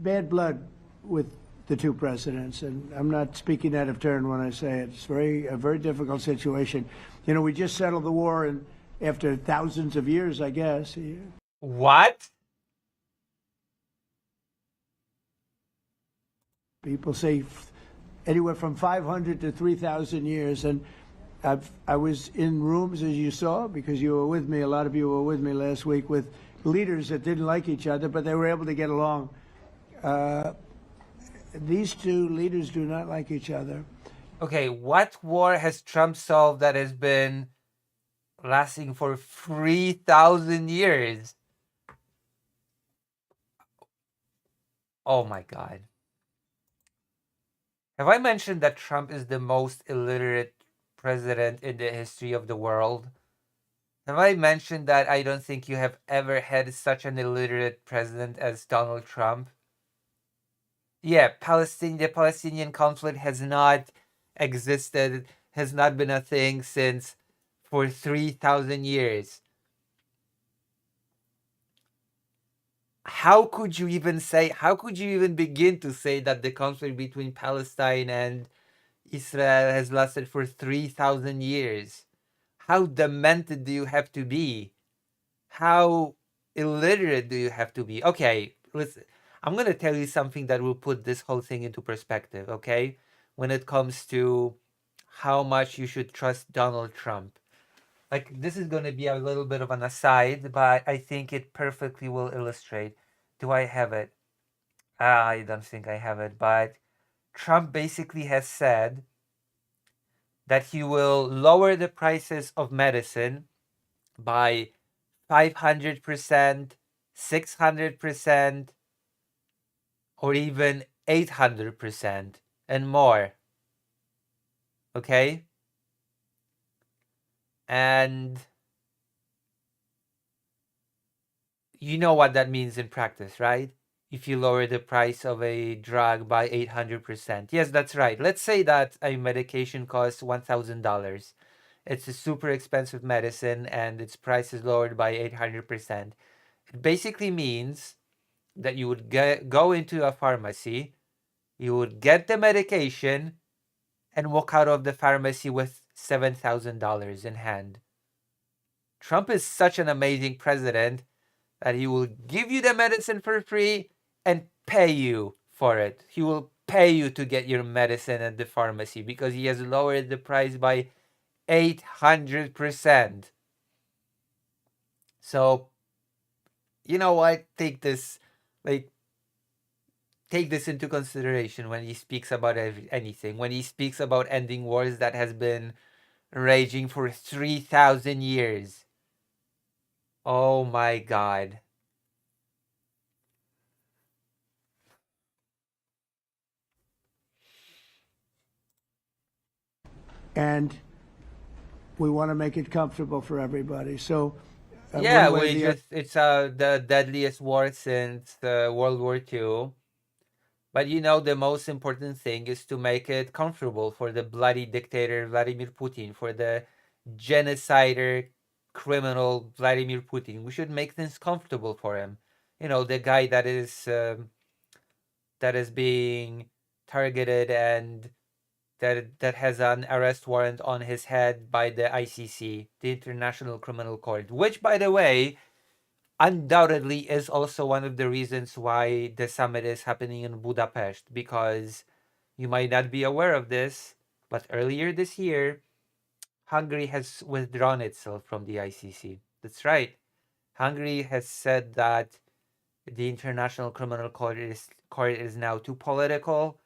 bad blood with the two presidents, and I'm not speaking out of turn when I say it. It's a very difficult situation. You know, we just settled the war, and after thousands of years, I guess. What? People say anywhere from 500 to 3,000 years, and I was in rooms, as you saw, because you were with me, a lot of you were with me last week, with leaders that didn't like each other, but they were able to get along. These two leaders do not like each other. Okay, what war has Trump solved that has been lasting for 3,000 years? Oh my God. Have I mentioned that Trump is the most illiterate president in the history of the world? Have I mentioned that I don't think you have ever had such an illiterate president as Donald Trump? Yeah, the Palestinian conflict has not existed, has not been a thing for 3,000 years. How could you even begin to say that the conflict between Palestine and Israel has lasted for 3,000 years? How demented do you have to be? How illiterate do you have to be? Okay, listen. I'm going to tell you something that will put this whole thing into perspective, okay? When it comes to how much you should trust Donald Trump. Like, this is going to be a little bit of an aside, but I think it perfectly will illustrate. Do I have it? I don't think I have it, but Trump basically has said that he will lower the prices of medicine by 500%, 600%, or even 800% and more. Okay? And you know what that means in practice, right? If you lower the price of a drug by 800%. Yes, that's right. Let's say that a medication costs $1,000. It's a super expensive medicine and its price is lowered by 800%. It basically means that you would go into a pharmacy, you would get the medication, and walk out of the pharmacy with $7,000 in hand. Trump is such an amazing president that he will give you the medicine for free and pay you for it. He will pay you to get your medicine at the pharmacy because he has lowered the price by 800%. So, you know what? Take this into consideration when he speaks about anything. When he speaks about ending wars that has been raging for 3,000 years. Oh my God. And we want to make it comfortable for everybody. So, yeah, it's the deadliest war since World War II. But you know, the most important thing is to make it comfortable for the bloody dictator Vladimir Putin, for the genocider, criminal Vladimir Putin. We should make things comfortable for him. You know, the guy that is being targeted and that has an arrest warrant on his head by the ICC, the International Criminal Court, which, by the way, undoubtedly is also one of the reasons why the summit is happening in Budapest, because you might not be aware of this, but earlier this year, Hungary has withdrawn itself from the ICC. That's right. Hungary has said that the International Criminal Court is now too political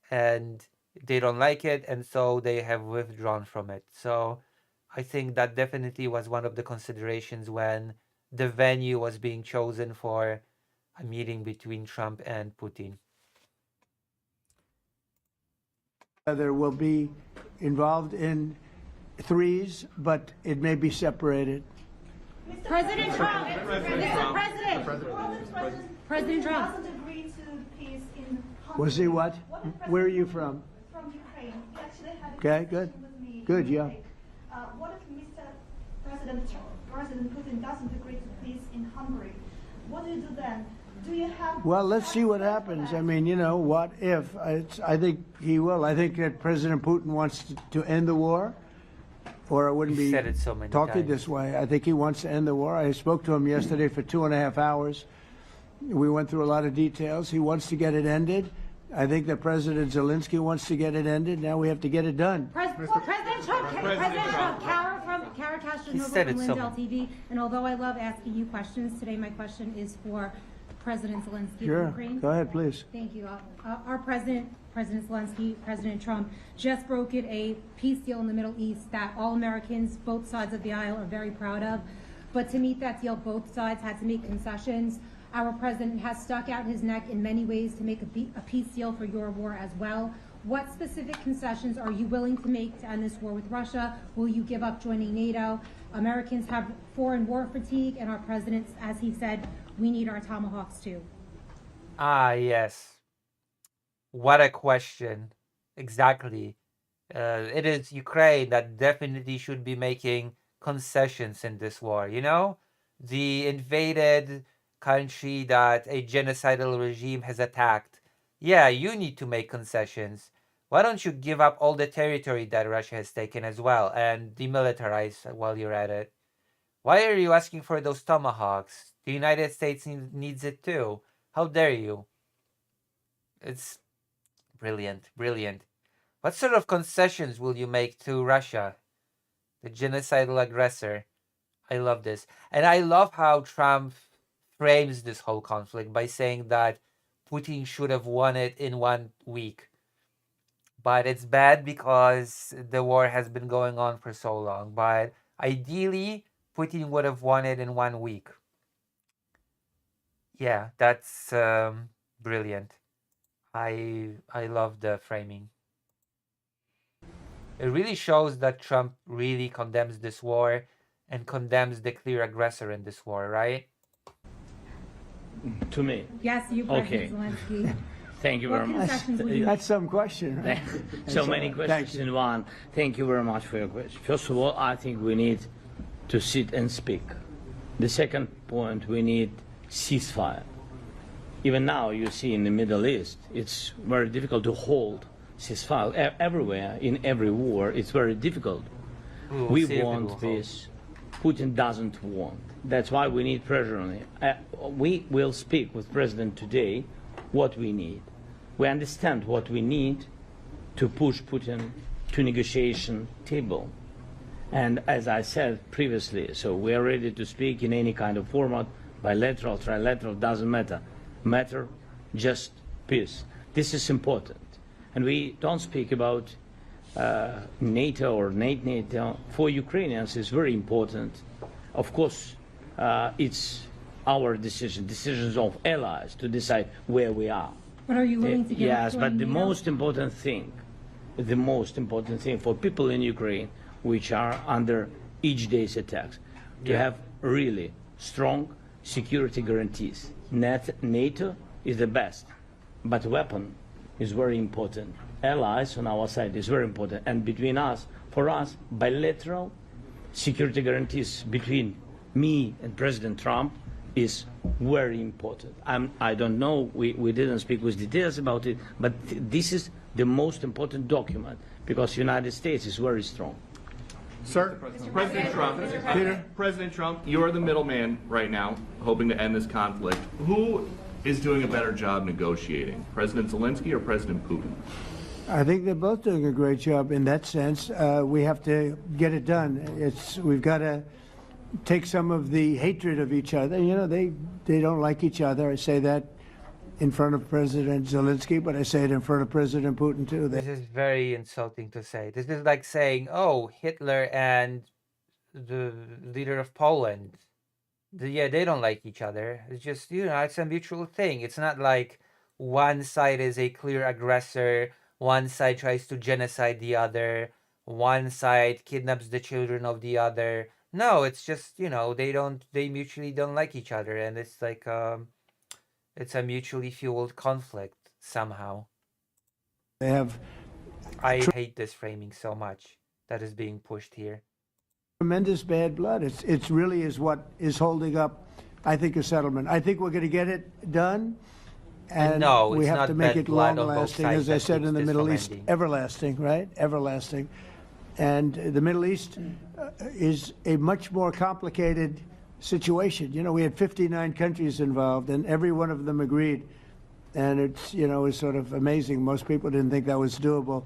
and they don't like it, and so they have withdrawn from it. So I think that definitely was one of the considerations when the venue was being chosen for a meeting between Trump and Putin. There will be involved in threes, but it may be separated. President Trump, President Trump. Was he what? Where are you from? From Ukraine. He actually had a Okay, good. conversation with me Good, yeah. What if Mr. President Putin doesn't agree to peace in Hungary? What do you do then? Do you have... Well, let's see what happens. I mean, you know, what if? I think he will. I think that President Putin wants to end the war, or I wouldn't be said it so many talking times. this way. I think he wants to end the war. I spoke to him yesterday for 2.5 hours. We went through a lot of details. He wants to get it ended. I think that President Zelensky wants to get it ended. Now we have to get it done. President Trump, Kara Castro He Noble said from it so Lindell much. TV. And although I love asking you questions, today my question is for President Zelensky Sure. of Ukraine. Go ahead, please. Thank you. Our President Zelensky, President Trump, just brokered a peace deal in the Middle East that all Americans, both sides of the aisle, are very proud of. But to meet that deal, both sides had to make concessions. Our president has stuck out his neck in many ways to make a peace deal for your war as well. What specific concessions are you willing to make to end this war with Russia? Will you give up joining NATO? Americans have foreign war fatigue, and our president, as he said, we need our tomahawks too. Ah, yes. What a question. Exactly. It is Ukraine that definitely should be making concessions in this war, you know? The invaded country that a genocidal regime has attacked. Yeah, you need to make concessions. Why don't you give up all the territory that Russia has taken as well and demilitarize while you're at it? Why are you asking for those tomahawks? The United States needs it too. How dare you? It's brilliant, brilliant. What sort of concessions will you make to Russia, the genocidal aggressor? I love this. And I love how Trump frames this whole conflict by saying that Putin should have won it in 1 week. But it's bad because the war has been going on for so long. But ideally, Putin would have won it in 1 week. Yeah, that's brilliant. I love the framing. It really shows that Trump really condemns this war and condemns the clear aggressor in this war, right? To me. Yes, you, President Zelensky. Thank you very much. That's some question, right? So many questions in one. Thank you very much for your question. First of all, I think we need to sit and speak. The second point, we need ceasefire. Even now, you see in the Middle East, it's very difficult to hold ceasefire. Everywhere, in every war, it's very difficult. We want peace. Putin doesn't want. That's why we need pressure on him. We will speak with President today what we need. We understand what we need to push Putin to negotiation table. And as I said previously, so we are ready to speak in any kind of format, bilateral, trilateral, doesn't matter. Matter just peace. This is important. And we don't speak about NATO or NATO. For Ukrainians, it's very important. Of course, it's our decisions of allies to decide where we are. But are you willing to give up Yes, but the joining most important thing for people in Ukraine, which are under each day's attacks, to have really strong security guarantees. NATO is the best, but weapon is very important. Allies on our side is very important. And between us, for us, bilateral security guarantees between me and President Trump is very important. I don't know, we didn't speak with details about it, but this is the most important document because the United States is very strong. Sir, President Trump, you are the middleman right now, hoping to end this conflict. Who is doing a better job negotiating, President Zelensky or President Putin? I think they're both doing a great job in that sense. We have to get it done. We've got to take some of the hatred of each other. You know, they don't like each other. I say that in front of President Zelensky, but I say it in front of President Putin too. This is very insulting to say. This is like saying, oh, Hitler and the leader of Poland, they don't like each other. It's just, it's a mutual thing. It's not like one side is a clear aggressor, one side tries to genocide the other, one side kidnaps the children of the other. No, it's just, they mutually don't like each other, and it's like it's a mutually fueled conflict somehow. I hate this framing so much that is being pushed here. Tremendous bad blood. It's really is what is holding up, I think, a settlement. I think we're going to get it done, and no, we have to make it long-lasting, as I said in the Middle East, ending. everlasting, right? Everlasting. And the Middle East is a much more complicated situation. We had 59 countries involved, and every one of them agreed. And it's, it's sort of amazing. Most people didn't think that was doable.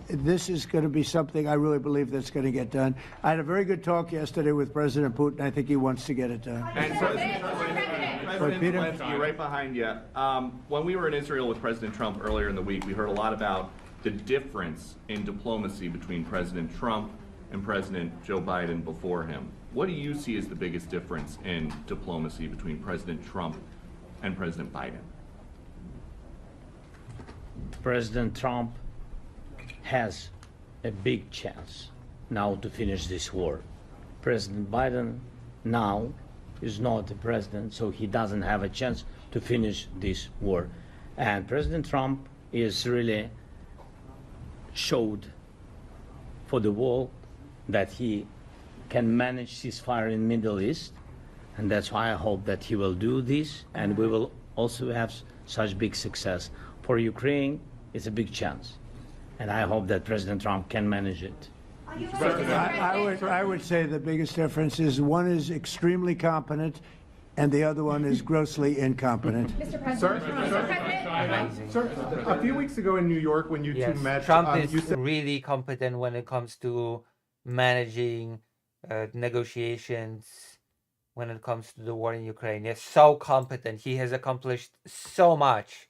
This is going to be something I really believe that's going to get done. I had a very good talk yesterday with President Putin. I think he wants to get it done. And President Zelensky, right behind you. When we were in Israel with President Trump earlier in the week, we heard a lot about the difference in diplomacy between President Trump and President Joe Biden before him. What do you see as the biggest difference in diplomacy between President Trump and President Biden? President Trump has a big chance now to finish this war. President Biden now is not the president, so he doesn't have a chance to finish this war. And President Trump is really showed for the world that he can manage ceasefire in Middle East, and that's why I hope that he will do this, and we will also have such big success. For Ukraine, it's a big chance, and I hope that President Trump can manage it. I would say the biggest difference is one is extremely competent and the other one is grossly incompetent. Mr. President. Sir, a few weeks ago in New York when you Yes, two met, Trump you is said really competent when it comes to managing negotiations, when it comes to the war in Ukraine. He's so competent. He has accomplished so much.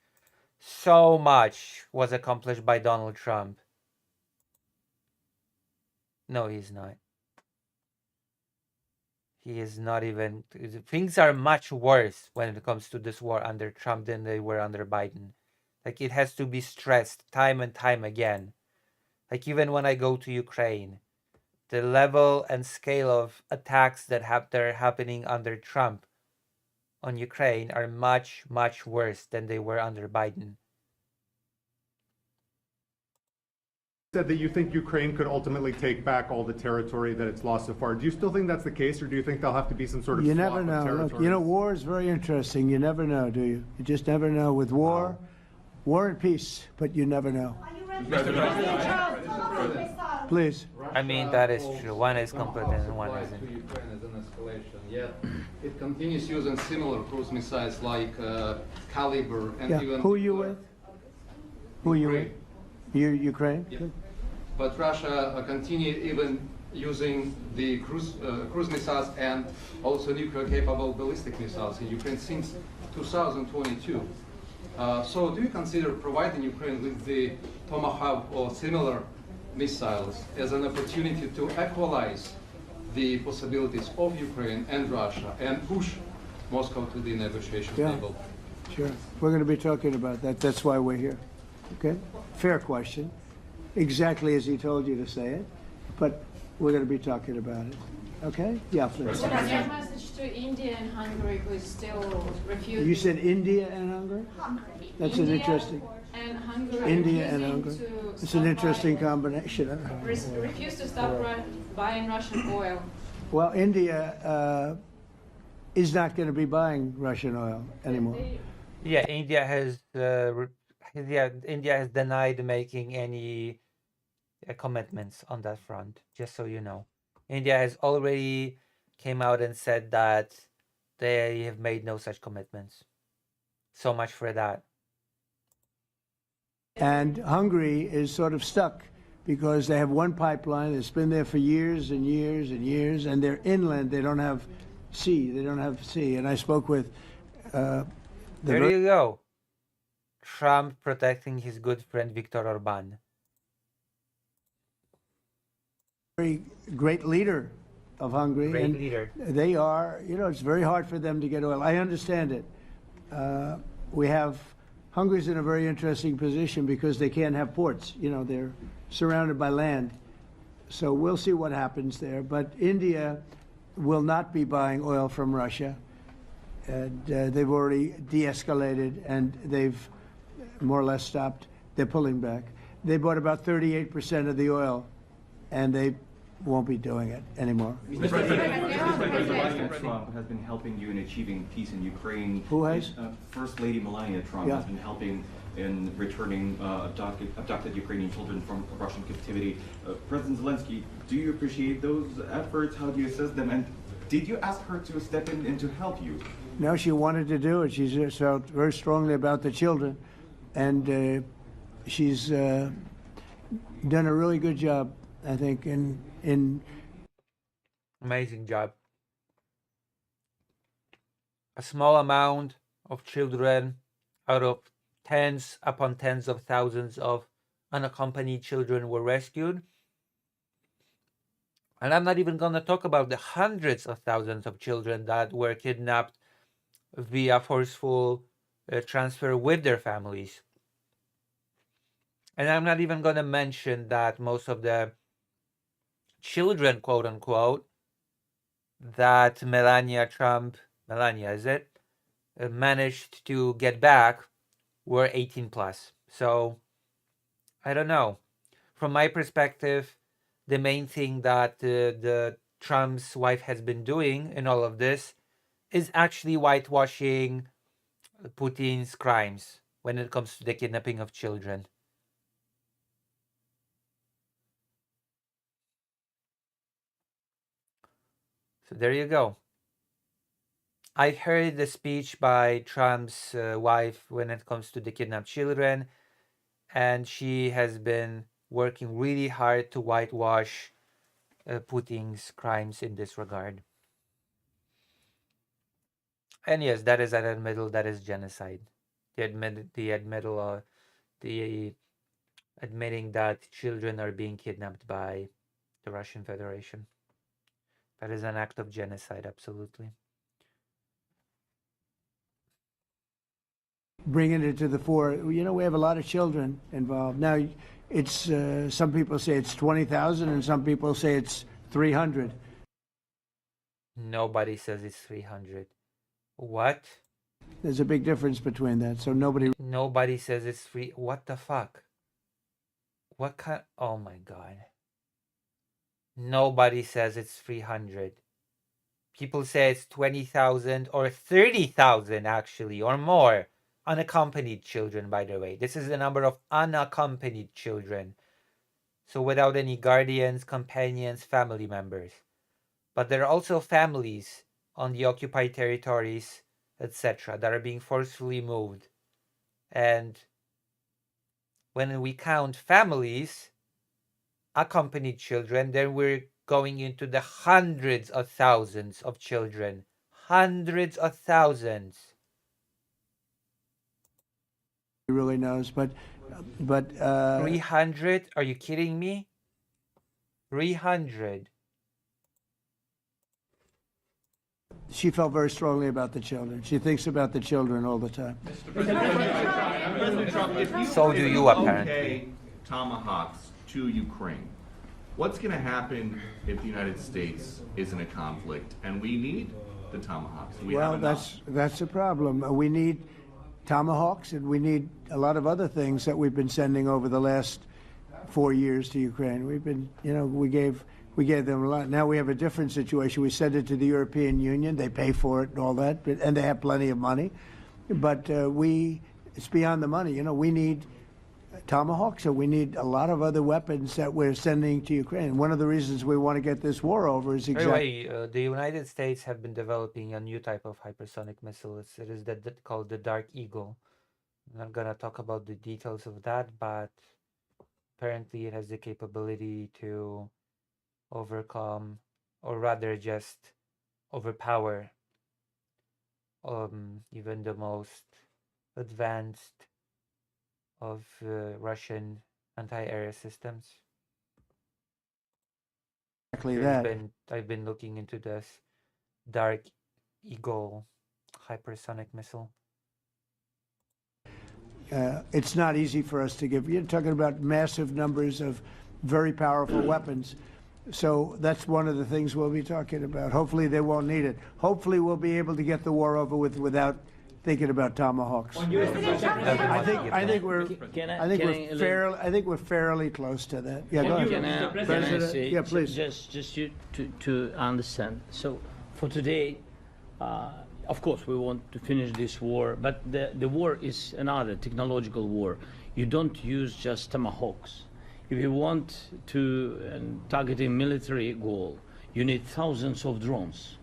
So much was accomplished by Donald Trump. No, he's not. He is not even. Things are much worse when it comes to this war under Trump than they were under Biden. Like, it has to be stressed time and time again. Like, even when I go to Ukraine, the level and scale of attacks that are happening under Trump on Ukraine are much, much worse than they were under Biden. said that you think Ukraine could ultimately take back all the territory that it's lost so far. Do you still think that's the case, or do you think there'll have to be some sort of You swap never of know. Look, territories? you know, war is very interesting. You never know, do you? You just never know. With war, war and peace, but you never know. Please. I mean, that is true. One is competent and one isn't. Ukraine as an escalation. Yet it continues using similar cruise missiles like Caliber and Yeah. even. Who are you with? Who are you with? You, Ukraine? Yeah. But Russia continue even using the cruise missiles and also nuclear-capable ballistic missiles in Ukraine since 2022. So do you consider providing Ukraine with the Tomahawk or similar missiles as an opportunity to equalize the possibilities of Ukraine and Russia and push Moscow to the negotiation table? Sure. We're going to be talking about that. That's why we're here. Okay? Fair question. Exactly as he told you to say it. But we're going to be talking about it. Okay? Yeah, please. What is your message to India and Hungary, who is still refusing? You said India and Hungary? That's an interesting. And Hungary. India and Hungary. It's an interesting combination. Refuse to stop buying Russian oil. Well, India is not going to be buying Russian oil anymore. Yeah, India has denied making any commitments on that front. Just so you know, India has already came out and said that they have made no such commitments. So much for that. And Hungary is sort of stuck because they have one pipeline that's been there for years and years and years, and they're inland. They don't have sea. They don't have sea. And I spoke with. There you go. Trump protecting his good friend Viktor Orban. Very great leader of Hungary. Great and leader. They are, you know, it's very hard for them to get oil. I understand it. Hungary's in a very interesting position because they can't have ports. You know, they're surrounded by land. So we'll see what happens there. But India will not be buying oil from Russia. And they've already de-escalated and they've more or less stopped. They're pulling back. They bought about 38% of the oil, and they won't be doing it anymore. President Trump has been helping you in achieving peace in Ukraine. Who has? First Lady Melania Trump has been helping in returning abducted Ukrainian children from Russian captivity. President Zelensky, do you appreciate those efforts? How do you assess them? And did you ask her to step in and to help you? No, she wanted to do it. She just felt very strongly about the children. And she's done a really good job, I think, in amazing job. A small amount of children out of tens upon tens of thousands of unaccompanied children were rescued. And I'm not even going to talk about the hundreds of thousands of children that were kidnapped via forceful transfer with their families. And I'm not even going to mention that most of the children, quote unquote, that Melania, is it, managed to get back were 18 plus. So, I don't know. From my perspective, the main thing that the Trump's wife has been doing in all of this is actually whitewashing Putin's crimes when it comes to the kidnapping of children. So there you go. I heard the speech by Trump's wife when it comes to the kidnapped children, and she has been working really hard to whitewash Putin's crimes in this regard. And yes, that is at admittal, that is genocide. The admitting that children are being kidnapped by the Russian Federation. That is an act of genocide, absolutely. Bringing it to the fore, you know, we have a lot of children involved. Now, it's some people say it's 20,000 and some people say it's 300. Nobody says it's 300. What? There's a big difference between that, so nobody says it's free. What the fuck? What kind? Oh my god. Nobody says it's 300. People say it's 20,000 or 30,000 actually, or more. Unaccompanied children, by the way. This is the number of unaccompanied children. So without any guardians, companions, family members. But there are also families on the occupied territories, etc., that are being forcefully moved. And when we count families, accompanied children, then we're going into the hundreds of thousands of children. Hundreds of thousands. really knows, but 300? Are you kidding me? 300. she felt very strongly about the children. She thinks about the children all the time. President Trump, if you So do you, apparently. okay tomahawks to Ukraine, what's going to happen if the United States is in a conflict and we need the tomahawks? We Well, have enough. that's a problem. We need tomahawks, and we need a lot of other things that we've been sending over the last 4 years to Ukraine. We've been, you know, we gave them a lot. Now we have a different situation. We send it to the European Union. They pay for it and all that, and they have plenty of money. But it's beyond the money. You know, we need tomahawks, and we need a lot of other weapons that we're sending to Ukraine. One of the reasons we want to get this war over is exactly. Anyway, the United States have been developing a new type of hypersonic missile. It is called the Dark Eagle. I'm not gonna talk about the details of that, but apparently it has the capability to overcome, or rather just overpower, even the most advanced of Russian anti-air systems. Exactly that. I've been looking into this Dark Eagle hypersonic missile. It's not easy for us to give. You're talking about massive numbers of very powerful weapons. So that's one of the things we'll be talking about. Hopefully they won't need it. Hopefully we'll be able to get the war over with without thinking about tomahawks. I think we're fairly close to that. Yeah, go ahead. President, Yeah, please. Just you to understand. So for today, of course, we want to finish this war, but the war is another technological war. You don't use just tomahawks. If you want to target a military goal, you need thousands of drones.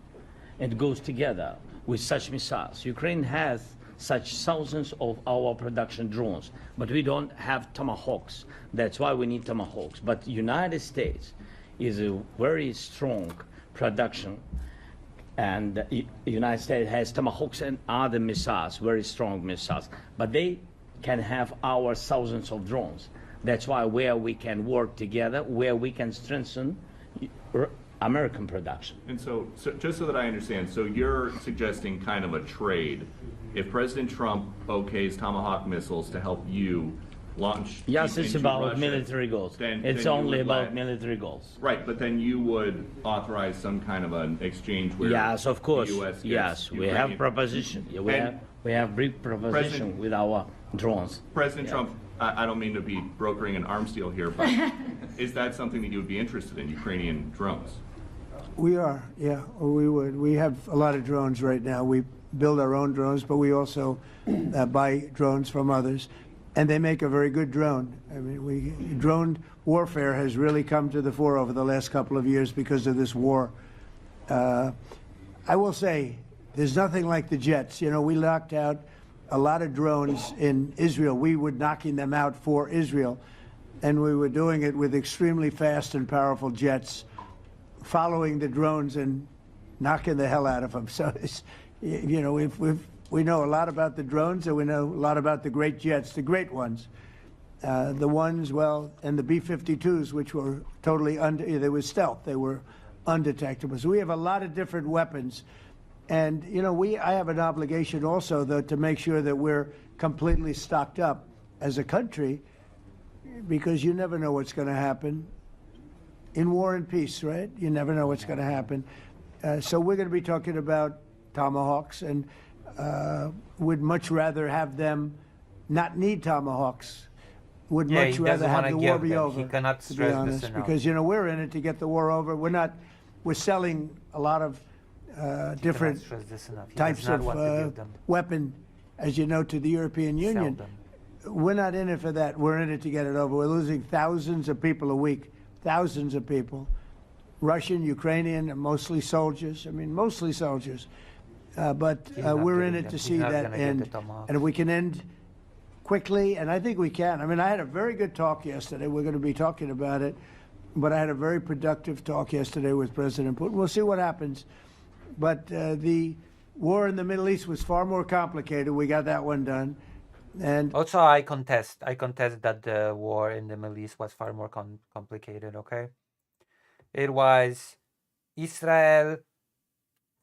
It goes together with such missiles. Ukraine has such thousands of our production drones, but we don't have tomahawks. That's why we need tomahawks. But United States is a very strong production, and the United States has tomahawks and other missiles, very strong missiles, but they can have our thousands of drones. That's why where we can work together, where we can strengthen American production. And so just so that I understand, so you're suggesting kind of a trade. If President Trump okays Tomahawk missiles to help you launch Yes, it's into about Russia, military goals. then It's you only would about let- military goals. Right, but then you would authorize some kind of an exchange where Yes, of course. the U.S. gets Yes, we have Ukrainian- proposition. Yeah, we have big proposition President- with our drones. President Yeah. Trump, I don't mean to be brokering an arms deal here, but is that something that you would be interested in, Ukrainian drones? We are, yeah, we would. We have a lot of drones right now. We build our own drones, but we also buy drones from others, and they make a very good drone. I mean, drone warfare has really come to the fore over the last couple of years because of this war. I will say There's nothing like the jets. You know, we knocked out a lot of drones in Israel. We were knocking them out for Israel, and we were doing it with extremely fast and powerful jets, following the drones and knocking the hell out of them. So, you know, we know a lot about the drones, and we know a lot about the great jets, the great ones. The ones, well, and the B-52s, which were totally they were stealth. They were undetectable. So we have a lot of different weapons. And, you know, I have an obligation also, though, to make sure that we're completely stocked up as a country, because you never know what's going to happen in war and peace, right? You never know what's going to happen. So we're going to be talking about tomahawks, and would much rather have them not need tomahawks. Would Yeah, much he rather doesn't have want the to war give be them. over, He cannot to be stress this honest, enough. because, you know, we're in it to get the war over. We're selling a lot of different stress this enough. He types does not of want to give them. weapon, as you know, to the European Union. We're not in it for that. We're in it to get it over. We're losing thousands of people a week, thousands of people, Russian, Ukrainian, and mostly soldiers. I mean, mostly soldiers. But we're in it to see that end. And if we can end quickly, and I think we can. I mean, I had a very good talk yesterday. We're going to be talking about it. But I had a very productive talk yesterday with President Putin. We'll see what happens. But the war in the Middle East was far more complicated. We got that one done. And also, I contest that the war in the Middle East was far more complicated, okay? It was Israel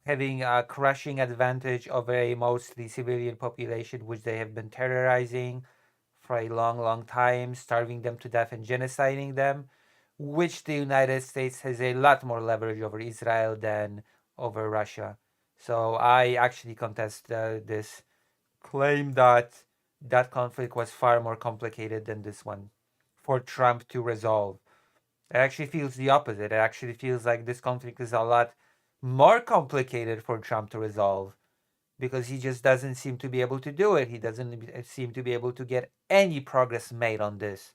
having a crushing advantage over a mostly civilian population, which they have been terrorizing for a long, long time, starving them to death and genociding them, which the United States has a lot more leverage over Israel than over Russia. So I actually contest this claim that that conflict was far more complicated than this one for Trump to resolve. It actually feels the opposite. It actually feels like this conflict is a lot more complicated for Trump to resolve, because he just doesn't seem to be able to do it. He doesn't seem to be able to get any progress made on this.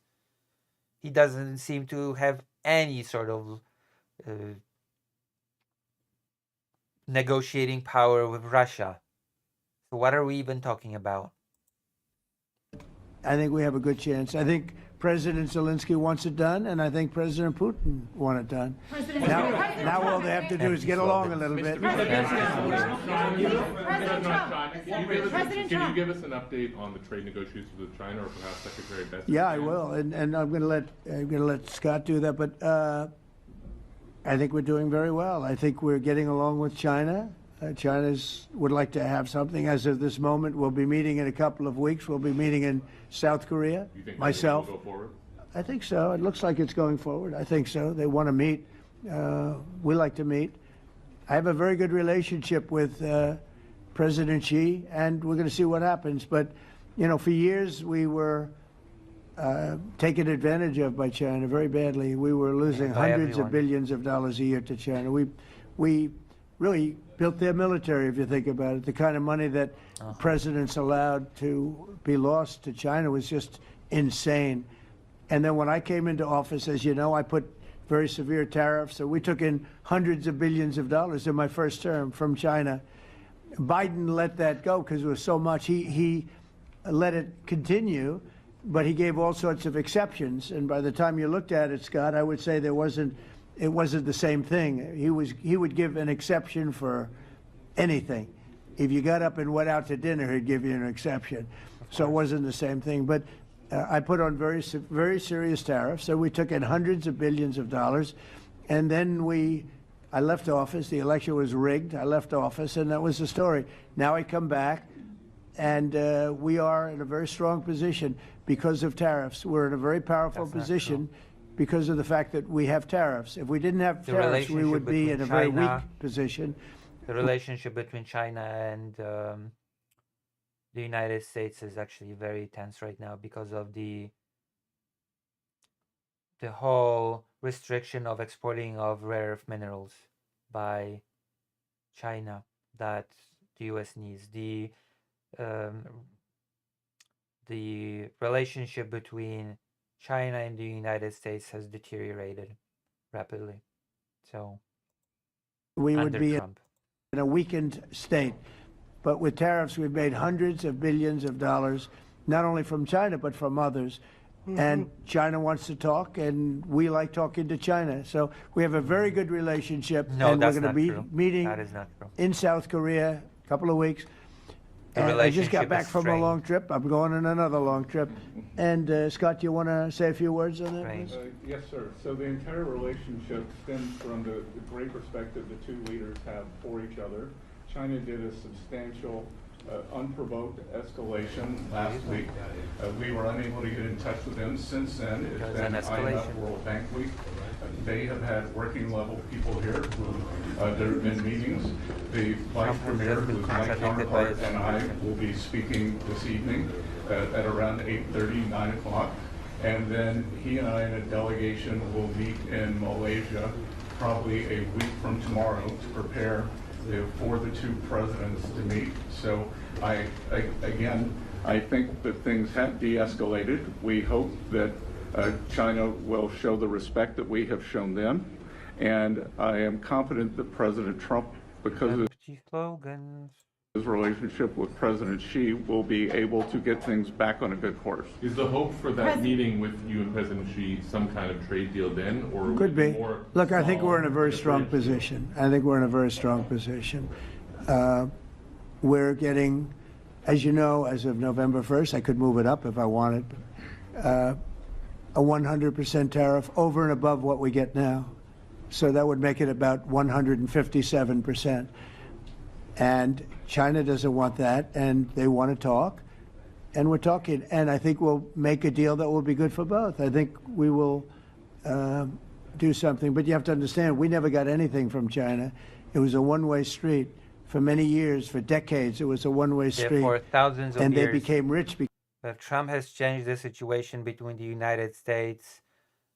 He doesn't seem to have any sort of negotiating power with Russia. So what are we even talking about? I think we have a good chance. I think President Zelensky wants it done, and I think President Putin wants it done. Now all they have to do is get along a little bit. Can you give us an update on the trade negotiations with China, or perhaps Secretary Best? Yeah, I will, and I'm going to let Scott do that. But I think we're doing very well. I think we're getting along with China. China would like to have something. As of this moment, we'll be meeting in a couple of weeks. We'll be meeting in South Korea. You think myself. Will go forward? I think so. It looks like it's going forward. I think so. They want to meet. We like to meet. I have a very good relationship with President Xi, and we're going to see what happens. But, you know, for years we were taken advantage of by China very badly. We were losing hundreds of billions of dollars a year to China. We really built their military, if you think about it. The kind of money that presidents allowed to be lost to China was just insane. And then when I came into office, as you know, I put very severe tariffs. So we took in hundreds of billions of dollars in my first term from China. Biden let that go because it was so much. He let it continue, but he gave all sorts of exceptions. And by the time you looked at it, Scott, I would say it wasn't the same thing. He would give an exception for anything. If you got up and went out to dinner, he'd give you an exception. So it wasn't the same thing. But I put on very serious tariffs. So we took in hundreds of billions of dollars, and then I left office. The election was rigged. I left office, and that was the story. Now I come back, and we are in a very strong position because of tariffs. We're in a very powerful position because of the fact that we have tariffs. If we didn't have tariffs, we would be in a very weak position. The relationship between China and the United States is actually very tense right now because of the whole restriction of exporting of rare earth minerals by China that the U.S. needs. The relationship between China and the United States has deteriorated rapidly. So we would under be Trump. in a weakened state. But with tariffs, we've made hundreds of billions of dollars, not only from China, but from others. And China wants to talk, and we like talking to China. So we have a very good relationship. No, and that's we're going not to be true. meeting That is not true. in South Korea a couple of weeks. The And I just got relationship back is from a strained. long trip. I'm going on another long trip. And Scott, you want to say a few words on that, Right. please? Yes, sir. So the entire relationship stems from the great respect that the two leaders have for each other. China did a substantial, unprovoked escalation last week. We were unable to get in touch with them since then. It's There's been an escalation. IMF World Bank Week. They have had working level people here. There have been meetings. The Vice Premier, who's my counterpart, and I will be speaking this evening at around 8:30, 9 o'clock. And then he and I and a delegation will meet in Malaysia probably a week from tomorrow to prepare for the two presidents to meet. So again, I think that things have de-escalated. We hope that China will show the respect that we have shown them. And I am confident that President Trump, because of Empty slogans. his relationship with President Xi, will be able to get things back on a good course. Is the hope for that meeting with you and President Xi some kind of trade deal then, or Could be. more Look, I think small, we're in a very strong differential? position. I think we're in a very strong position. We're getting, as you know, as of November 1st, I could move it up if I wanted, a 100% tariff over and above what we get now. So that would make it about 157%. And China doesn't want that, and they want to talk, and we're talking. And I think we'll make a deal that will be good for both. I think we will do something. But you have to understand, we never got anything from China. It was a one-way street. For many years, for decades, it was a one-way street. For thousands of and years. they became rich. Trump has changed the situation between the United States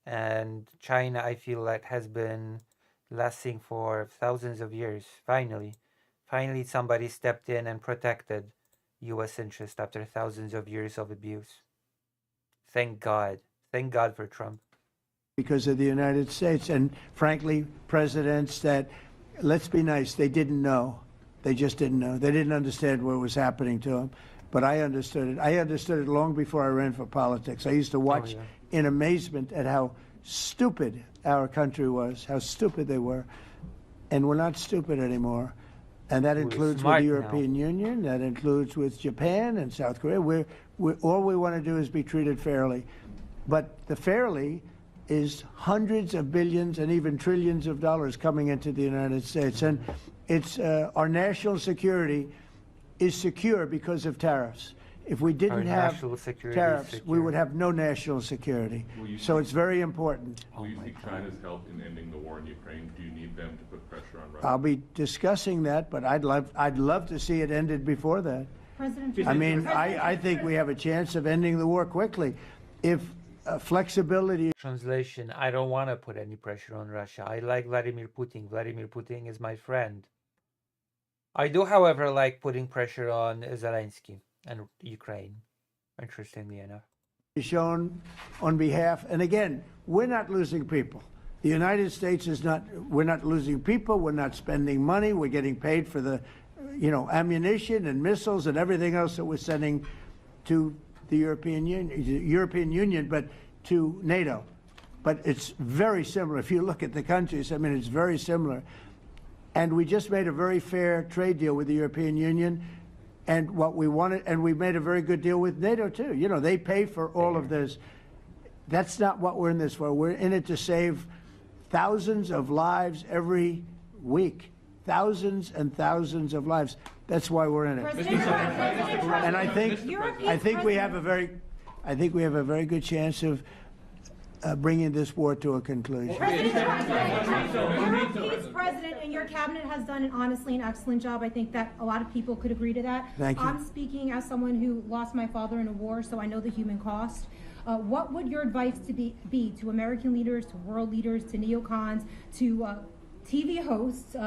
and China. I feel like has been lasting for thousands of years. Finally somebody stepped in and protected U.S. interest after thousands of years of abuse. Thank God. Thank God for Trump. Because of the United States. And frankly, presidents that, let's be nice, they didn't know. They just didn't know. They didn't understand what was happening to them. But I understood it. I understood it long before I ran for politics. I used to watch in amazement at how stupid our country was, how stupid they were. And we're not stupid anymore. And that includes with the European Union. That includes with Japan and South Korea. All we want to do is be treated fairly. But the fairly is hundreds of billions and even trillions of dollars coming into the United States. And it's our national security is secure because of tariffs. If we didn't have tariffs, we would have no national security. So it's very important. Will you seek China's help in ending the war in Ukraine? Do you need them to put pressure on Russia? I'll be discussing that, but I'd love to see it ended before that. President I mean, I think we have a chance of ending the war quickly if flexibility. Translation: I don't want to put any pressure on Russia. I like Vladimir Putin. Vladimir Putin is my friend. I do, however, like putting pressure on Zelensky and Ukraine, interestingly enough. Shown on behalf, and again, we're not losing people. The United States is not, we're not losing people, we're not spending money, we're getting paid for the, ammunition and missiles and everything else that we're sending to the European Union, but to NATO. But it's very similar. If you look at the countries, I mean, it's very similar. And we just made a very fair trade deal with the European Union. And what we wanted, and we made a very good deal with NATO too. They pay for all of this. That's not what we're in this for. We're in it to save thousands of lives every week. Thousands and thousands of lives. That's why we're in it. And I think we have a very good chance of bringing this war to a conclusion. President, president, and your cabinet has done an honestly an excellent job. I think that a lot of people could agree to that. Thank you. I'm speaking as someone who lost my father in a war, so I know the human cost. What would your advice be to American leaders, to world leaders, to neocons, to TV hosts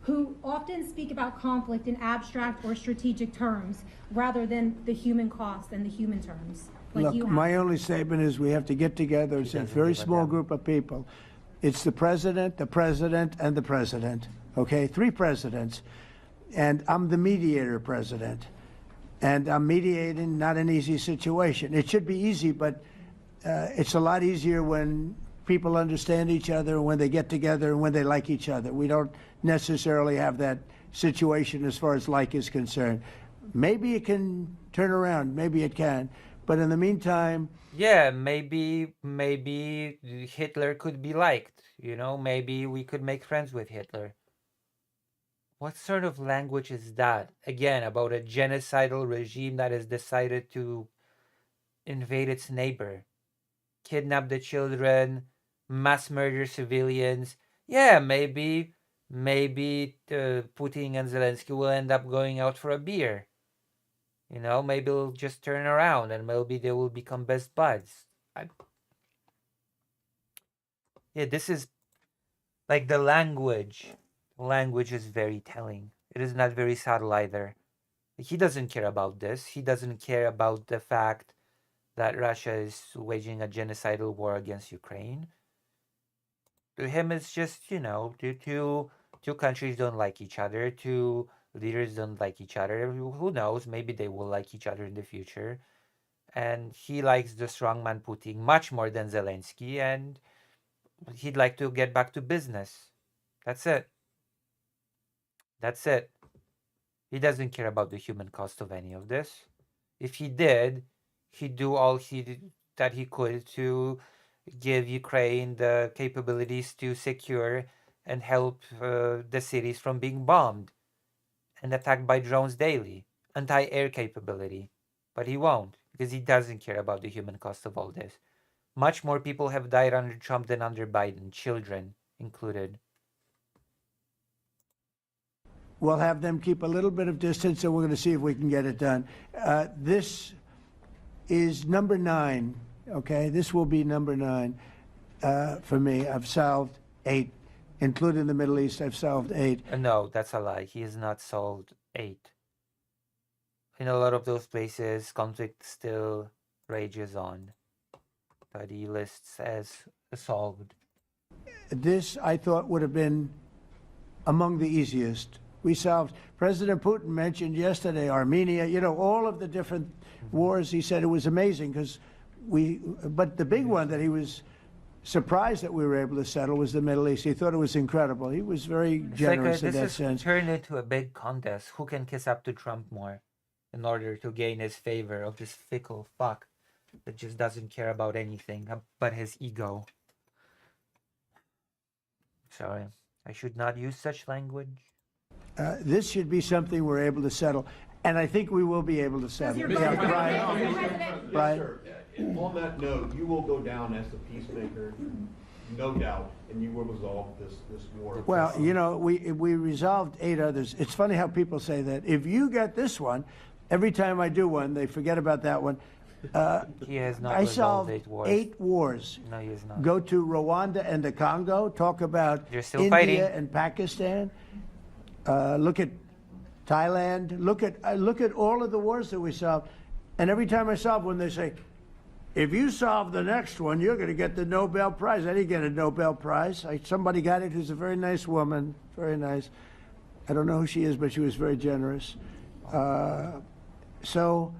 who often speak about conflict in abstract or strategic terms rather than the human cost and the human terms? Look, my only statement is we have to get together. It's a very small group of people. It's the president, and the president. Okay, 3 presidents. And I'm the mediator, President. And I'm mediating not an easy situation. It should be easy, but it's a lot easier when people understand each other, when they get together, and when they like each other. We don't necessarily have that situation as far as like is concerned. Maybe it can turn around. Maybe it can. But in the meantime... Yeah, maybe Hitler could be liked. You know, maybe we could make friends with Hitler. What sort of language is that? Again, about a genocidal regime that has decided to invade its neighbor, kidnap the children, mass murder civilians. Yeah, maybe Putin and Zelensky will end up going out for a beer. You know, maybe it'll just turn around and maybe they will become best buds. Yeah, this is like the language. Language is very telling. It is not very subtle either. He doesn't care about this. He doesn't care about the fact that Russia is waging a genocidal war against Ukraine. To him, it's just, you know, two countries don't like each other. Two leaders don't like each other. Who knows? Maybe they will like each other in the future. And he likes the strongman Putin much more than Zelensky, and he'd like to get back to business. That's it. That's it. He doesn't care about the human cost of any of this. If he did, he'd do all that he could to give Ukraine the capabilities to secure and help the cities from being bombed and attacked by drones daily. Anti-air capability. But he won't, because he doesn't care about the human cost of all this. Much more people have died under Trump than under Biden, children included. We'll have them keep a little bit of distance, and we're going to see if we can get it done. This is number 9, okay? This will be number 9 for me. I've solved 8, including the Middle East. I've solved 8. No, that's a lie. He has not solved 8. In a lot of those places, conflict still rages on. But he lists as solved. This, I thought, would have been among the easiest. We solved. President Putin mentioned yesterday Armenia, you know, all of the different wars. He said it was amazing because but the big one that he was surprised that we were able to settle was the Middle East. He thought it was incredible. He was very generous in that sense. This has turned into a big contest. Who can kiss up to Trump more in order to gain his favor of this fickle fuck that just doesn't care about anything but his ego. Sorry, I should not use such language. This should be something we're able to settle, and I think we will be able to settle. Yeah, Brian. On that note, you will go down as the peacemaker, no doubt, and you will resolve this war. Well, you know, we resolved 8 others. It's funny how people say that. If you get this one, every time I do one, they forget about that one. He has not I resolved solved 8 wars. 8 wars. No, he has not. Go to Rwanda and the Congo. Talk about You're still India fighting. and Pakistan. Look at Thailand. Look at all of the wars that we solved. And every time I solve one, they say, if you solve the next one, you're going to get the Nobel Prize. I didn't get a Nobel Prize. Somebody got it who's a very nice woman. Very nice. I don't know who she is, but she was very generous. So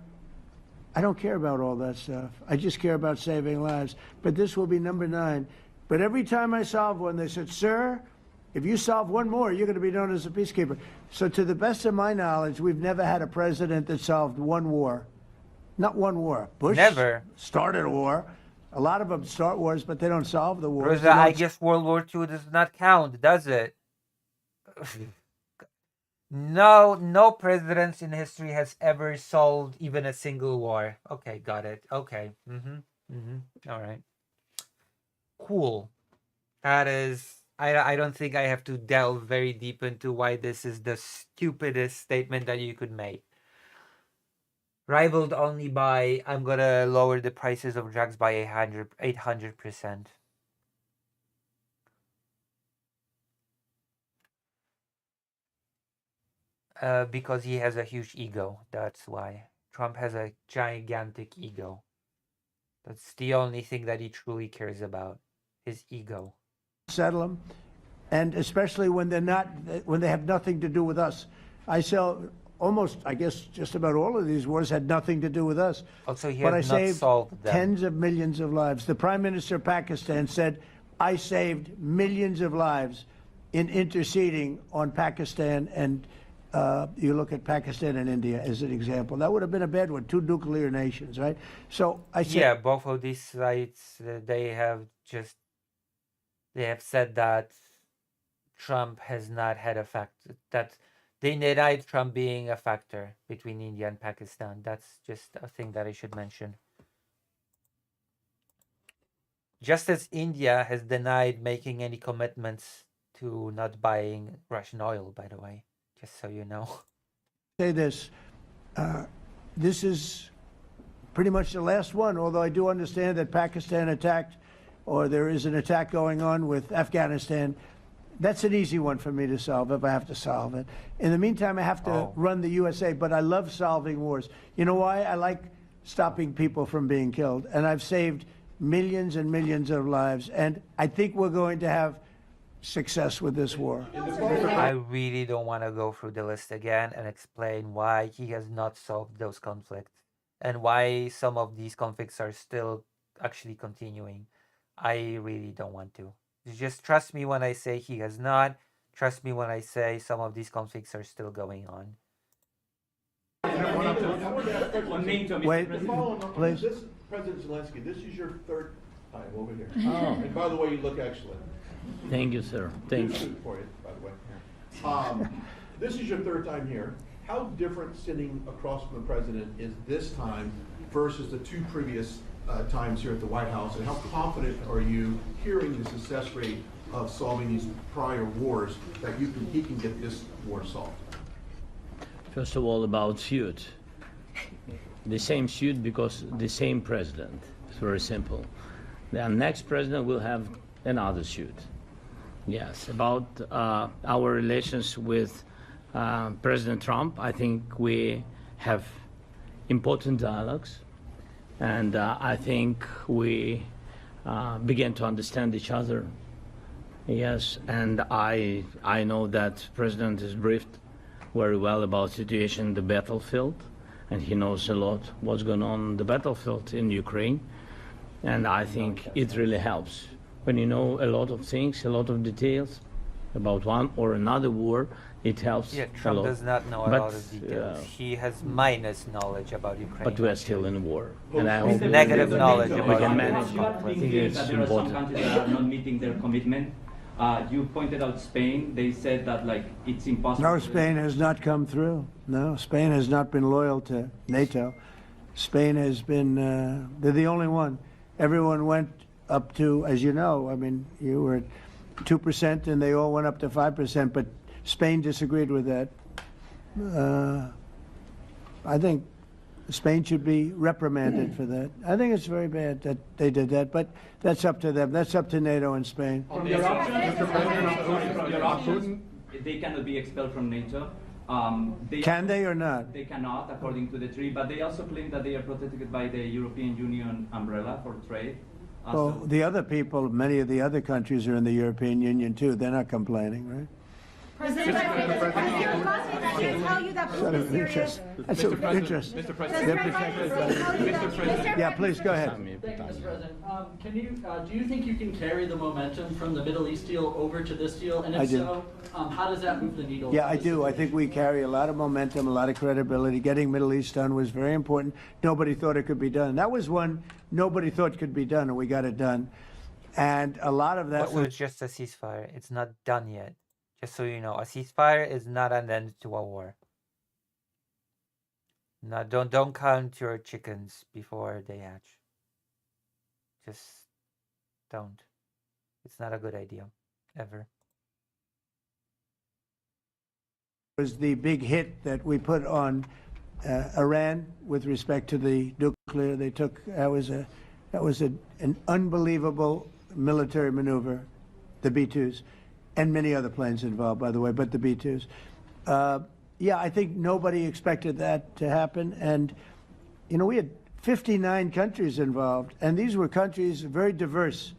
I don't care about all that stuff. I just care about saving lives. But this will be number 9. But every time I solve one, they said, sir, if you solve one more, you're going to be known as a peacekeeper. So to the best of my knowledge, we've never had a president that solved one war. Not one war. Bush Never started a war. A lot of them start wars, but they don't solve the wars. Rosa, I guess World War II does not count, does it? No president in history has ever solved even a single war. Okay, got it. Okay. All right. Cool. That is... I don't think I have to delve very deep into why this is the stupidest statement that you could make. Rivaled only by, I'm gonna lower the prices of drugs by 800%. Because he has a huge ego. That's why. Trump has a gigantic ego. That's the only thing that he truly cares about. His ego. Settle them, and especially when they have nothing to do with us. I sell almost, I guess, just about all of these wars had nothing to do with us. Also, he but I has not saved solved them. tens of millions of lives. The Prime Minister of Pakistan said, I saved millions of lives in interceding on Pakistan, and you look at Pakistan and India as an example. That would have been a bad one, two nuclear nations, right? So I said, Yeah, both of these sides, they have said that Trump has not had a factor, that they denied Trump being a factor between India and Pakistan. That's just a thing that I should mention. Just as India has denied making any commitments to not buying Russian oil, by the way, just so you know. say this, this is pretty much the last one, although I do understand that Pakistan attacked, or there is an attack going on with Afghanistan. That's an easy one for me to solve if I have to solve it. In the meantime, I have to run the USA, but I love solving wars. You know why? I like stopping people from being killed, and I've saved millions and millions of lives, and I think we're going to have success with this war. I really don't want to go through the list again and explain why he has not solved those conflicts and why some of these conflicts are still actually continuing. I really don't want to. Just trust me when I say he has not. Trust me when I say some of these conflicts are still going on. Wait, please. This, President Zelensky, this is your third time over here. Oh. And by the way, you look excellent. Thank you, sir. Thank you. For you, by the way. This is your third time here. How different sitting across from the president is this time versus the two previous times here at the White House, and how confident are you hearing the success rate of solving these prior wars that he can get this war solved? First of all, about suit. The same suit because the same president. It's very simple. The next president will have another suit. Yes, about our relations with President Trump, I think we have important dialogues, and I think we begin to understand each other. Yes, and I know that President is briefed very well about situation in the battlefield, and he knows a lot what's going on the battlefield in Ukraine, and I think it really helps. When you know a lot of things, a lot of details about one or another war, it helps. Yeah, Trump does not know a lot of details. He has minus knowledge about Ukraine. But we are still in war, and I hope negative knowledge we about can Ukraine. manage it. I think it's that there are some important. countries that are not meeting their commitment. You pointed out Spain. They said that it's impossible. No, Spain has not come through. No, Spain has not been loyal to NATO. Spain has been, they're the only one. Everyone went up to, as you know, I mean, you were at 2% and they all went up to 5%, but Spain disagreed with that. I think Spain should be reprimanded for that. I think it's very bad that they did that, but that's up to them. That's up to NATO and Spain. Your options, they cannot be expelled from NATO. Can they or not? They cannot, according to the treaty, but they also claim that they are protected by the European Union umbrella for trade. Well, the other people, many of the other countries are in the European Union too. They're not complaining, right? President, I can tell you that Putin is serious. That's of interest. Mr. They're protected by Yeah, please go ahead. Thank you, Mr. President. Do you think you can carry the momentum from the Middle East deal over to this deal? And I if do. so, how does that move the needle? Yeah, I do. I think we carry a lot of momentum, a lot of credibility. Getting Middle East done was very important. Nobody thought it could be done. That was one nobody thought could be done, and we got it done. And a lot of that Also, was it's just a ceasefire. It's not done yet. Just so you know, a ceasefire is not an end to a war. No, don't count your chickens before they hatch. Just don't. It's not a good idea, ever. was the big hit that we put on Iran with respect to the nuclear. They took that was an unbelievable military maneuver, the B-2s, and many other planes involved, by the way, but the B-2s. Yeah, I think nobody expected that to happen, and you know we had 59 countries involved, and these were countries very diverse.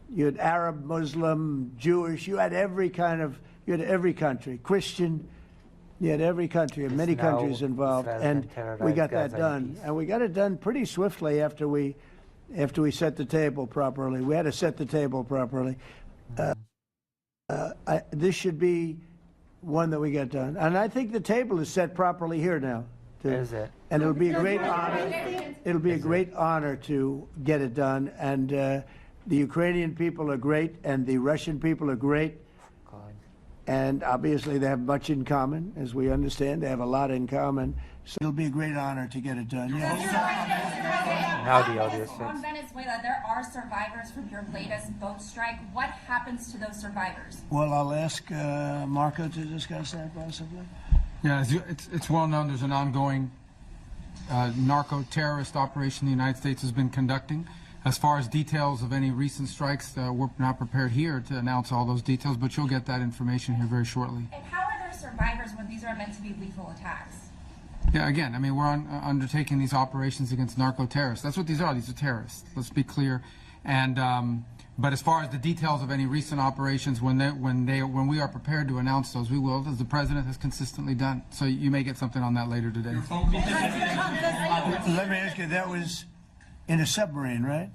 You had Arab, Muslim, Jewish. You had every kind of. You had every country, Christian. You had every country and many countries involved, and we got that done. And we got it done pretty swiftly after we set the table properly. We had to set the table properly. This should be one that we get done, and I think the table is set properly here now. Is it? And it'll be a great honor. It'll be a great honor to get it done. And the Ukrainian people are great, and the Russian people are great. And obviously they have much in common, as we understand. They have a lot in common. So it'll be a great honor to get it done. Now the audio On Venezuela, there are survivors from your latest boat strike. What happens to those survivors? Well, I'll ask Marco to discuss that possibly. Yeah, it's well known there's an ongoing narco-terrorist operation the United States has been conducting. As far as details of any recent strikes, we're not prepared here to announce all those details, but you'll get that information here very shortly. And how are there survivors when these are meant to be lethal attacks? Yeah, again, I mean, we're undertaking these operations against narco-terrorists. That's what these are. These are terrorists. Let's be clear. And but as far as the details of any recent operations, when we are prepared to announce those, we will, as the president has consistently done. So you may get something on that later today. Let me ask you, that was in a submarine, right?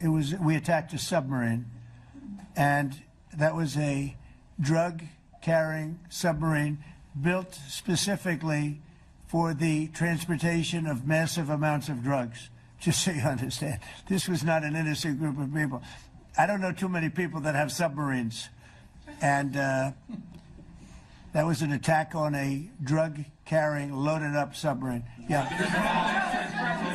We attacked a submarine, and that was a drug-carrying submarine built specifically for the transportation of massive amounts of drugs. Just so you understand, this was not an innocent group of people. I don't know too many people that have submarines, and that was an attack on a drug-carrying, loaded-up submarine. Yeah.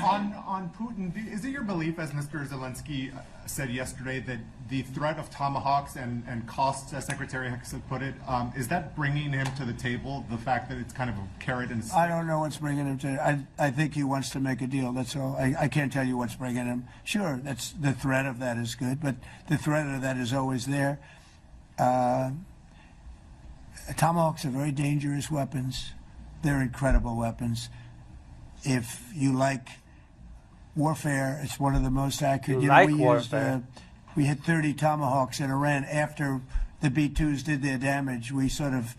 On Putin, is it your belief, as Mr. Zelensky said yesterday, that the threat of tomahawks and costs, as Secretary Hicks had put it, is that bringing him to the table, the fact that it's kind of a carrot and stick? I don't know what's bringing him to I think he wants to make a deal, that's all. I can't tell you what's bringing him. Sure, that's the threat of that is good, but the threat of that is always there. Tomahawks are very dangerous weapons. They're incredible weapons. If you like warfare, it's one of the most accurate. We hit 30 Tomahawks in Iran after the B-2s did their damage. We sort of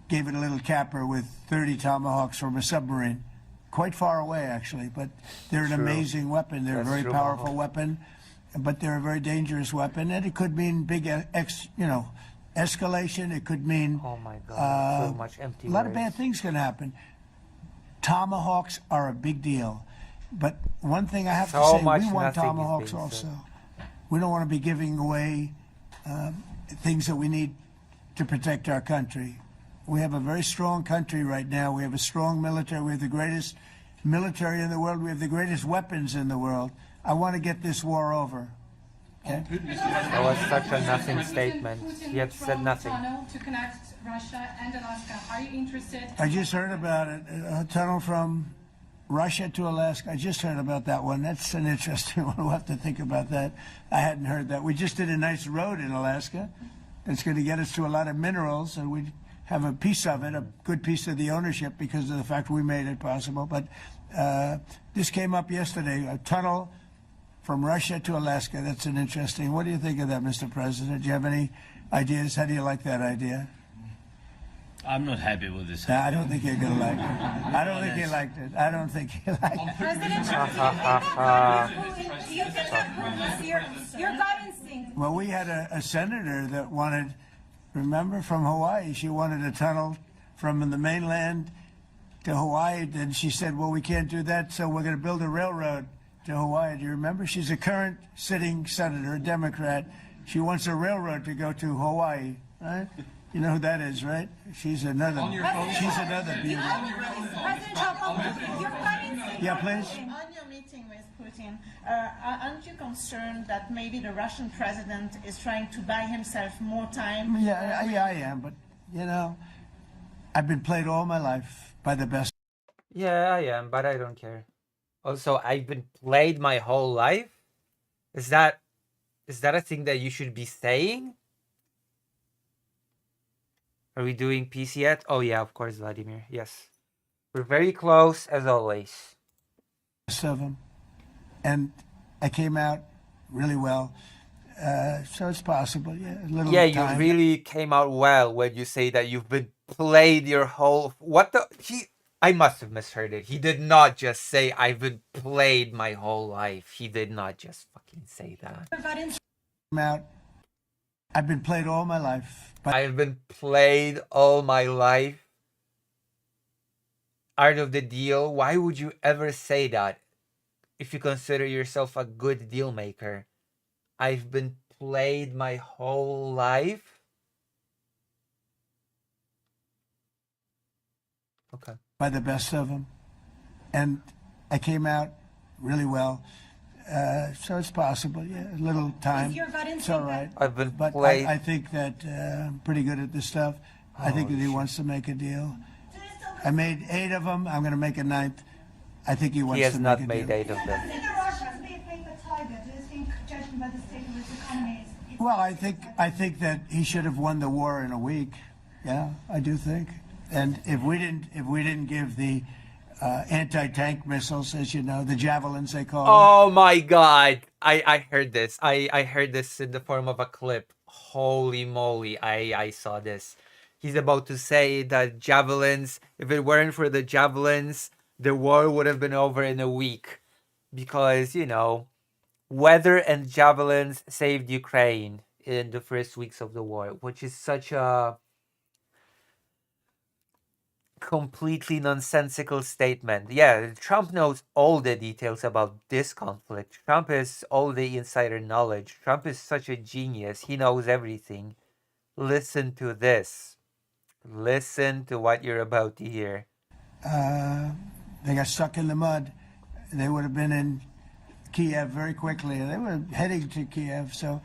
gave it a little capper with 30 Tomahawks from a submarine, quite far away actually. But they're an amazing weapon. They're a very powerful weapon, but they're a very dangerous weapon, and it could mean big, escalation. It could mean oh my God, so much empty a lot of words. bad things can happen. Tomahawks are a big deal, but one thing I have to say, we want Tomahawks also. We don't want to be giving away things that we need to protect our country. We have a very strong country right now. We have a strong military. We have the greatest military in the world. We have the greatest weapons in the world. I want to get this war over. Okay? That was such a nothing statement. You have said nothing. Tunnel to connect Russia and Alaska. Are you interested? I just heard about it. A tunnel from Russia to Alaska. I just heard about that one. That's an interesting one. We'll have to think about that. I hadn't heard that. We just did a nice road in Alaska that's going to get us to a lot of minerals, and we have a piece of it, a good piece of the ownership because of the fact we made it possible. But this came up yesterday, a tunnel from Russia to Alaska. That's an interesting. What do you think of that, Mr. President? Do you have any ideas? How do you like that idea? I'm not happy with this. I don't think you're going to like it. I don't think he liked it. I don't think he liked it. President Trump, do you think that Putin is your gut instinct? Well, we had a senator that wanted, remember, from Hawaii, she wanted a tunnel from the mainland to Hawaii. And she said, well, we can't do that, so we're going to build a railroad to Hawaii. Do you remember? She's a current sitting senator, a Democrat. She wants a railroad to go to Hawaii, right? You know who that is, right? She's another beauty. President Trump, your gut instinct. Yeah, please. On your meeting with Putin, aren't you concerned that maybe the Russian president is trying to buy himself more time? Yeah, I am, but, I've been played all my life by the best. Yeah, I am, but I don't care. Also, I've been played my whole life? Is that a thing that you should be saying? Are we doing peace yet? Oh yeah, of course, Vladimir. Yes. We're very close, as always. Of them. And I came out really well. So it's possible, yeah. A little yeah, time. you really came out well when you say that you've been played your whole what the he I must have misheard it. He did not just say I've been played my whole life. He did not just fucking say that. Out. I've been played all my life. I've been played all my life. Art of the deal. Why would you ever say that if you consider yourself a good deal maker? I've been played my whole life. Okay. By the best of them. And I came out really well. So it's possible, yeah, a little time. It's all right. I've been but played. I think that I'm pretty good at this stuff. I think that he wants to make a deal. I made 8 of them. I'm going to make a 9th. I think he wants He has to make not a made deal. 8 of them. Well, I think that he should have won the war in a week. Yeah, I do think. And if we didn't give the anti-tank missiles, as you know, the javelins they call them. Oh my god. I heard this. I heard this in the form of a clip. Holy moly. I saw this. He's about to say that javelins, if it weren't for the javelins, the war would have been over in a week. Because, you know, weather and javelins saved Ukraine in the first weeks of the war, which is such a completely nonsensical statement. Yeah, Trump knows all the details about this conflict. Trump has all the insider knowledge. Trump is such a genius. He knows everything. Listen to this. Listen to what you're about to hear. They got stuck in the mud. They would have been in Kiev very quickly. They were heading to Kiev. So,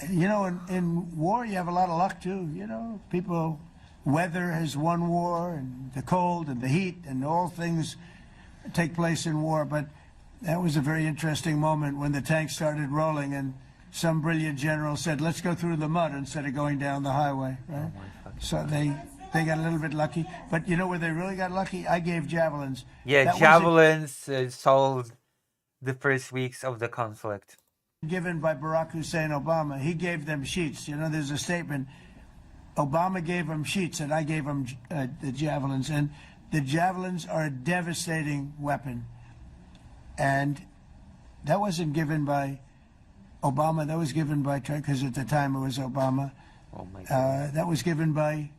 you know, in war, you have a lot of luck, too. You know, people, weather has won war, and the cold and the heat and all things take place in war. But that was a very interesting moment when the tanks started rolling and some brilliant general said, let's go through the mud instead of going down the highway, right? So they got a little bit lucky. But you know where they really got lucky? I gave javelins. Yeah, That javelins solved the first weeks of the conflict. Given by Barack Hussein Obama. He gave them sheets. You know, there's a statement. Obama gave them sheets and I gave them the javelins. And the javelins are a devastating weapon. And that wasn't given by Obama. That was given by Trump, because at the time it was Obama. Oh my God. That was given by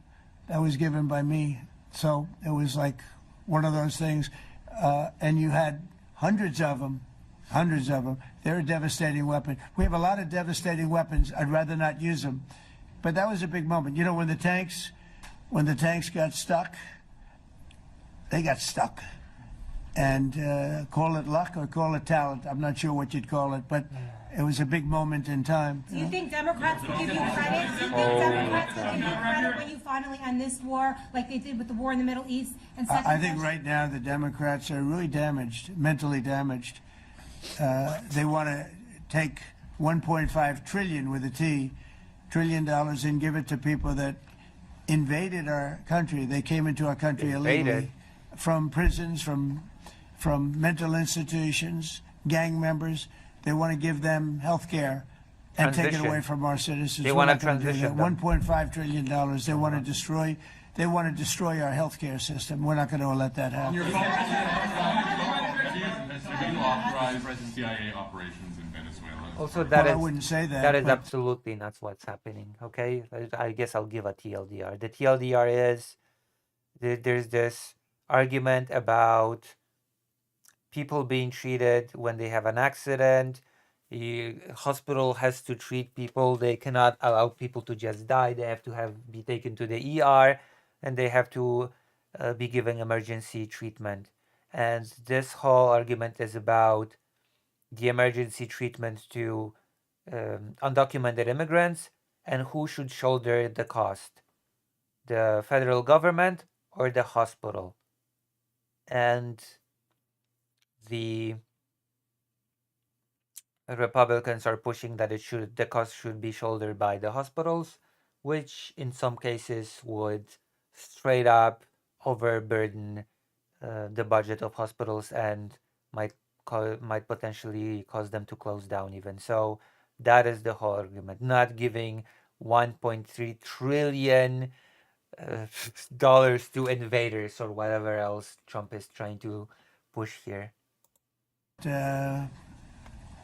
me. So it was like one of those things. And you had hundreds of them. They're a devastating weapon. We have a lot of devastating weapons. I'd rather not use them. But that was a big moment. You know, when the tanks got stuck, they got stuck. And call it luck or call it talent. I'm not sure what you'd call it, but it was a big moment in time. Do you think Democrats will give you credit? Do you think Democrats will give you credit when you finally end this war, like they did with the war in the Middle East? And I think right now the Democrats are really damaged, mentally damaged. They want to take 1.5 trillion with a T, $1 trillion and give it to people that invaded our country. They came into our country illegally from prisons, from mental institutions, gang members. They want to give them health care and take it away from our citizens. They want to transition them. $1.5 trillion. They want to destroy. They want to destroy our health care system. We're not going to let that happen. Do you authorize CIA operations in Venezuela? Also, that I is, wouldn't say that. that is but absolutely not what's happening. Okay, I guess I'll give a TLDR. The TLDR is there's this argument about people being treated when they have an accident. The hospital has to treat people. They cannot allow people to just die. They have to be taken to the ER, and they have to be given emergency treatment. And this whole argument is about the emergency treatment to undocumented immigrants and who should shoulder the cost, the federal government or the hospital. And the Republicans are pushing that the cost should be shouldered by the hospitals, which in some cases would straight up overburden the budget of hospitals and might potentially cause them to close down even. So that is the whole argument. Not giving 1.3 trillion uh, dollars to invaders or whatever else Trump is trying to push here.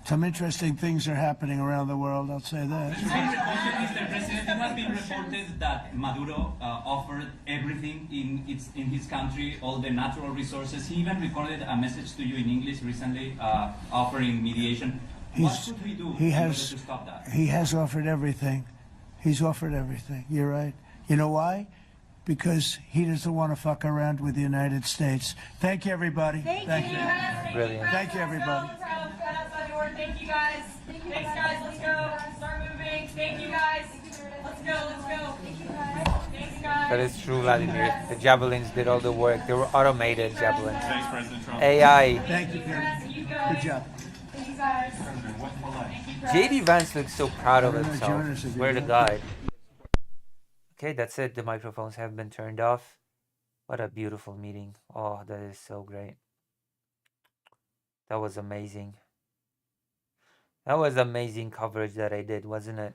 Some interesting things are happening around the world, I'll say that. Mr. President, it has been reported that Maduro offered everything in his country, all the natural resources. He even recorded a message to you in English recently, offering mediation. What should we do in order to stop that? He has offered everything. He's offered everything. You're right. You know why? Because he doesn't want to fuck around with the United States. Thank you, everybody. Thank you. Brilliant. Thank you, everybody. Thank you guys. Thanks guys, let's go. Start moving. Thank you guys. Let's go, let's go. Thanks guys. That is true, Vladimir. The javelins did all the work. They were automated javelins. Thanks, President Trump. AI. Thank you, Good job. Thank you guys. JD Vance looks so proud of I don't know, himself. Jonas, if you Where to want. God. Okay, that's it. The microphones have been turned off. What a beautiful meeting. Oh, that is so great. That was amazing. That was amazing coverage that I did, wasn't it?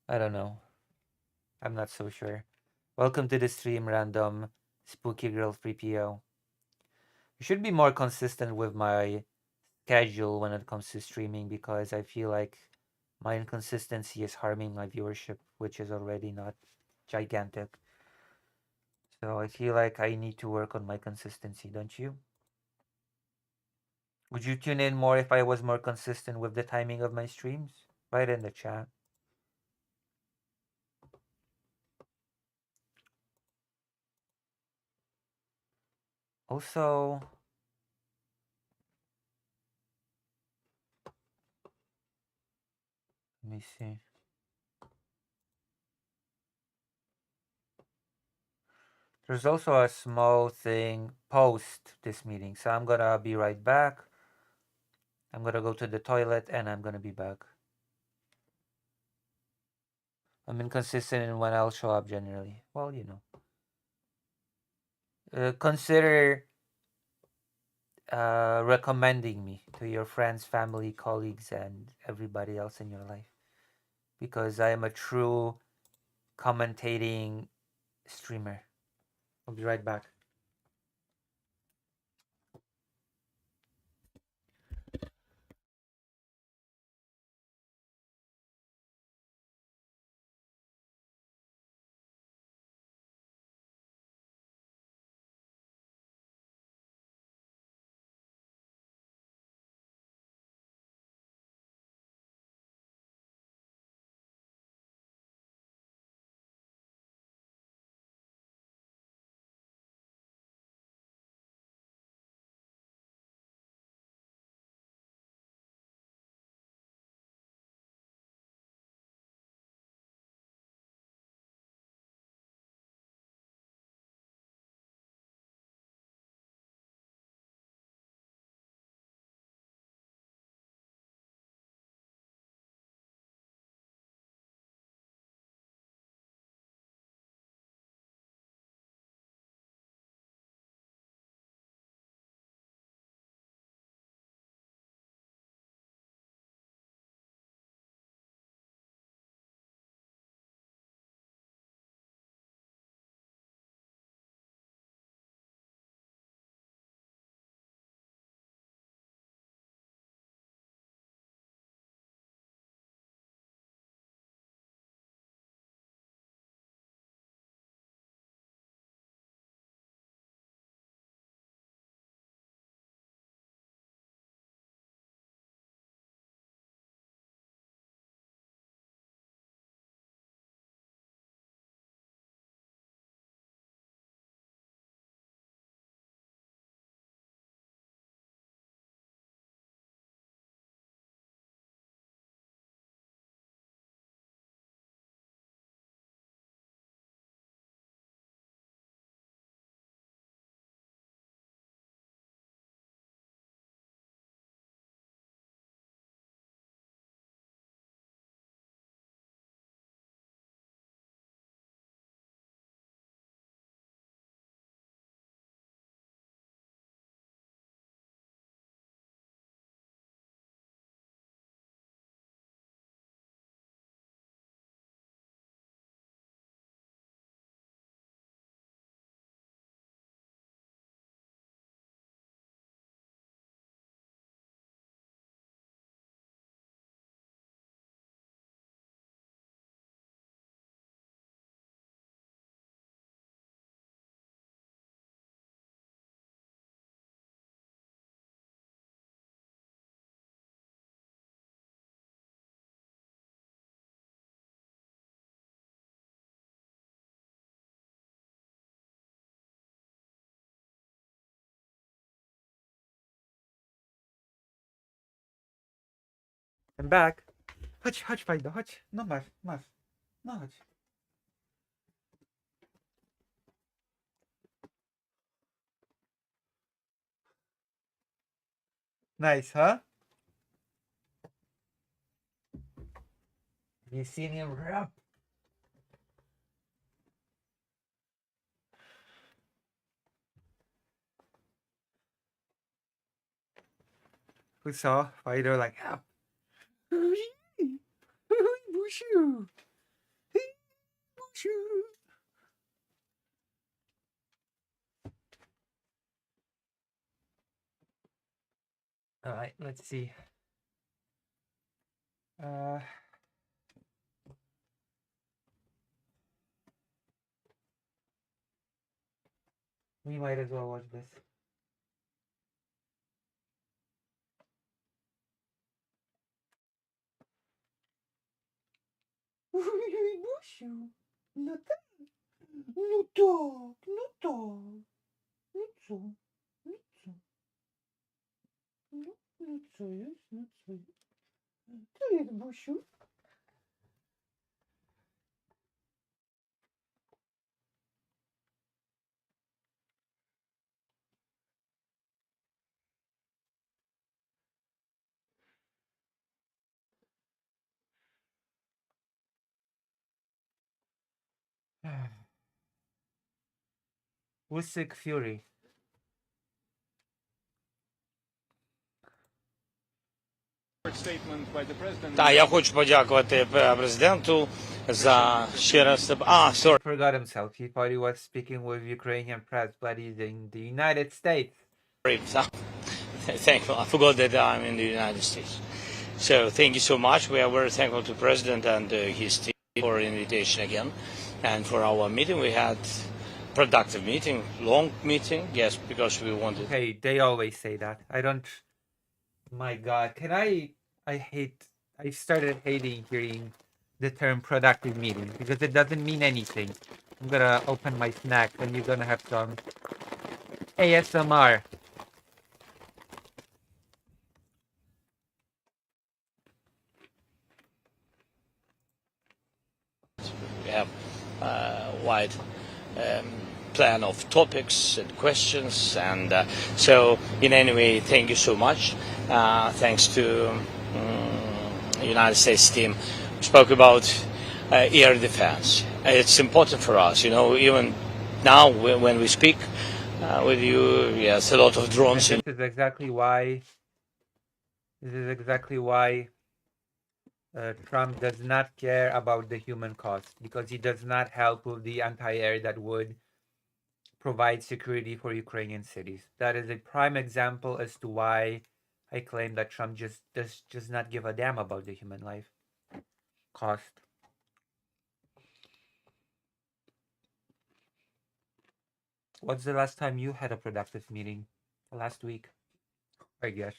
I don't know. I'm not so sure. Welcome to the stream, random spooky girl 3PO. I should be more consistent with my schedule when it comes to streaming because I feel like my inconsistency is harming my viewership, which is already not gigantic. So I feel like I need to work on my consistency, don't you? Would you tune in more if I was more consistent with the timing of my streams? Write in the chat. Also, let me see. There's also a small thing post this meeting, so I'm gonna be right back. I'm gonna go to the toilet and I'm gonna be back. I'm inconsistent in when I'll show up generally. Well, you know. Consider recommending me to your friends, family, colleagues, and everybody else in your life. Because I am a true commentating streamer. I'll be right back. I'm back. Chodź, Fajdo, chodź. No masz. No chodź. Nice, huh? You seen him rap? Who saw Fido like help? Bushu. All right, let's see. We might as well watch this. Bushu. No tak. No tak. No tak. No co? No co? No co jest? No co jest? To jest Busiu. Usyk Fury. Так, я хочу подякувати президенту за ще раз. Sorry. Forgot himself. He thought he was speaking with Ukrainian press, but he's in the United States. Thank you. I forgot that I'm in the United States. So thank you so much. We are very thankful to President and his team for invitation again, and for our meeting. We had productive meeting, long meeting. Yes, because we wanted. Okay, they always say that. I don't. My God, can I started hating hearing the term productive meeting because it doesn't mean anything. I'm gonna open my snack and you're gonna have some ASMR. We have a wide plan of topics and questions, and so in any way, thank you so much. Thanks to United States team. We spoke about air defense. It's important for us, even now when we speak with you, yes, a lot of drones. This is exactly why Trump does not care about the human cost, because he does not help with the anti-air that would provide security for Ukrainian cities. That is a prime example as to why I claim that Trump just does not give a damn about the human life cost. What's the last time you had a productive meeting? Last week, I guess.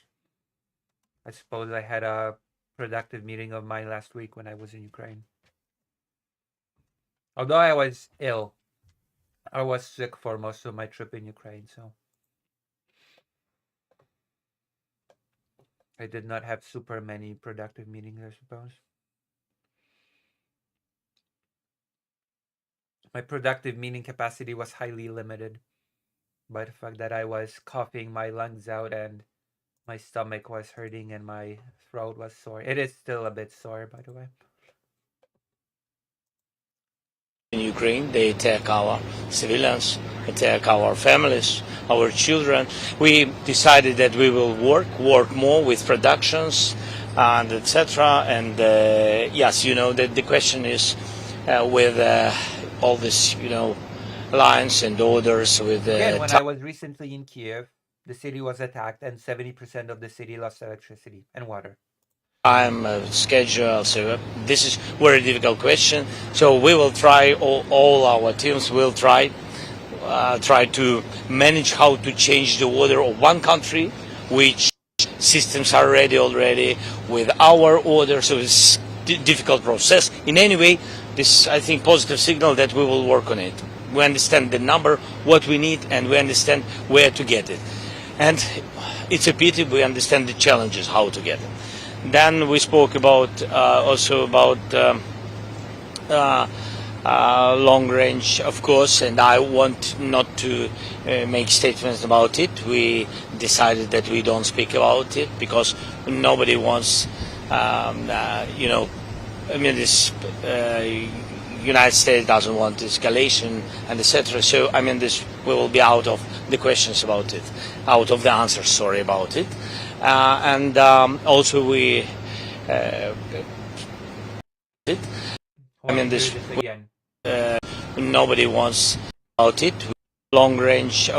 I suppose I had a productive meeting of mine last week when I was in Ukraine. Although I was ill. I was sick for most of my trip in Ukraine, so I did not have super many productive meetings, I suppose. My productive meeting capacity was highly limited by the fact that I was coughing my lungs out and my stomach was hurting and my throat was sore. It is still a bit sore, by the way. In Ukraine, they attack our civilians, attack our families, our children. We decided that we will work more with productions and etc. And yes, that the question is with all this, lines and orders with. Again, when I was recently in Kiev, the city was attacked and 70% of the city lost electricity and water. I'm scheduled, so this is a very difficult question. So we will try, all our teams will try to manage how to change the order of one country, which systems are ready already with our order. So it's a difficult process. In any way, this, I think, positive signal that we will work on it. We understand the number, what we need, and we understand where to get it. And it's a pity we understand the challenges, how to get it. Then we spoke about also about long range, of course, and I want not to make statements about it. We decided that we don't speak about it because nobody wants, this United States doesn't want escalation and etc. So this we will be out of the questions about it, out of the answers. Sorry about it, and also we. This nobody wants about it. Long range,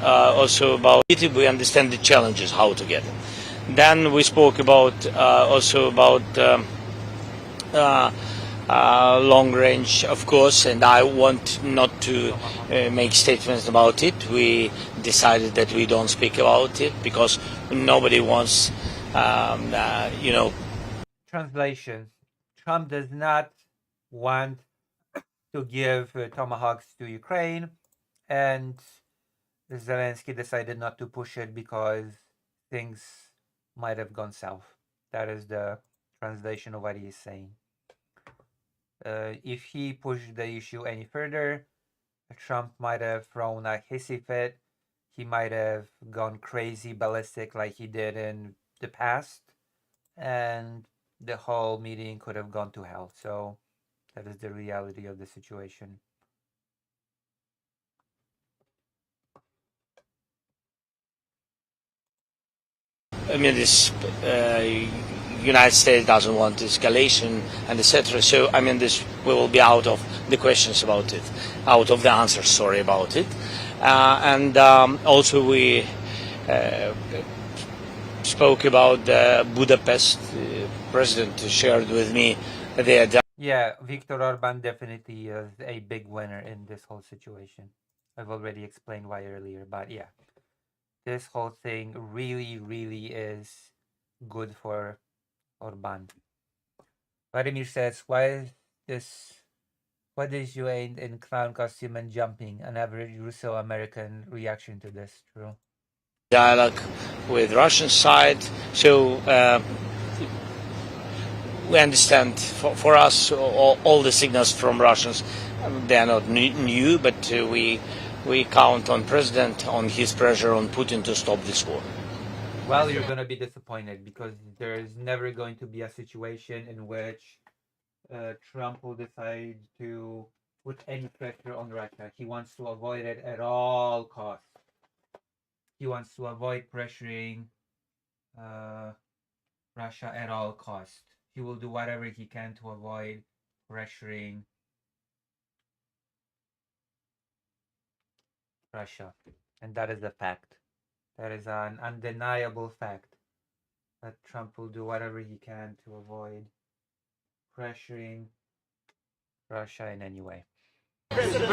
also about it. We understand the challenges, how to get it. Then we spoke about also about long range, of course, and I want not to make statements about it. We decided that we don't speak about it because nobody wants, Translation: Trump does not want to give tomahawks to Ukraine, and Zelensky decided not to push it because things might have gone south. That is the translation of what he is saying. If he pushed the issue any further, Trump might have thrown a hissy fit. He might have gone crazy, ballistic like he did in the past, and the whole meeting could have gone to hell. So that is the reality of the situation. This United States doesn't want escalation and etc. So this we will be out of the questions about it, out of the answers. Sorry about it, and also we spoke about Budapest. President shared with me their. Yeah, Viktor Orban definitely is a big winner in this whole situation. I've already explained why earlier, but yeah, this whole thing really, really is good for Orban. Vladimir says, What is you in clown costume and jumping? An average Russo-American reaction to this, true. Dialogue with Russian side, so we understand for us all the signals from Russians. They are not new, but we count on President, on his pressure on Putin to stop this war. Well, you're going to be disappointed because there is never going to be a situation in which Trump will decide to put any pressure on Russia. He wants to avoid it at all costs. He wants to avoid pressuring Russia at all costs. He will do whatever he can to avoid pressuring Russia. And that is a fact. That is an undeniable fact that Trump will do whatever he can to avoid pressuring Russia in any way. Mr.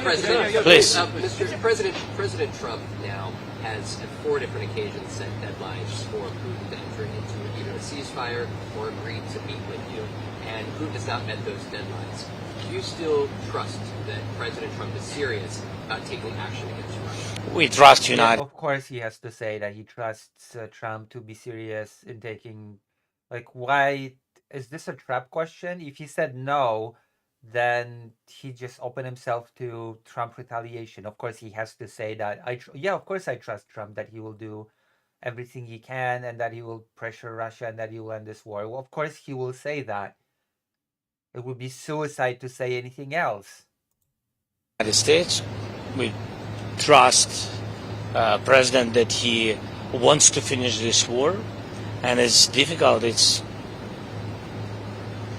President, please. President Trump now has at 4 different occasions set deadlines for Putin to enter into either a ceasefire or agree to meet with you, and Putin has not met those deadlines. Do you still trust that President Trump is serious about taking action against Russia? We trust United. Yeah, of course, he has to say that he trusts Trump to be serious in taking. Why is this a trap question? If he said no, then he just opened himself to Trump retaliation. Of course, he has to say that. Of course, I trust Trump that he will do everything he can and that he will pressure Russia and that he will end this war. Well, of course, he will say that. It would be suicide to say anything else. United States, we trust President that he wants to finish this war, and it's difficult. It's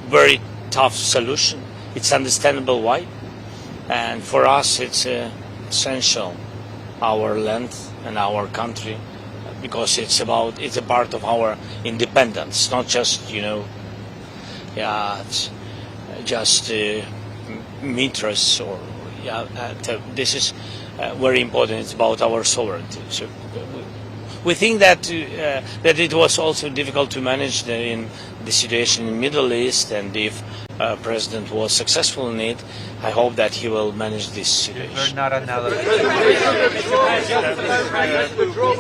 very tough solution. It's understandable why, and for us it's essential, our land and our country, because it's a part of our independence, not just it's just interests or this is very important. It's about our sovereignty. So we think that it was also difficult to manage in the situation in the Middle East, and if President was successful in it. I hope that he will manage this situation. We're not analogous.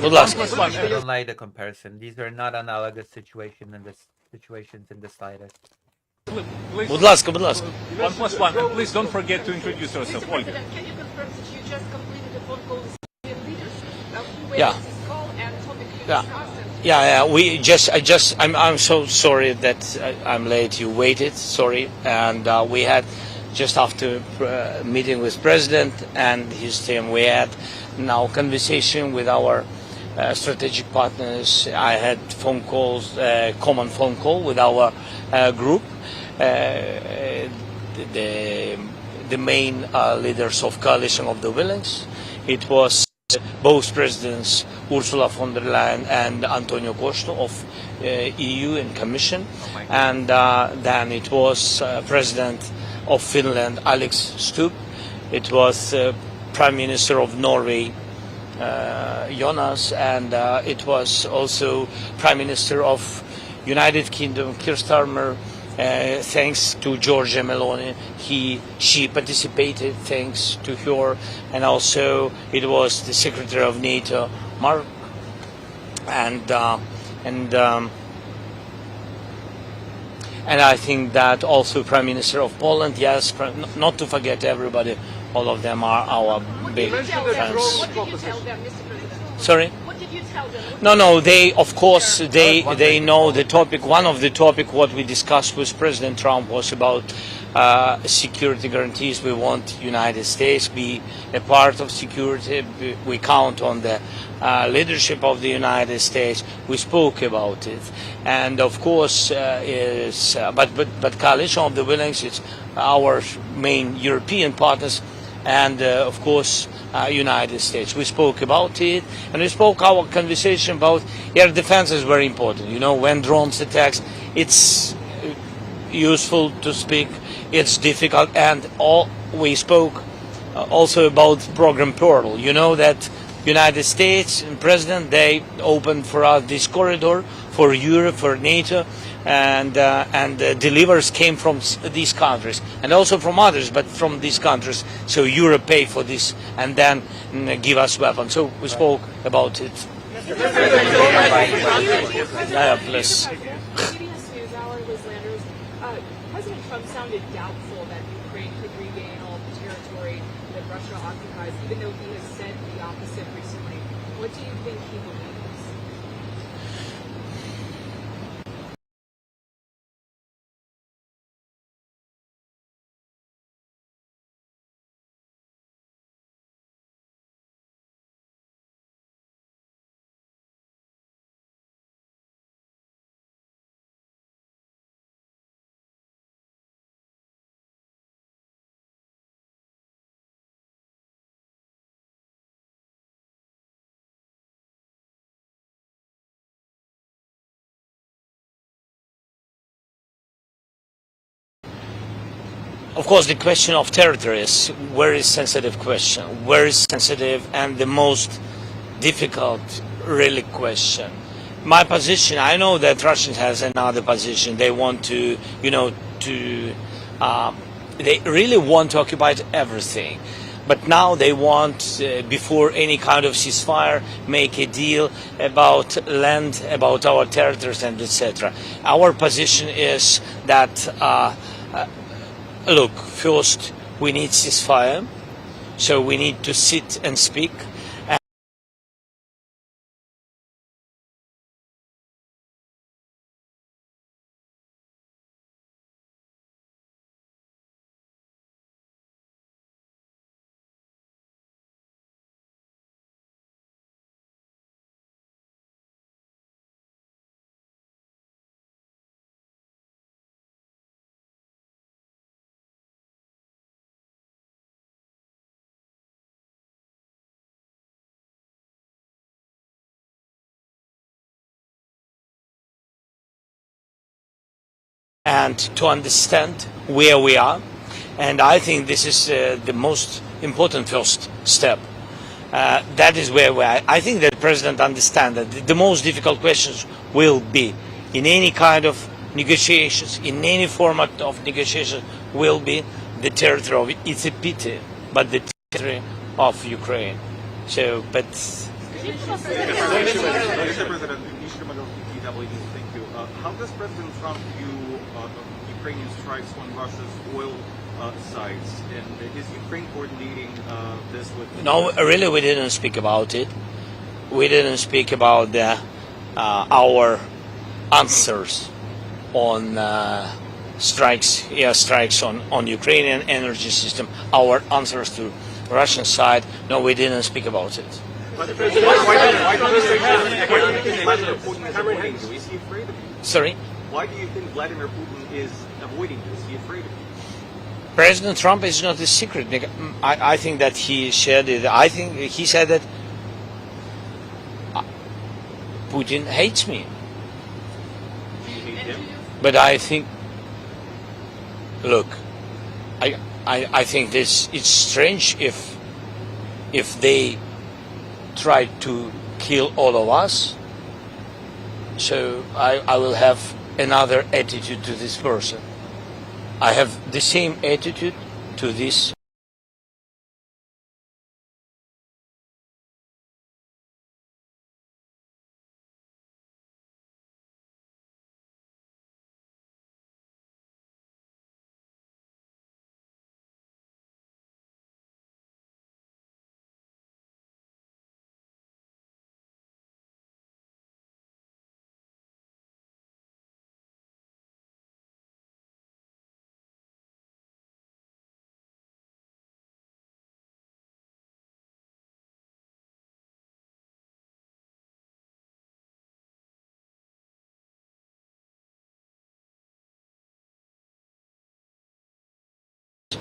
Будь ласка. I don't like the comparison. These are not analogous situations in the slightest. Будь ласка, будь ласка. 1+1, and please don't forget to introduce yourself. Mr. President, can you confirm that you just completed a phone call with Syrian leaders? Where Yeah. is this call and topic you Yeah. discussed? I'm so sorry that I'm late. You waited, sorry, and we had just after meeting with President and his team, we had now conversation with our strategic partners. I had phone calls, common phone call with our group, the main leaders of Coalition of the Willing. It was both presidents, Ursula von der Leyen and Antonio Costa of EU and Commission, and then it was President of Finland, Alex Stubb. It was Prime Minister of Norway, Jonas, and it was also Prime Minister of United Kingdom, Keir Starmer. Thanks to Giorgia Meloni, she participated. Thanks to her, and also it was the Secretary of NATO, Mark, and I think that also Prime Minister of Poland. Yes, not to forget everybody. All of them are our big friends. What did you tell them, Mr. President? Sorry? What did you tell them? No, they, of course, they know the topic. One of the topic what we discussed with President Trump was about security guarantees. We want United States be a part of security. We count on the leadership of the United States. We spoke about it, and of course, but Coalition of the Willings, it's our main European partners, and of course. United States. We spoke about it, and we spoke our conversation about air defense is very important. You know, when drones attacks, it's useful to speak. It's difficult, and we spoke also about program Pearl. You know that United States and President they opened for us this corridor for Europe, for NATO. And delivers came from these countries and also from others, but from these countries. So Europe pay for this and then give us weapons. So we spoke about it. Yeah, please. CBS NewsHour, Liz Landers, President Trump sounded doubtful that Ukraine could regain all the territory that Russia occupies, even though he has said the opposite recently. What do you think he believes? Of course, the question of territory is a very sensitive question, very sensitive and the most difficult, really, question. My position, I know that Russians has another position. They want to, they really want to occupy everything. But now they want, before any kind of ceasefire, make a deal about land, about our territories, and etc. Our position is that, look, first we need ceasefire, so we need to sit and speak. And to understand where we are, and I think this is the most important first step. That is where we are. I think that the President understands that the most difficult questions will be in any kind of negotiations, in any format of negotiations, will be the territory of, it's a pity, but the territory of Ukraine. So, but... How does President Trump view Ukrainian strikes on Russia's oil sites? And is Ukraine coordinating this with... No, really, we didn't speak about it. We didn't speak about our answers on strikes on Ukrainian energy system, our answers to Russian side. No, we didn't speak about it. Why do you think Vladimir Putin is avoiding you? Is he afraid of you? Sorry? Why do you think Vladimir Putin is avoiding you? Is he afraid of you? President Trump is not a secret. I think that he said it. I think he said that Putin hates me. But I think, look, I think this, it's strange if they try to kill all of us. So I will have another attitude to this person. I have the same attitude to this.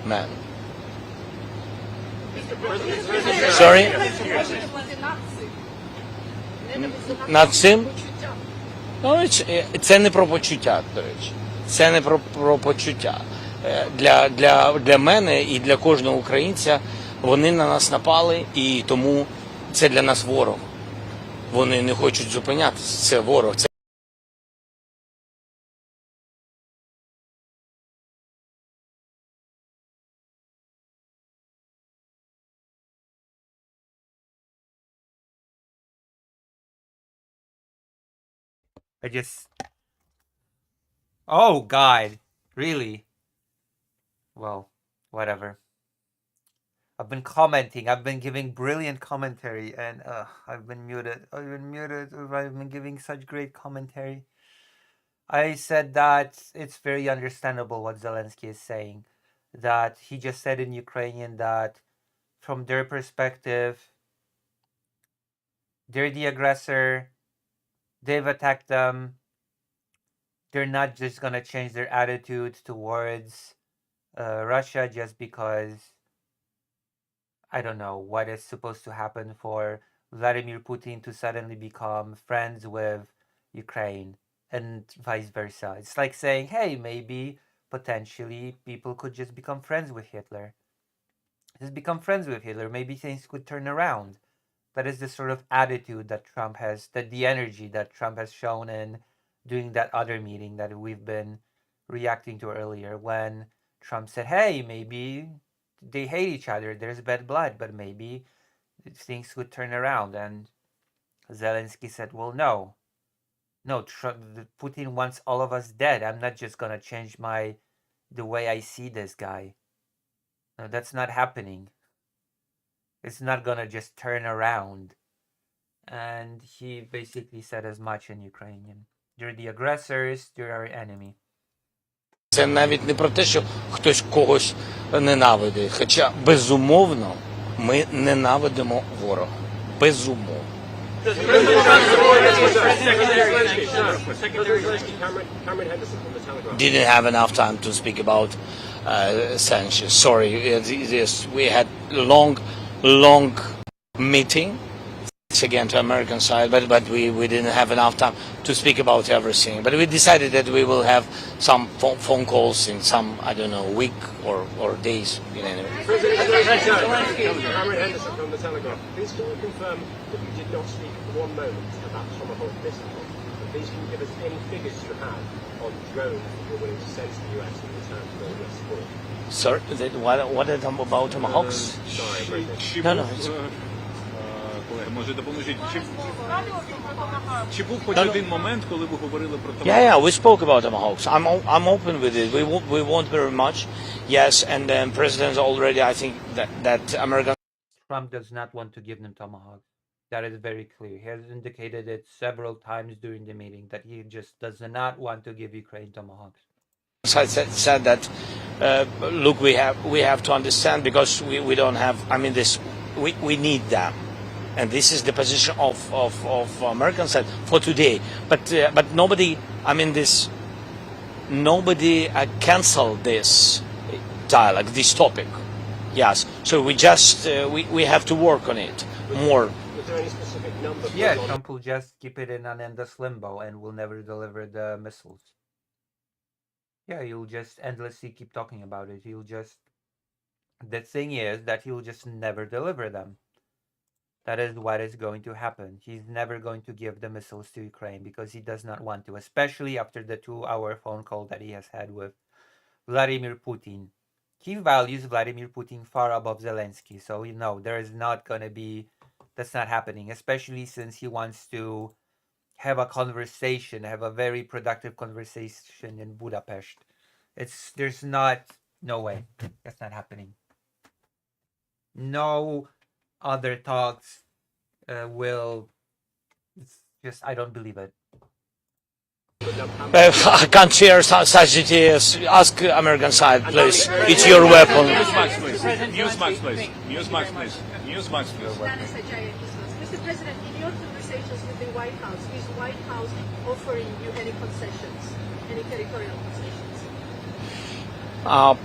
Man. Sorry? Над цим? Ну, це не про почуття, до речі. Це не про почуття. Для мене і для кожного українця вони на нас напали, і тому це для нас ворог. Вони не хочуть зупинятися, це ворог. I just... Oh, God. Really? Well, whatever. I've been commenting. I've been giving brilliant commentary. And I've been muted. I've been giving such great commentary. I said that it's very understandable what Zelensky is saying. That he just said in Ukrainian that from their perspective, they're the aggressor. They've attacked them. They're not just going to change their attitude towards Russia just because, I don't know, what is supposed to happen for Vladimir Putin to suddenly become friends with Ukraine and vice versa. It's like saying, hey, maybe potentially people could just become friends with Hitler. Just become friends with Hitler. Maybe things could turn around. That is the sort of attitude that Trump has, that the energy that Trump has shown in doing that other meeting that we've been reacting to earlier, when Trump said, hey, maybe they hate each other, there's bad blood, but maybe things could turn around. And Zelensky said, well, no, Putin wants all of us dead. I'm not just going to change the way I see this guy. No, that's not happening. It's not going to just turn around. And he basically said as much in Ukrainian. They're the aggressors, they're our enemy. Це навіть не про те, що хтось когось ненавидить. Хоча, безумовно, ми ненавидимо ворога. Безумовно. Didn't have enough time to speak about sanctions. Sorry, we had long meeting. Again to American side, but we didn't have enough time to speak about everything. But we decided that we will have some phone calls in some, I don't know, week or days. President Zelensky, Cameron Henderson from the Telegraph. Please can you confirm that you did not speak for one moment about Tomahawk missile? Please can you give us any figures you have on drones that you're willing to send to the US in return for all your support? Sir, what about tomahawks? Sorry, President. No, it's... Колеги, може допоможіть. Чи був хоч один момент, коли ви говорили про Yeah, we spoke about tomahawks. I'm open with it. We want very much. Yes, and then President already, I think that American... Trump does not want to give them tomahawks. That is very clear. He has indicated it several times during the meeting that he just does not want to give Ukraine tomahawks. I said that, look, we have to understand because we don't have, I mean, we need them. And this is the position of American side for today. But nobody, I mean, nobody canceled this dialogue, this topic. Yes. So we just, we have to work on it more. Was there any specific number? Yeah, Trump will just keep it in an endless limbo and will never deliver the missiles. Yeah, he'll just endlessly keep talking about it. The thing is that he'll just never deliver them. That is what is going to happen. He's never going to give the missiles to Ukraine because he does not want to, especially after the 2-hour phone call that he has had with Vladimir Putin. He values Vladimir Putin far above Zelensky. So, there is not going to be, that's not happening, especially since he wants to have a conversation, have a very productive conversation in Budapest. No way. That's not happening. No other talks it's just, I don't believe it. I can't share such details. Ask American side, please. It's your weapon. Newsmax, please. Newsmax, please. Newsmax, please. Newsmax, please. Mr. President, in your conversations with the White House, is White House offering you any concessions, any territorial concessions?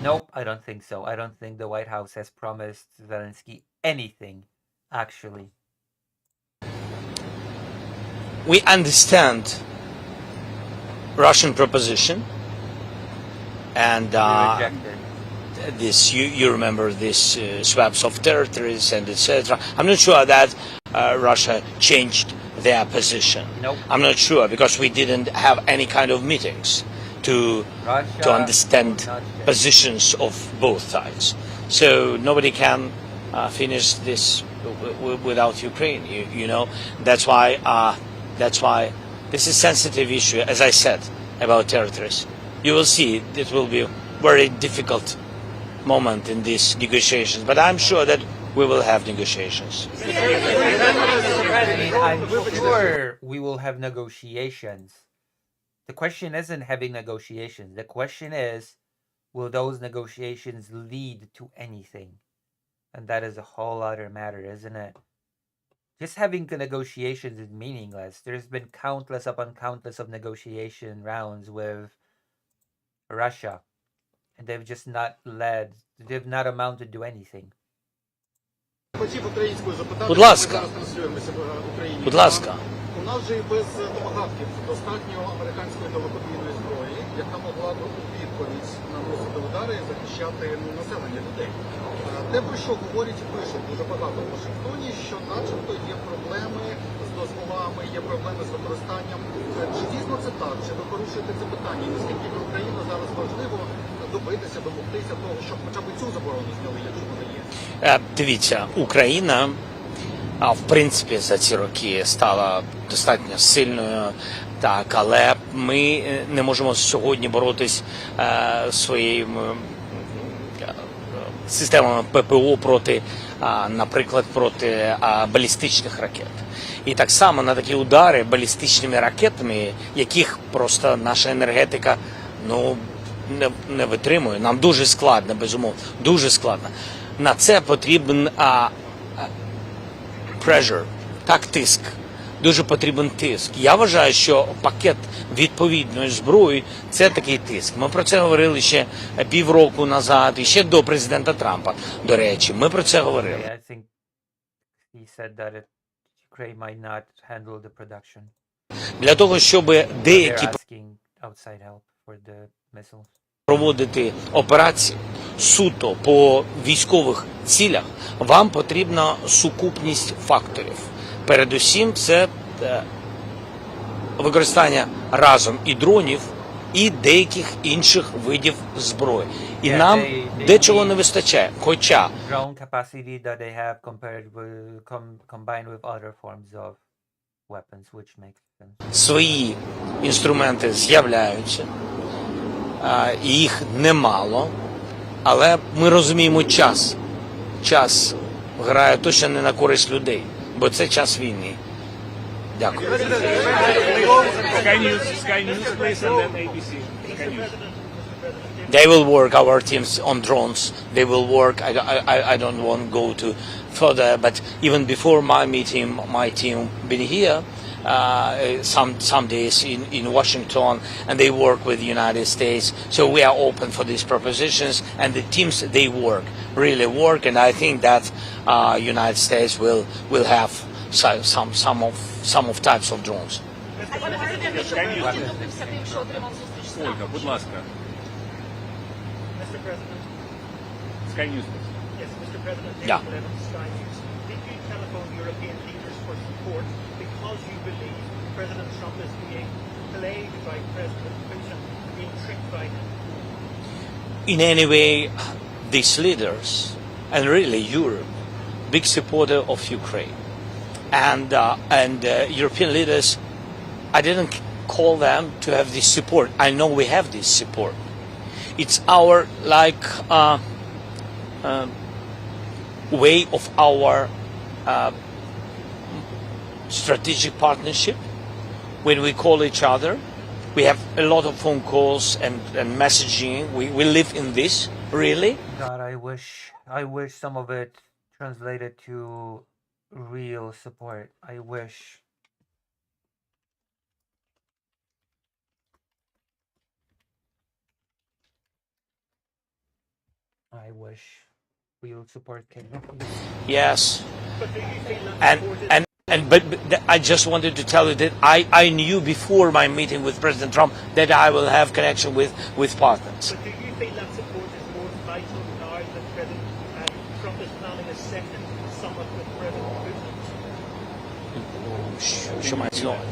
Nope, I don't think so. I don't think the White House has promised Zelensky anything, actually. We understand Russian proposition, and this you remember this swaps of territories and etc. I'm not sure that Russia changed their position. Nope. I'm not sure because we didn't have any kind of meetings to understand positions of both sides. So nobody can finish this without Ukraine. That's why this is a sensitive issue, as I said, about territories. You will see it will be a very difficult moment in these negotiations, but I'm sure that we will have negotiations. I'm sure we will have negotiations. The question isn't having negotiations. The question is, will those negotiations lead to anything? And that is a whole other matter, isn't it? Just having negotiations is meaningless. There's been countless upon countless of negotiation rounds with Russia. And they've just they've not amounted to anything. Будь ласка. Будь ласка. У нас же і без томагавків достатньо американської далекобійної зброї, яка могла б у відповідь наносити удари і захищати населення людей. Те, про що говорять і пишуть дуже багато в Вашингтоні, що начебто є проблеми з дозволами, є проблеми з використанням. Чи дійсно це так? Чи ви порушуєте це питання? І наскільки для України зараз важливо добитися, домогтися того, щоб хоча б цю заборону зняли, якщо вона є? Дивіться, Україна, в принципі, за ці роки стала достатньо сильною, так, але ми не можемо сьогодні боротись своїми системами ППО проти, наприклад, проти балістичних ракет. І так само на такі удари балістичними ракетами, яких просто наша енергетика не витримує. Нам дуже складно, безумовно, дуже складно. На це потрібен pressure, так, тиск. Дуже потрібен тиск. Я вважаю, що пакет відповідної зброї – це такий тиск. Ми про це говорили ще півроку назад, і ще до президента Трампа, до речі. Ми про це говорили. I think he said that Ukraine might not handle the production. Для того, щоб деякі проводити операції суто по військових цілях, вам потрібна сукупність факторів. Передусім, це використання разом і дронів, і деяких інших видів зброї. І нам дечого не вистачає. Хоча drone capacity that they have combined with other forms of weapons, which makes sense. свої інструменти з'являються, і їх немало, але ми розуміємо час. Час грає точно не на користь людей, бо це час війни. Дякую. Sky News, please, and then ABC. Sky News. They will work, our teams, on drones. They will work. I don't want to go to further, but even before my meeting, my team been here some days in Washington, and they work with the United States. So we are open for these propositions, and the teams, they really work, and I think that United States will have some of types of drones. Ольга, будь ласка. Mr. President. Sky News. Yes, Mr. President. Yeah. Sky News. Did you telephone European leaders for support because you believe President Trump is being played by President Putin, being tricked by him? In any way, these leaders, and really Europe, big supporter of Ukraine, and European leaders, I didn't call them to have this support. I know we have this support. It's our way of our strategic partnership. When we call each other, we have a lot of phone calls and messaging. We live in this, really. God, I wish some of it translated to real support. I wish. Real support came. Yes. But I just wanted to tell you that I knew before my meeting with President Trump that I will have connection with partners. But do you think that support is more vital now that President Trump is planning a second summit with President Putin?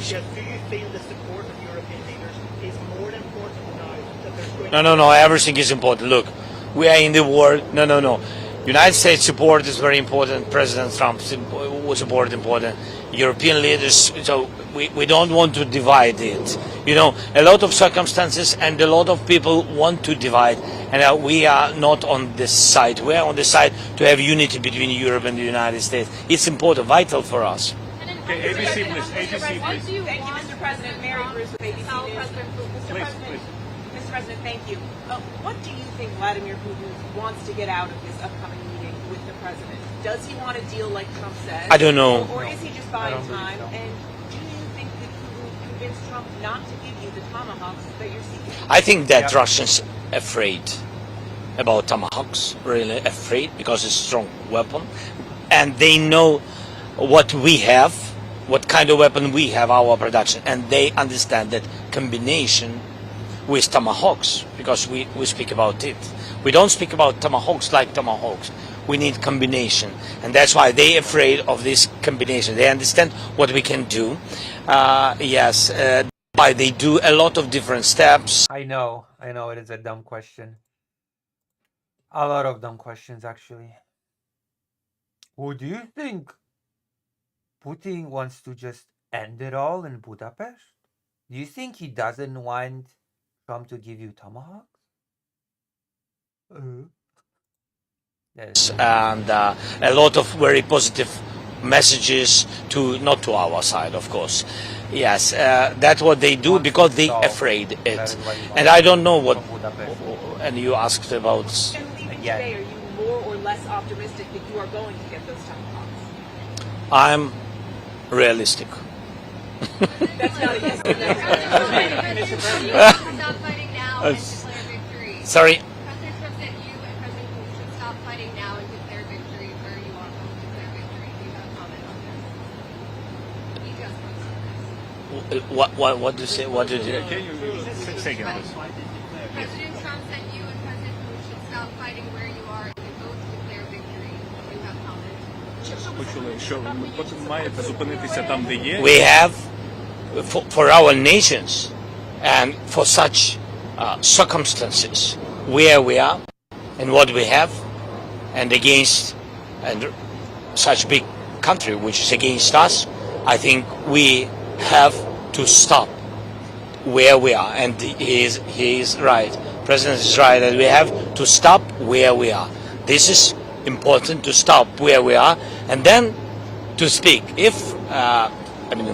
Yes, do you feel the support of European leaders is more important now that there's going No, everything is important. Look, we are in the war. No. United States support is very important. President Trump's support is important. European leaders, so we don't want to divide it. You know, a lot of circumstances and a lot of people want to divide, and we are not on this side. We are on the side to have unity between Europe and the United States. It's important, vital for us. Okay, ABC, please. ABC, please. Thank you, Mr. President. Mary Bruce with ABC News. Mr. President, thank you. What do you think Vladimir Putin wants to get out of this upcoming meeting with the president? Does he want a deal like Trump says? I don't know. Or is he just buying time? And do you think that Putin convinced Trump not to give you the tomahawks that you're seeking? I think that Russians afraid about tomahawks, really afraid, because it's a strong weapon, and they know what we have, what kind of weapon we have, our production, and they understand that combination with tomahawks, because we speak about it. We don't speak about tomahawks like tomahawks. We need combination, and that's why they're afraid of this combination. They understand what we can do. Why they do a lot of different steps. I know it is a dumb question. A lot of dumb questions, actually. Well, do you think Putin wants to just end it all in Budapest? Do you think he doesn't want Trump to give you tomahawks? Yes, and a lot of very positive messages not to our side, of course. Yes, that's what they do because they afraid it. And I don't know what. And you asked about. Today, are you more or less optimistic that you are going to get those tomahawks? I'm realistic. That's not a yes. Stop fighting now and declare victory. Sorry. President Trump said you and President Putin should stop fighting now and declare victory where you are going to declare victory. Do you have a comment on this? He just What do you say? What did you? Can you say again, please? President Trump said you and President Putin should stop fighting where you are and both declare victory. Do you have comment? Почули, що маєте зупинитися там, де є. We have for our nations and for such circumstances where we are and what we have, and against and such big country which is against us, I think we have to stop where we are. And he is right. President is right that we have to stop where we are. This is important, to stop where we are and then to speak. If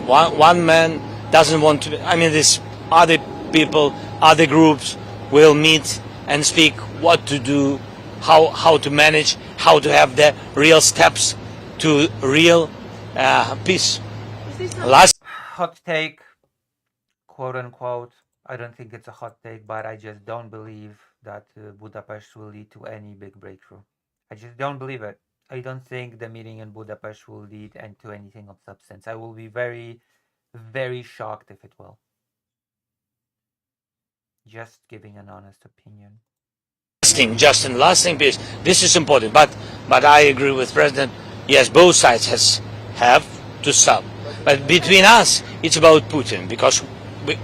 one man doesn't want to, this other people, other groups will meet and speak what to do, how to manage, how to have the real steps to real peace. Last hot take, quote unquote. I don't think it's a hot take, but I just don't believe that Budapest will lead to any big breakthrough. I just don't believe it. I don't think the meeting in Budapest will lead to anything of substance. I will be very, very shocked if it will. Just giving an honest opinion. Last thing, please. This is important, but I agree with President. Yes, both sides have to stop. But between us, it's about Putin, because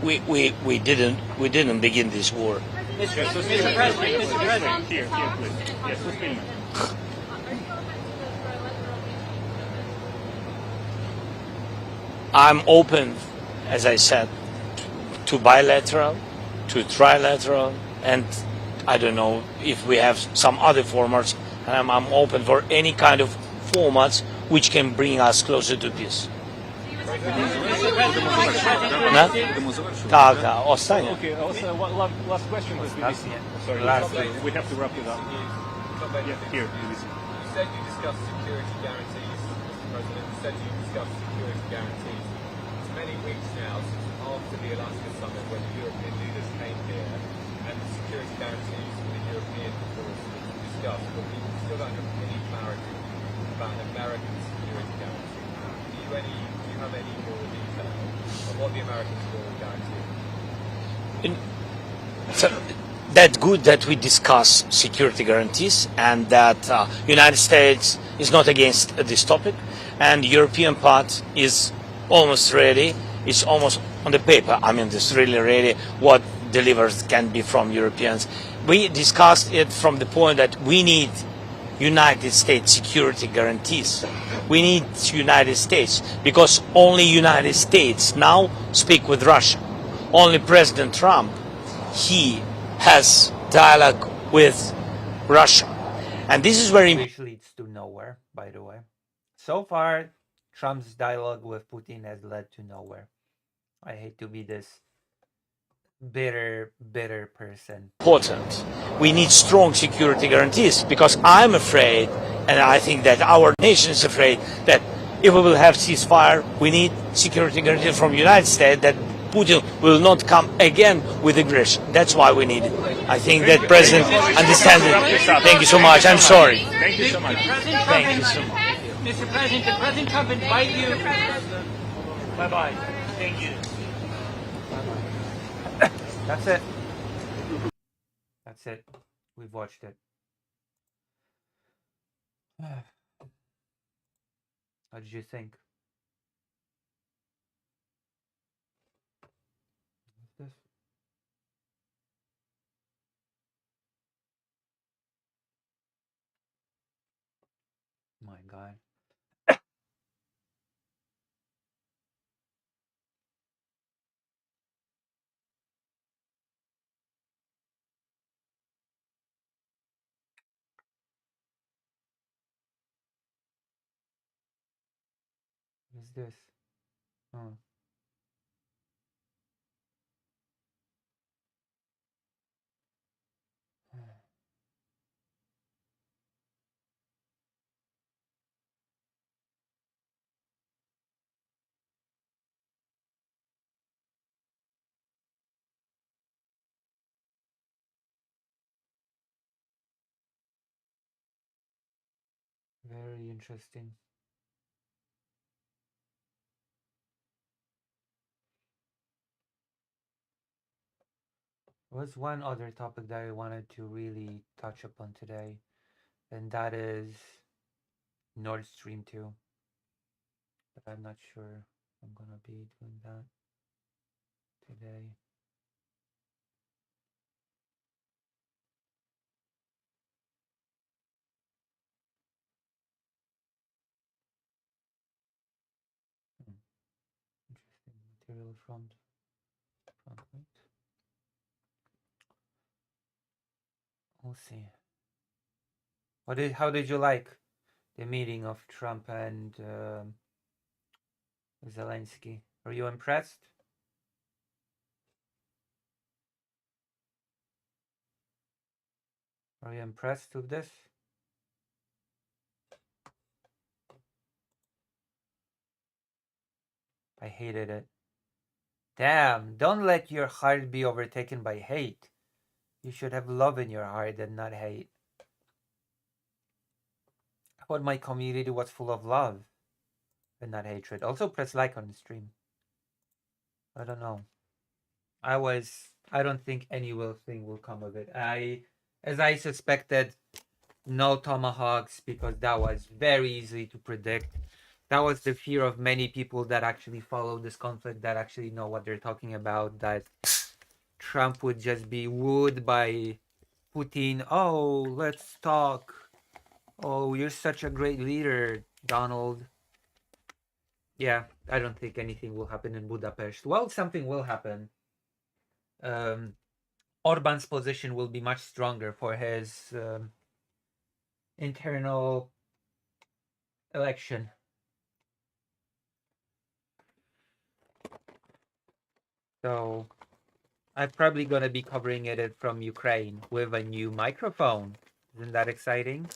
we didn't begin this war. Mr. President, here, please. Yes, who's speaking? I'm open, as I said, to bilateral, to trilateral, and I don't know if we have some other formats. I'm open for any kind of formats which can bring us closer to peace. Tak, ostatnie. Okay, also last question. Sorry, we have to wrap it up. Yeah, here, please. You said you discussed security guarantees, Mr. President. You said you discussed security guarantees. It's many weeks now after the Alaska summit when the European leaders came here and the security guarantees for the European force were discussed, but we still don't have any clarity about an American security guarantee. Do you have any more detail on what the Americans will guarantee? That's good that we discuss security guarantees and that United States is not against this topic, and the European part is almost ready. It's almost on the paper. It's really ready. What delivers can be from Europeans. We discussed it from the point that we need United States security guarantees. We need United States because only United States now speak with Russia. Only President Trump, he has dialogue with Russia. And this is very which leads to nowhere, by the way. So far, Trump's dialogue with Putin has led to nowhere. I hate to be this bitter person. Important. We need strong security guarantees because I'm afraid, and I think that our nation is afraid, that if we will have ceasefire, we need security guarantees from the United States that Putin will not come again with aggression. That's why we need it. I think that President understands it. Thank you so much. I'm sorry. Thank you so much. Thank you so much. Mr. President, did President Trump invite you? Bye-bye. Thank you. That's it. That's it. We've watched it. How did you think? What's this? My God. What's this? Oh. Very interesting. There was one other topic that I wanted to really touch upon today, and that is Nord Stream 2. But I'm not sure I'm gonna be doing that. today. Interesting material front right. We'll see. How did you like the meeting of Trump and Zelensky? Are you impressed? Are you impressed with this? I hated it. Damn, don't let your heart be overtaken by hate. You should have love in your heart and not hate. I thought my community was full of love and not hatred. Also press like on the stream. I don't know. I don't think any thing will come of it. As I suspected, no tomahawks, because that was very easy to predict. That was the fear of many people that actually follow this conflict, that actually know what they're talking about, that Trump would just be wooed by Putin. Oh, let's talk. Oh, you're such a great leader, Donald. Yeah, I don't think anything will happen in Budapest. Well, something will happen. Orban's position will be much stronger for his internal election. So I'm probably going to be covering it from Ukraine with a new microphone. Isn't that exciting?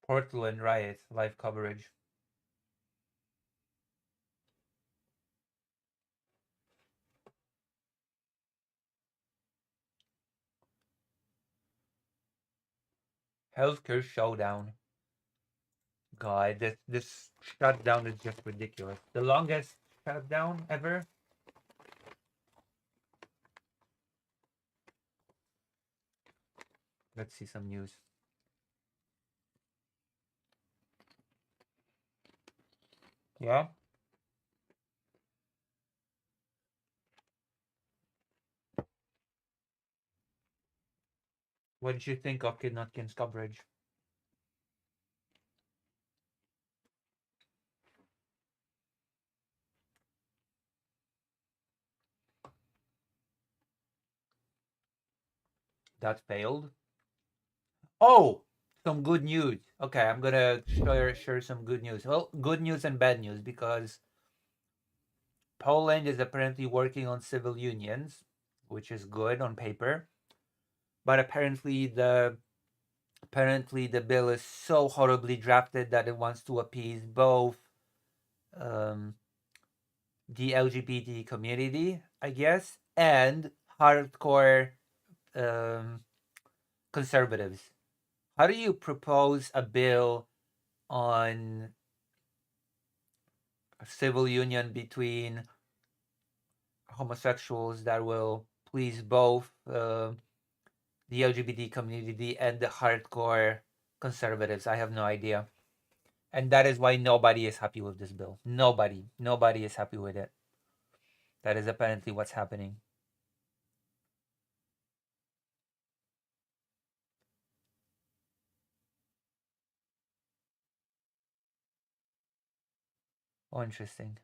Portland riot, live coverage. Healthcare showdown. God, this shutdown is just ridiculous. The longest shutdown ever. Let's see some news. Yeah. What did you think of Kidnotkin's coverage? That failed. Oh, some good news. Okay, I'm gonna share some good news. Well, good news and bad news, because Poland is apparently working on civil unions, which is good on paper, but apparently the bill is so horribly drafted that it wants to appease both the LGBT community, I guess, and hardcore conservatives. How do you propose a bill on a civil union between homosexuals that will please both the LGBT community and the hardcore conservatives? I have no idea. And that is why nobody is happy with this bill. Nobody is happy with it. That is apparently what's happening. Oh, interesting.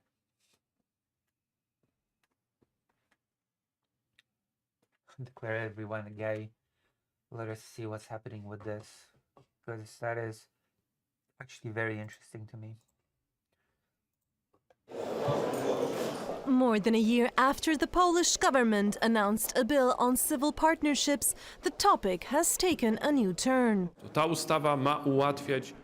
Declare everyone gay. Let us see what's happening with this, because that is actually very interesting to me. More than a year after the Polish government announced a bill on civil partnerships, the topic has taken a new turn.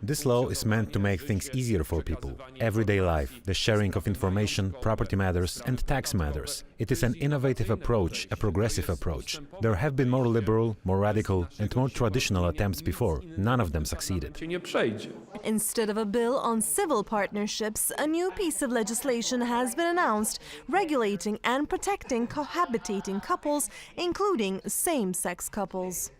This law is meant to make things easier for people. Everyday life, the sharing of information, property matters and tax matters. It is an innovative approach, a progressive approach. There have been more liberal, more radical and more traditional attempts before. None of them succeeded. Instead of a bill on civil partnerships, a new piece of legislation has been announced regulating and protecting cohabitating couples, including same-sex couples.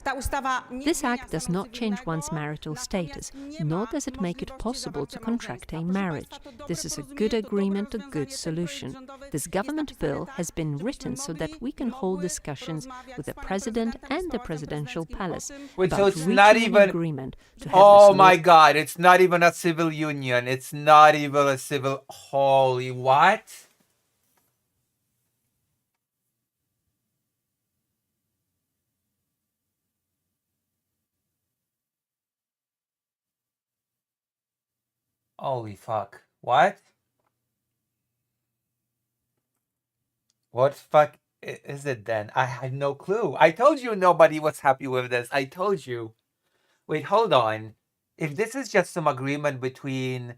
This act does not change one's marital status, nor does it make it possible to contract a marriage. This is a good agreement, a good solution. This government bill has been written so that we can hold discussions with the president and the presidential palace about so it's reaching not an even agreement to have oh this my law. god, it's not even a civil union. It's not even a civil holy what? Holy fuck. What? What fuck is it then? I had no clue. I told you nobody was happy with this. I told you. Wait, hold on. If this is just some agreement between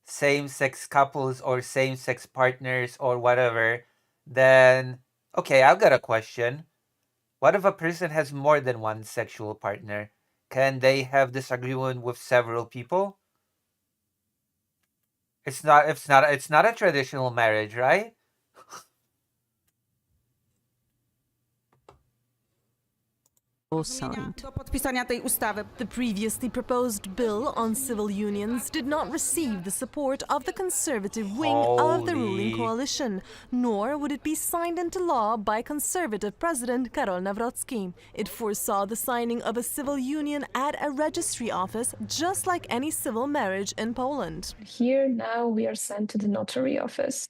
same-sex couples or same-sex partners or whatever, then okay, I've got a question. What if a person has more than one sexual partner? Can they have this agreement with several people? It's not a traditional marriage, right? Signed. The previously proposed bill on civil unions did not receive the support of the conservative wing of the ruling coalition, nor would it be signed into law by conservative President Karol Nawrocki. It foresaw the signing of a civil union at a registry office, just like any civil marriage in Poland. Here now we are sent to the notary office,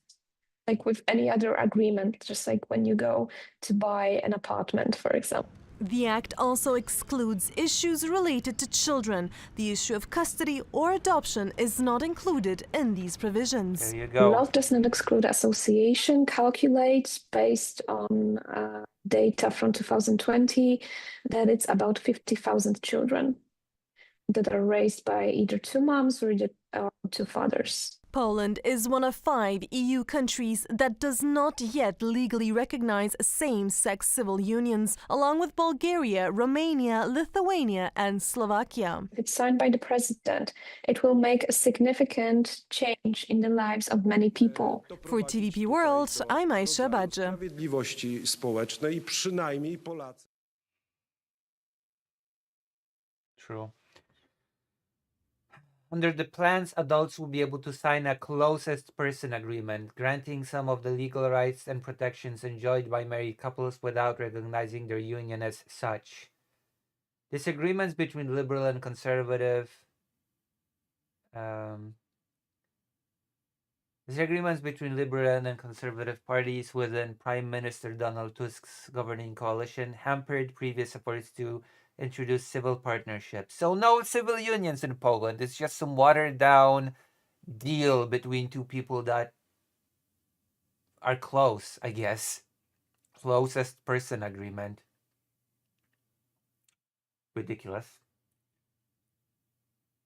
like with any other agreement, just like when you go to buy an apartment, for example. The act also excludes issues related to children. The issue of custody or adoption is not included in these provisions. There you The go. law does not exclude association, calculates based on data from 2020 that it's about 50,000 children that are raised by either two moms or two fathers. Poland is one of 5 EU countries that does not yet legally recognize same-sex civil unions, along with Bulgaria, Romania, Lithuania, and Slovakia. If it's signed by the president, it will make a significant change in the lives of many people. For TVP World, I'm Aisha Badge. True. Under the plans, adults will be able to sign a closest person agreement, granting some of the legal rights and protections enjoyed by married couples without recognizing their union as such. Disagreements between liberal and conservative parties within Prime Minister Donald Tusk's governing coalition hampered previous efforts to introduce civil partnerships. So no civil unions in Poland. It's just some watered down deal between two people that are close, I guess. Closest person agreement. Ridiculous.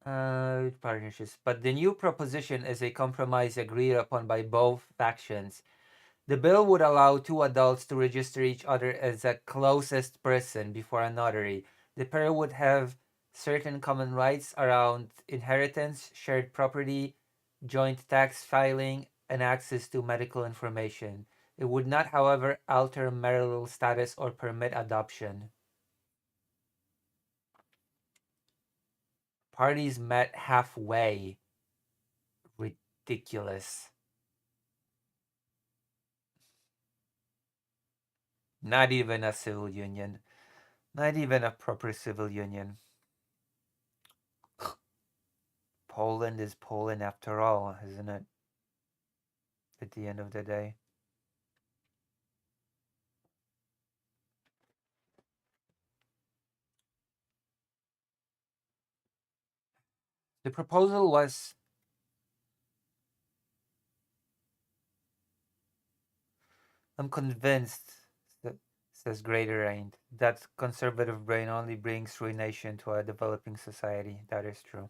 Partnerships. But the new proposition is a compromise agreed upon by both factions. The bill would allow two adults to register each other as a closest person before a notary. The pair would have certain common rights around inheritance, shared property, joint tax filing, and access to medical information. It would not, however, alter marital status or permit adoption. Parties met halfway. Ridiculous. Not even a civil union. Not even a proper civil union. Poland is Poland after all, isn't it? At the end of the day. The proposal was I'm convinced, says Greater Ain't, that conservative brain only brings ruination to a developing society. That is true.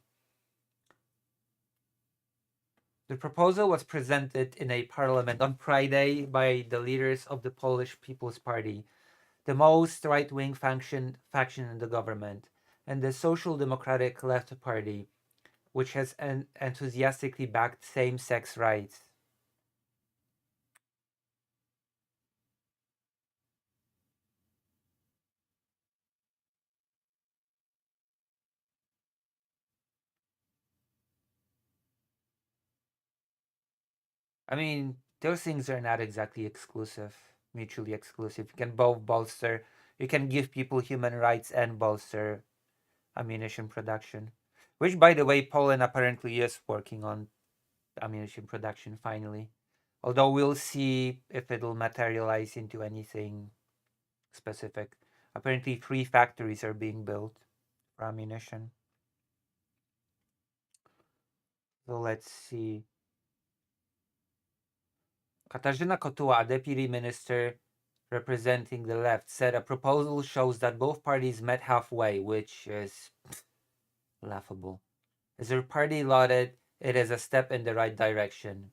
The proposal was presented in a parliament on Friday by the leaders of the Polish People's Party, the most right-wing faction in the government, and the Social Democratic Left Party, which has enthusiastically backed same-sex rights. I mean, those things are not exactly exclusive, mutually exclusive. You can both bolster, you can give people human rights and bolster ammunition production, which, by the way, Poland apparently is working on ammunition production finally. Although we'll see if it'll materialize into anything specific. Apparently, 3 factories are being built for ammunition. So let's see. Katarzyna Kotula, a deputy minister representing the left, said a proposal shows that both parties met halfway, which is laughable. As her party lauded it as a step in the right direction.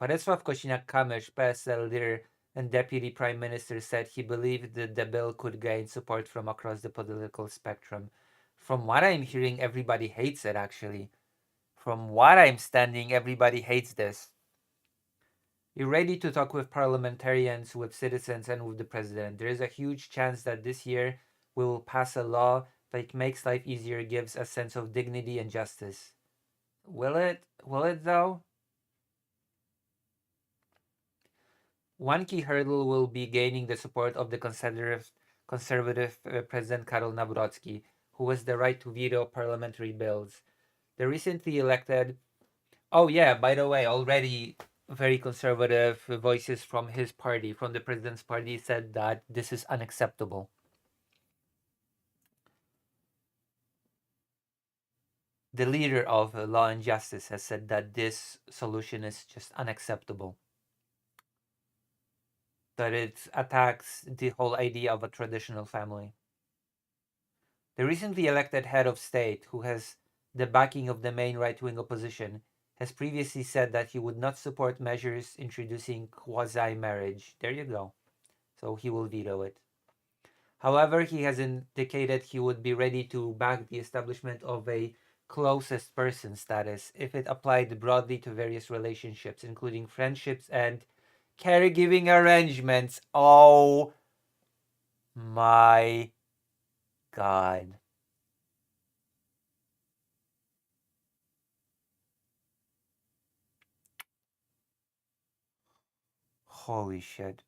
Władysław Kosiniak-Kamysz, PSL leader and deputy prime minister, said he believed that the bill could gain support from across the political spectrum. From what I'm hearing, everybody hates it, actually. From what I'm standing, everybody hates this. You're ready to talk with parliamentarians, with citizens, and with the president. There is a huge chance that this year we will pass a law that makes life easier, gives a sense of dignity and justice. Will it? Will it, though? One key hurdle will be gaining the support of the conservative President Karol Nawrocki, who has the right to veto parliamentary bills. The recently elected, oh yeah, by the way, already very conservative voices from his party, from the president's party, said that this is unacceptable. The leader of Law and Justice has said that this solution is just unacceptable. That it attacks the whole idea of a traditional family. The recently elected head of state, who has the backing of the main right-wing opposition, has previously said that he would not support measures introducing quasi-marriage. There you go. So he will veto it. However, he has indicated he would be ready to back the establishment of a closest person status if it applied broadly to various relationships, including friendships and caregiving arrangements. Oh my God. Holy shit.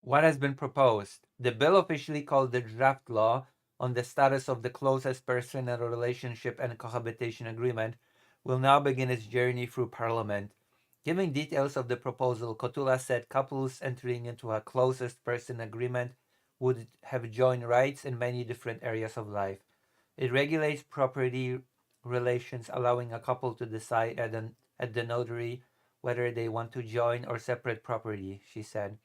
What has been proposed? The bill, officially called the draft law on the status of the closest person in a relationship and cohabitation agreement, will now begin its journey through Parliament. Giving details of the proposal, Kotula said couples entering into a closest person agreement would have joint rights in many different areas of life. It regulates property relations, allowing a couple to decide at the notary whether they want to join or separate property, she said.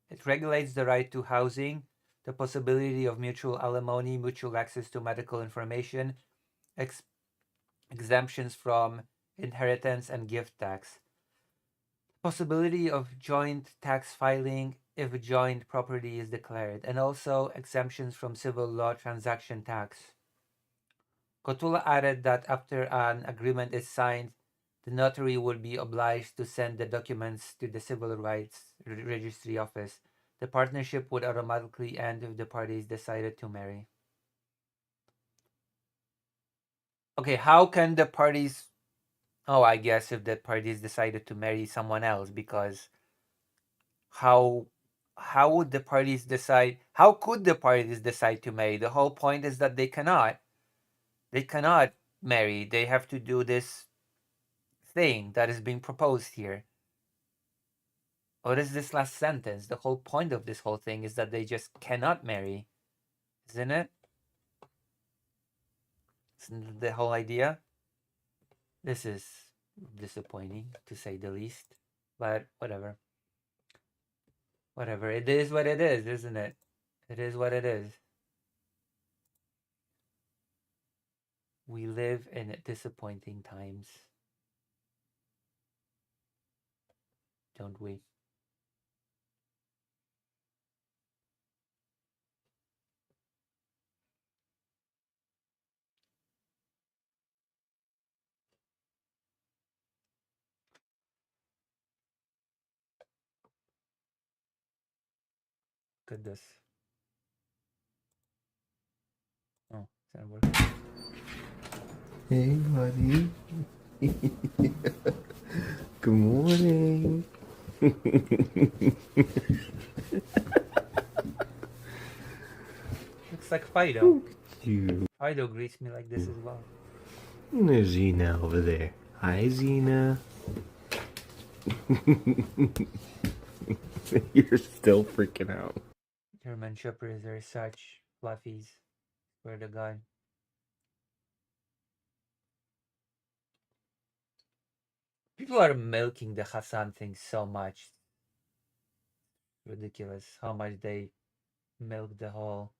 It regulates the right to housing, the possibility of mutual alimony, mutual access to medical information, exemptions from inheritance and gift tax, possibility of joint tax filing if joint property is declared, and also exemptions from civil law transaction tax. Kotula added that after an agreement is signed, the notary will be obliged to send the documents to the Civil Rights Registry Office. The partnership would automatically end if the parties decided to marry. Okay, how can the parties... Oh, I guess if the parties decided to marry someone else, because how would the parties decide? How could the parties decide to marry? The whole point is that they cannot marry. They have to do this thing that is being proposed here. What is this last sentence? The whole point of this whole thing is that they just cannot marry, isn't it? Isn't the whole idea? This is disappointing, to say the least. But whatever. Whatever. It is what it is, isn't it? It is what it is. We live in disappointing times. Don't we? Goodness. Oh, it's not working. Hey, buddy. Good morning. Looks like Fido. You. Fido greets me like this as well. There's Zena over there. Hi, Zena. You're still freaking out. German Shepherds are such fluffies. Swear to God. People are milking the Hassan thing so much. Ridiculous how much they milk the whole.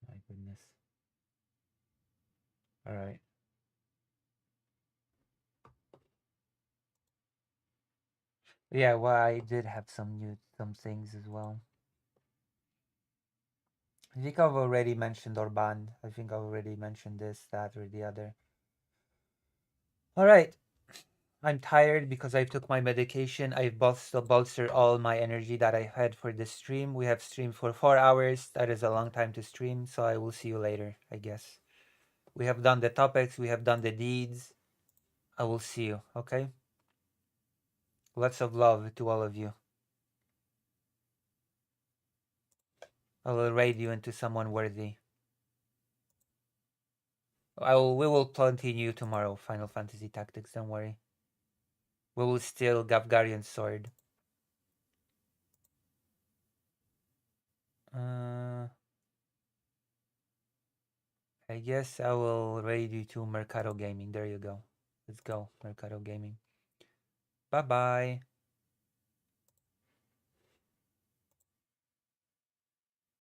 My goodness. All right. Yeah, well, I did have some things as well. I think I've already mentioned Orban. I think I've already mentioned this, that, or the other. All right. I'm tired because I took my medication. I've bolstered all my energy that I had for this stream. We have streamed for 4 hours. That is a long time to stream, so I will see you later, I guess. We have done the topics. We have done the deeds. I will see you, okay? Lots of love to all of you. I will raid you into someone worthy. We will continue tomorrow, Final Fantasy Tactics, don't worry. We will steal Gavgarian's sword. I guess I will raid you to Mercado Gaming. There you go. Let's go, Mercado Gaming. Bye-bye.